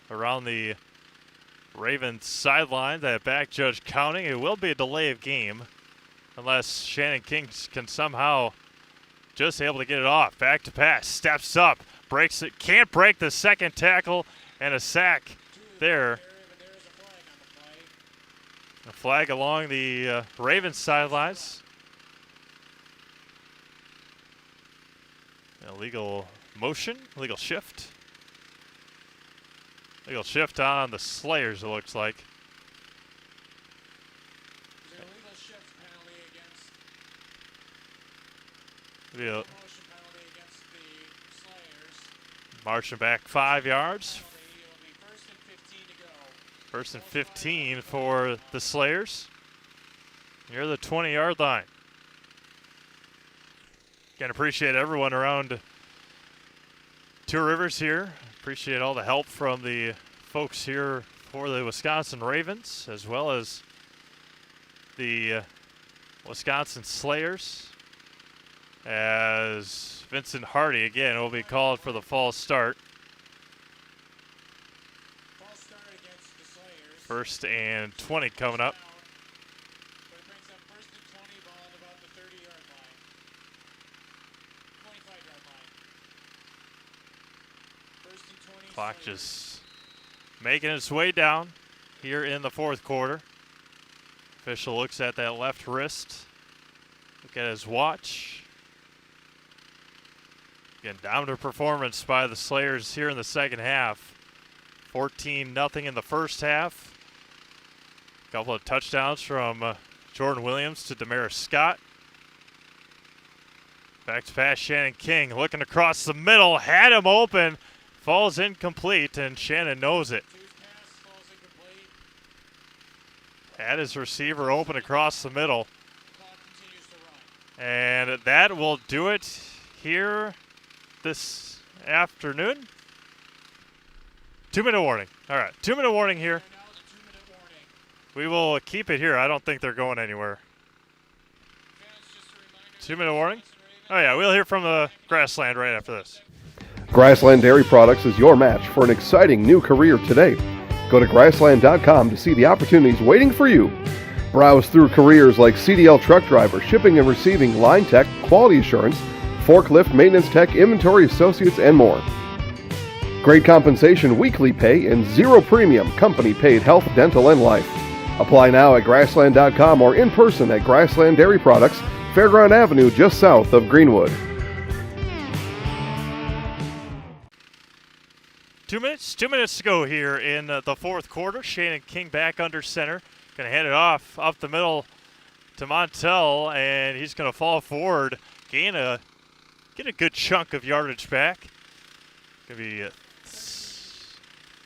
around the Ravens sideline. That back judge counting. It will be a delay of game unless Shannon King can somehow just able to get it off. Back to pass. Steps up. Breaks it. Can't break the second tackle and a sack there. A flag along the Ravens sidelines. Illegal motion, illegal shift. Illegal shift on the Slayers, it looks like. There's an illegal shift penalty against motion penalty against the Slayers. Marching back 5 yards. First and 15 for the Slayers. Near the 20-yard line. Again, appreciate everyone around Two Rivers here. Appreciate all the help from the folks here for the Wisconsin Ravens, as well as the Wisconsin Slayers. As Vincent Hardy, again, will be called for the false start. 1st and 20 coming up. But it brings up 1st and 20, ball at about the 30-yard line. 25-yard line. 1st and 20. Clock just making its way down here in the 4th quarter. Official looks at that left wrist. Look at his watch. Again, dominant performance by the Slayers here in the second half. 14-0 in the first half. Couple of touchdowns from Jordan Williams to Damaris Scott. Back to pass, Shannon King looking across the middle, had him open, falls incomplete, and Shannon knows it. Had his receiver open across the middle. And that will do it here this afternoon. 2-minute warning. All right, 2-minute warning here. We will keep it here. I don't think they're going anywhere. 2-minute warning. Oh, yeah, we'll hear from the Grassland right after this. Grassland Dairy Products is your match for an exciting new career today. Go to grassland.com to see the opportunities waiting for you. Browse through careers like CDL truck driver, shipping and receiving, line tech, quality assurance, forklift, maintenance tech, inventory associates, and more. Great compensation, weekly pay, and zero premium company-paid health, dental, and life. Apply now at grassland.com or in person at Grassland Dairy Products, Fairground Avenue, just south of Greenwood. 2 minutes to go here in the 4th quarter. Shannon King back under center. Going to hand it off up the middle to Montel, and he's going to fall forward, get a good chunk of yardage back. Going to be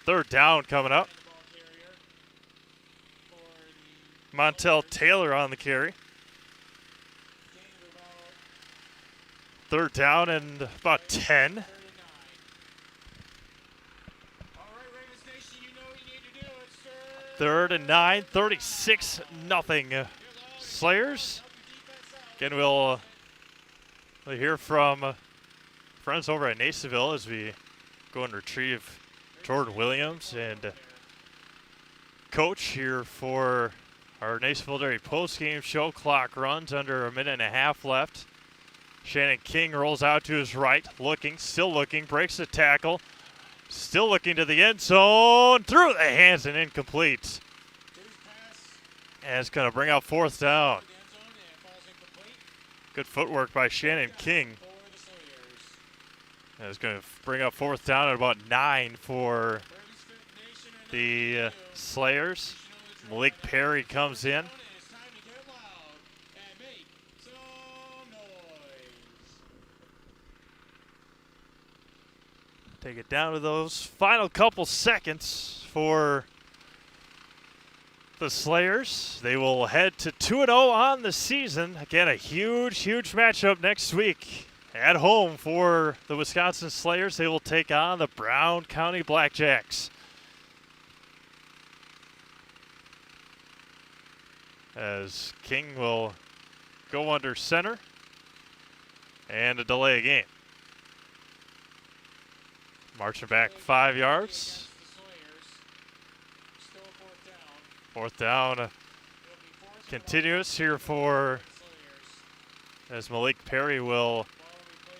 3rd down coming up. Montel Taylor on the carry. 3rd down and about 10. 3rd and 9, 36-0 Slayers. Again, we'll hear from friends over at Nasonville as we go and retrieve Jordan Williams and coach here for our Nasonville Dairy post-game show. Clock runs under a minute and a half left. Shannon King rolls out to his right, still looking, breaks the tackle. Still looking to the end zone. Through the hands and incomplete. And it's going to bring out fourth down. Good footwork by Shannon King. And it's going to bring up fourth down at about 9 for the Slayers. Malik Perry comes in. Take it down to those final couple seconds for the Slayers. They will head to 2-0 on the season. Again, a huge matchup next week. At home for the Wisconsin Slayers, they will take on the Brown County Blackjacks. As King will go under center and a delay game. Marching back 5 yards. Fourth down continuous here for as Malik Perry will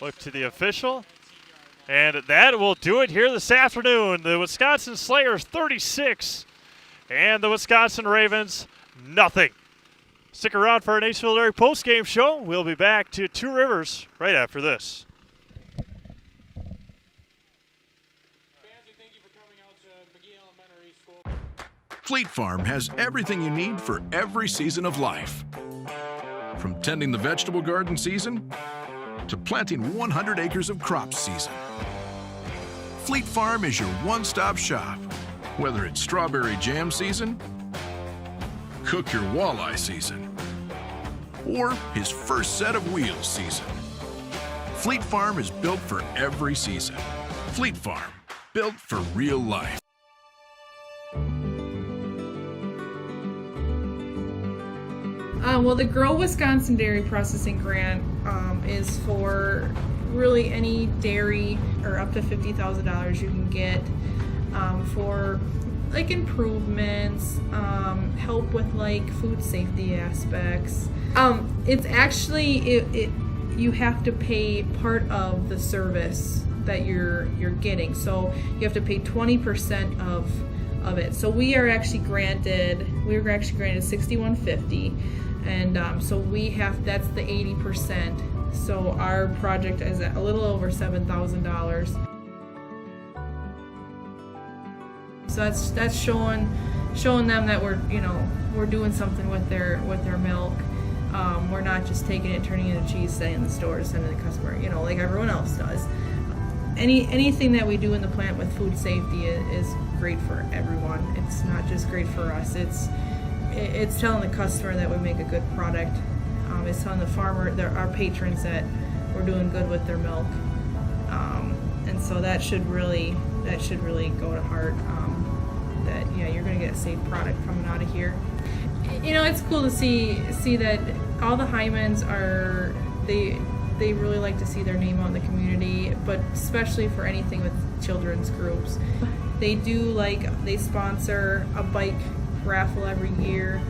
look to the official. And that will do it here this afternoon. The Wisconsin Slayers 36 and the Wisconsin Ravens nothing. Stick around for an Acefield Dairy post-game show. We'll be back to Two Rivers right after this. Fleet Farm has everything you need for every season of life. From tending the vegetable garden season to planting 100 acres of crops season. Fleet Farm is your one-stop shop. Whether it's strawberry jam season, cook your walleye season, or his first set of wheels season. Fleet Farm is built for every season. Fleet Farm, built for real life. Well, the Grow Wisconsin Dairy Processing Grant is for really any dairy or up to $50,000 you can get for like improvements, help with like food safety aspects. It's actually you have to pay part of the service that you're getting, so you have to pay 20% of it. So we were actually granted $6,150. And so that's the 80%. So our project is at a little over $7,000. So that's showing them that we're doing something with their milk. We're not just taking it, turning it into cheese, sending it in the store, sending it to the customer, like everyone else does. Anything that we do in the plant with food safety is great for everyone. It's not just great for us. It's telling the customer that we make a good product. It's telling the farmer, our patrons, that we're doing good with their milk. And so that should really go to heart. That you're going to get a safe product coming out of here. It's cool to see that all the Hymans are they really like to see their name out in the community, but especially for anything with children's groups. They sponsor a bike raffle every year,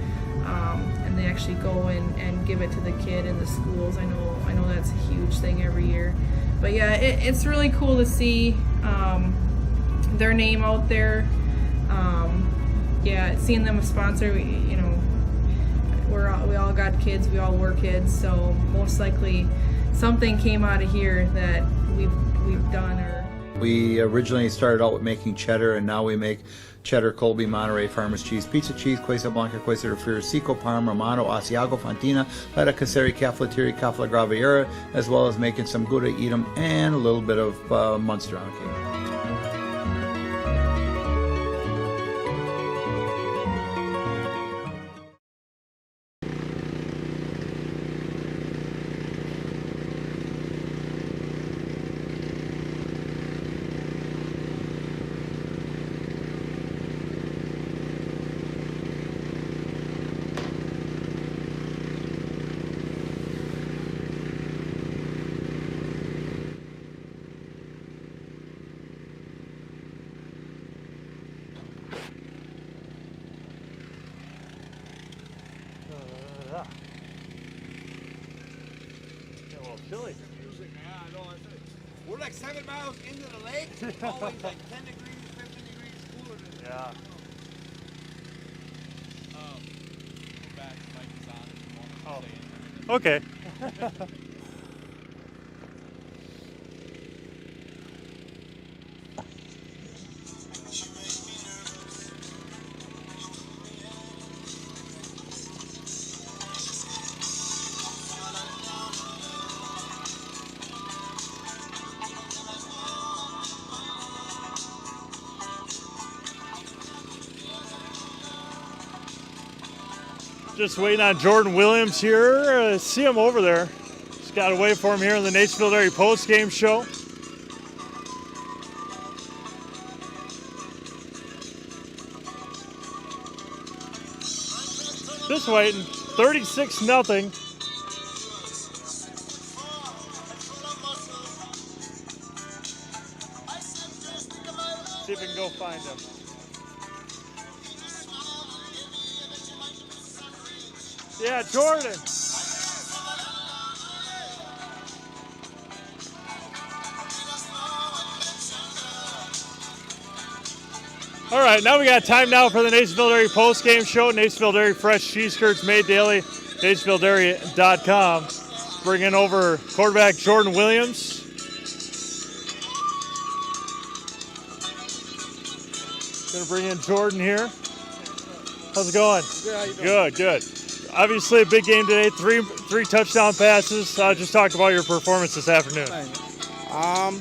and they actually go and give it to the kid in the schools. I know that's a huge thing every year, but yeah, it's really cool to see their name out there. Seeing them a sponsor, we all got kids, we all were kids, so most likely something came out of here that we've done. We originally started out with making cheddar, and now we make cheddar, Colby, Monterey, Farmers cheese, pizza cheese, Quesa Blanca, Quesa de Friar, Seco, Parma, Romano, Asiago, Fontina, Letta, Caseri, Cafflettieri, Cafla Graviera, as well as making some Gouda Edam and a little bit of Munster on occasion. We're like 7 miles into the lake. It's always like 10 degrees, 15 degrees cooler than Yeah. Go back to Mike is on if you want to say anything. Okay. Just waiting on Jordan Williams here. See him over there. Just got to wait for him here in the Natesville Dairy post-game show. Just waiting. 36-0. See if we can go find him. Yeah, Jordan. All right, now we got time now for the Natesville Dairy post-game show. Natesville Dairy fresh cheese curds made daily. NatesvilleDairy.com. Bringing over quarterback Jordan Williams. Gonna bring in Jordan here. How's it going? Good, how you doing? Good. Obviously a big game today. Three touchdown passes. Just talk about your performance this afternoon. I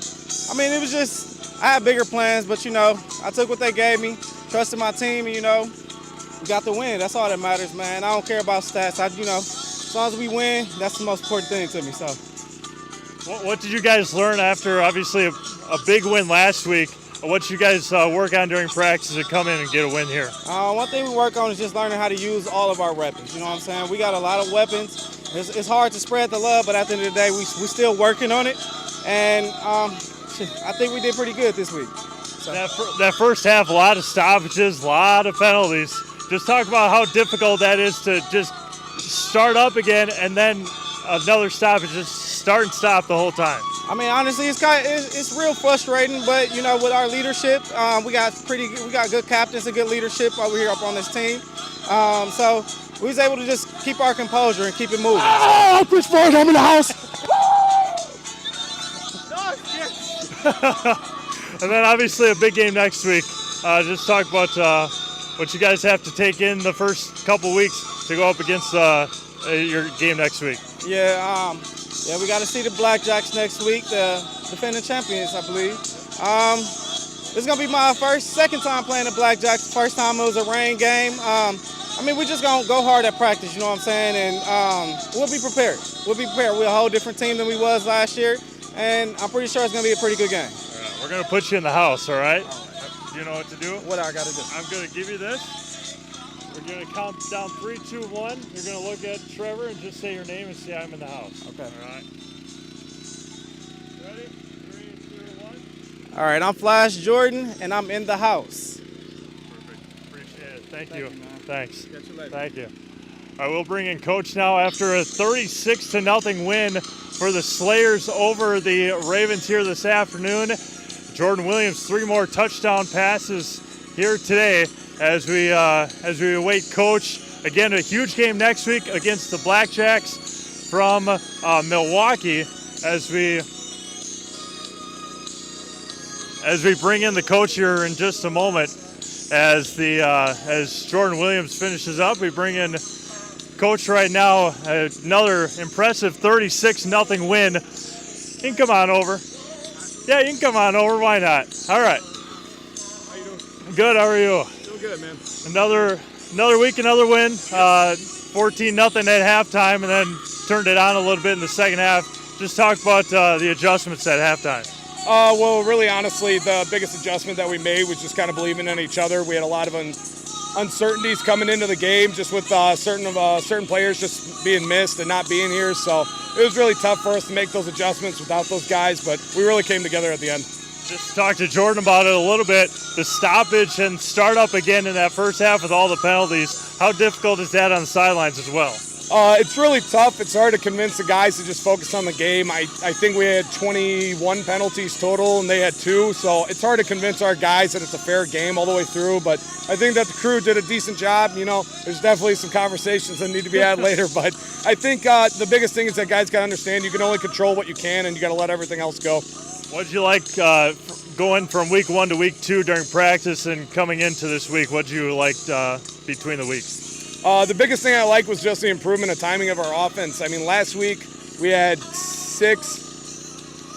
mean, it was just, I had bigger plans, but, I took what they gave me, trusted my team, and, we got the win. That's all that matters, man. I don't care about stats. As long as we win, that's the most important thing to me. So, what did you guys learn after, obviously, a big win last week? What did you guys work on during practice to come in and get a win here? One thing we work on is just learning how to use all of our weapons. You know what I'm saying? We got a lot of weapons. It's hard to spread the love, but at the end of the day, we're still working on it. And I think we did pretty good this week. So. That first half, a lot of stoppages, a lot of penalties. Just talk about how difficult that is to just start up again and then another stoppage, just start and stop the whole time. I mean, honestly, it's real frustrating, but with our leadership, we got good captains and good leadership over here up on this team. So we was able to just keep our composure and keep it moving. Oh, Chris Ford, I'm in the house. And then obviously a big game next week. Just talk about what you guys have to take in the first couple weeks to go up against your game next week. Yeah, we got to see the Blackjacks next week, the defending champions, I believe. This is going to be my second time playing the Blackjacks. First time it was a rain game. We're just going to go hard at practice, you know what I'm saying? And we'll be prepared. We're a whole different team than we was last year, and I'm pretty sure it's going to be a pretty good game. All right, we're going to put you in the house, all right? Do you know what to do? What I got to do? I'm going to give you this. We're going to count down 3, 2, 1. You're going to look at Trevor and just say your name and say I'm in the house. Okay. All right. Ready? 3, 2, 1. All right, I'm Flash Jordan, and I'm in the house. Perfect. Appreciate it. Thank you. Man. Thanks. Catch you later. Thank you. All right, we'll bring in Coach now after a 36-0 win for the Slayers over the Ravens here this afternoon. Jordan Williams, 3 more touchdown passes here today as we await Coach. Again, a huge game next week against the Blackjacks from Milwaukee as we bring in the coach here in just a moment. As Jordan Williams finishes up, we bring in Coach right now. Another impressive 36-0 win. You can come on over. Yeah, you can come on over. Why not? All right. How you doing? Good. How are you? Doing good, man. Another week, another win. 14-0 at halftime, and then turned it on a little bit in the second half. Just talk about the adjustments at halftime. Well, really, honestly, the biggest adjustment that we made was just kind of believing in each other. We had a lot of uncertainties coming into the game, just with certain players just being missed and not being here. So it was really tough for us to make those adjustments without those guys, but we really came together at the end. Just talk to Jordan about it a little bit. The stoppage and start up again in that first half with all the penalties. How difficult is that on the sidelines as well? It's really tough. It's hard to convince the guys to just focus on the game. I think we had 21 penalties total, and they had 2. So it's hard to convince our guys that it's a fair game all the way through. But I think that the crew did a decent job. You know, there's definitely some conversations that need to be had later. But I think the biggest thing is that guys got to understand you can only control what you can, and you got to let everything else go. What did you like going from week 1 to week 2 during practice and coming into this week? What did you like between the weeks? The biggest thing I liked was just the improvement of timing of our offense. I mean, last week we had 6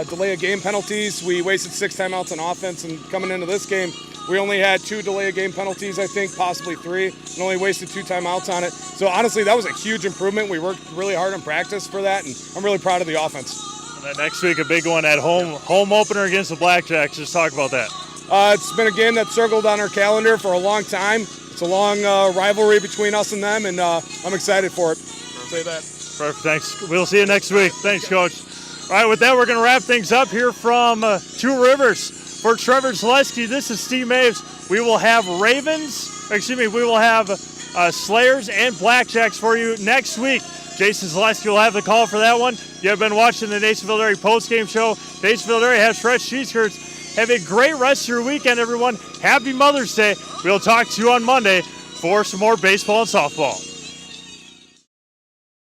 delay of game penalties. We wasted 6 timeouts on offense, and coming into this game, we only had 2 delay of game penalties, I think, possibly 3, and only wasted 2 timeouts on it. So honestly, that was a huge improvement. We worked really hard in practice for that, and I'm really proud of the offense. And then next week, a big one at home opener against the Blackjacks. Just talk about that. It's been a game that's circled on our calendar for a long time. It's a long rivalry between us and them, and I'm excited for it. I'll say that. Perfect. Thanks. We'll see you next week. Thanks, Coach. All right, with that, we're going to wrap things up here from Two Rivers. For Trevor Zaleski, this is Steve Maves. We will have we will have Slayers and Blackjacks for you next week. Jason Zaleski will have the call for that one. You have been watching the Nationville Dairy postgame show. Nationville Dairy has fresh cheese curds. Have a great rest of your weekend, everyone. Happy Mother's Day. We'll talk to you on Monday for some more baseball and softball.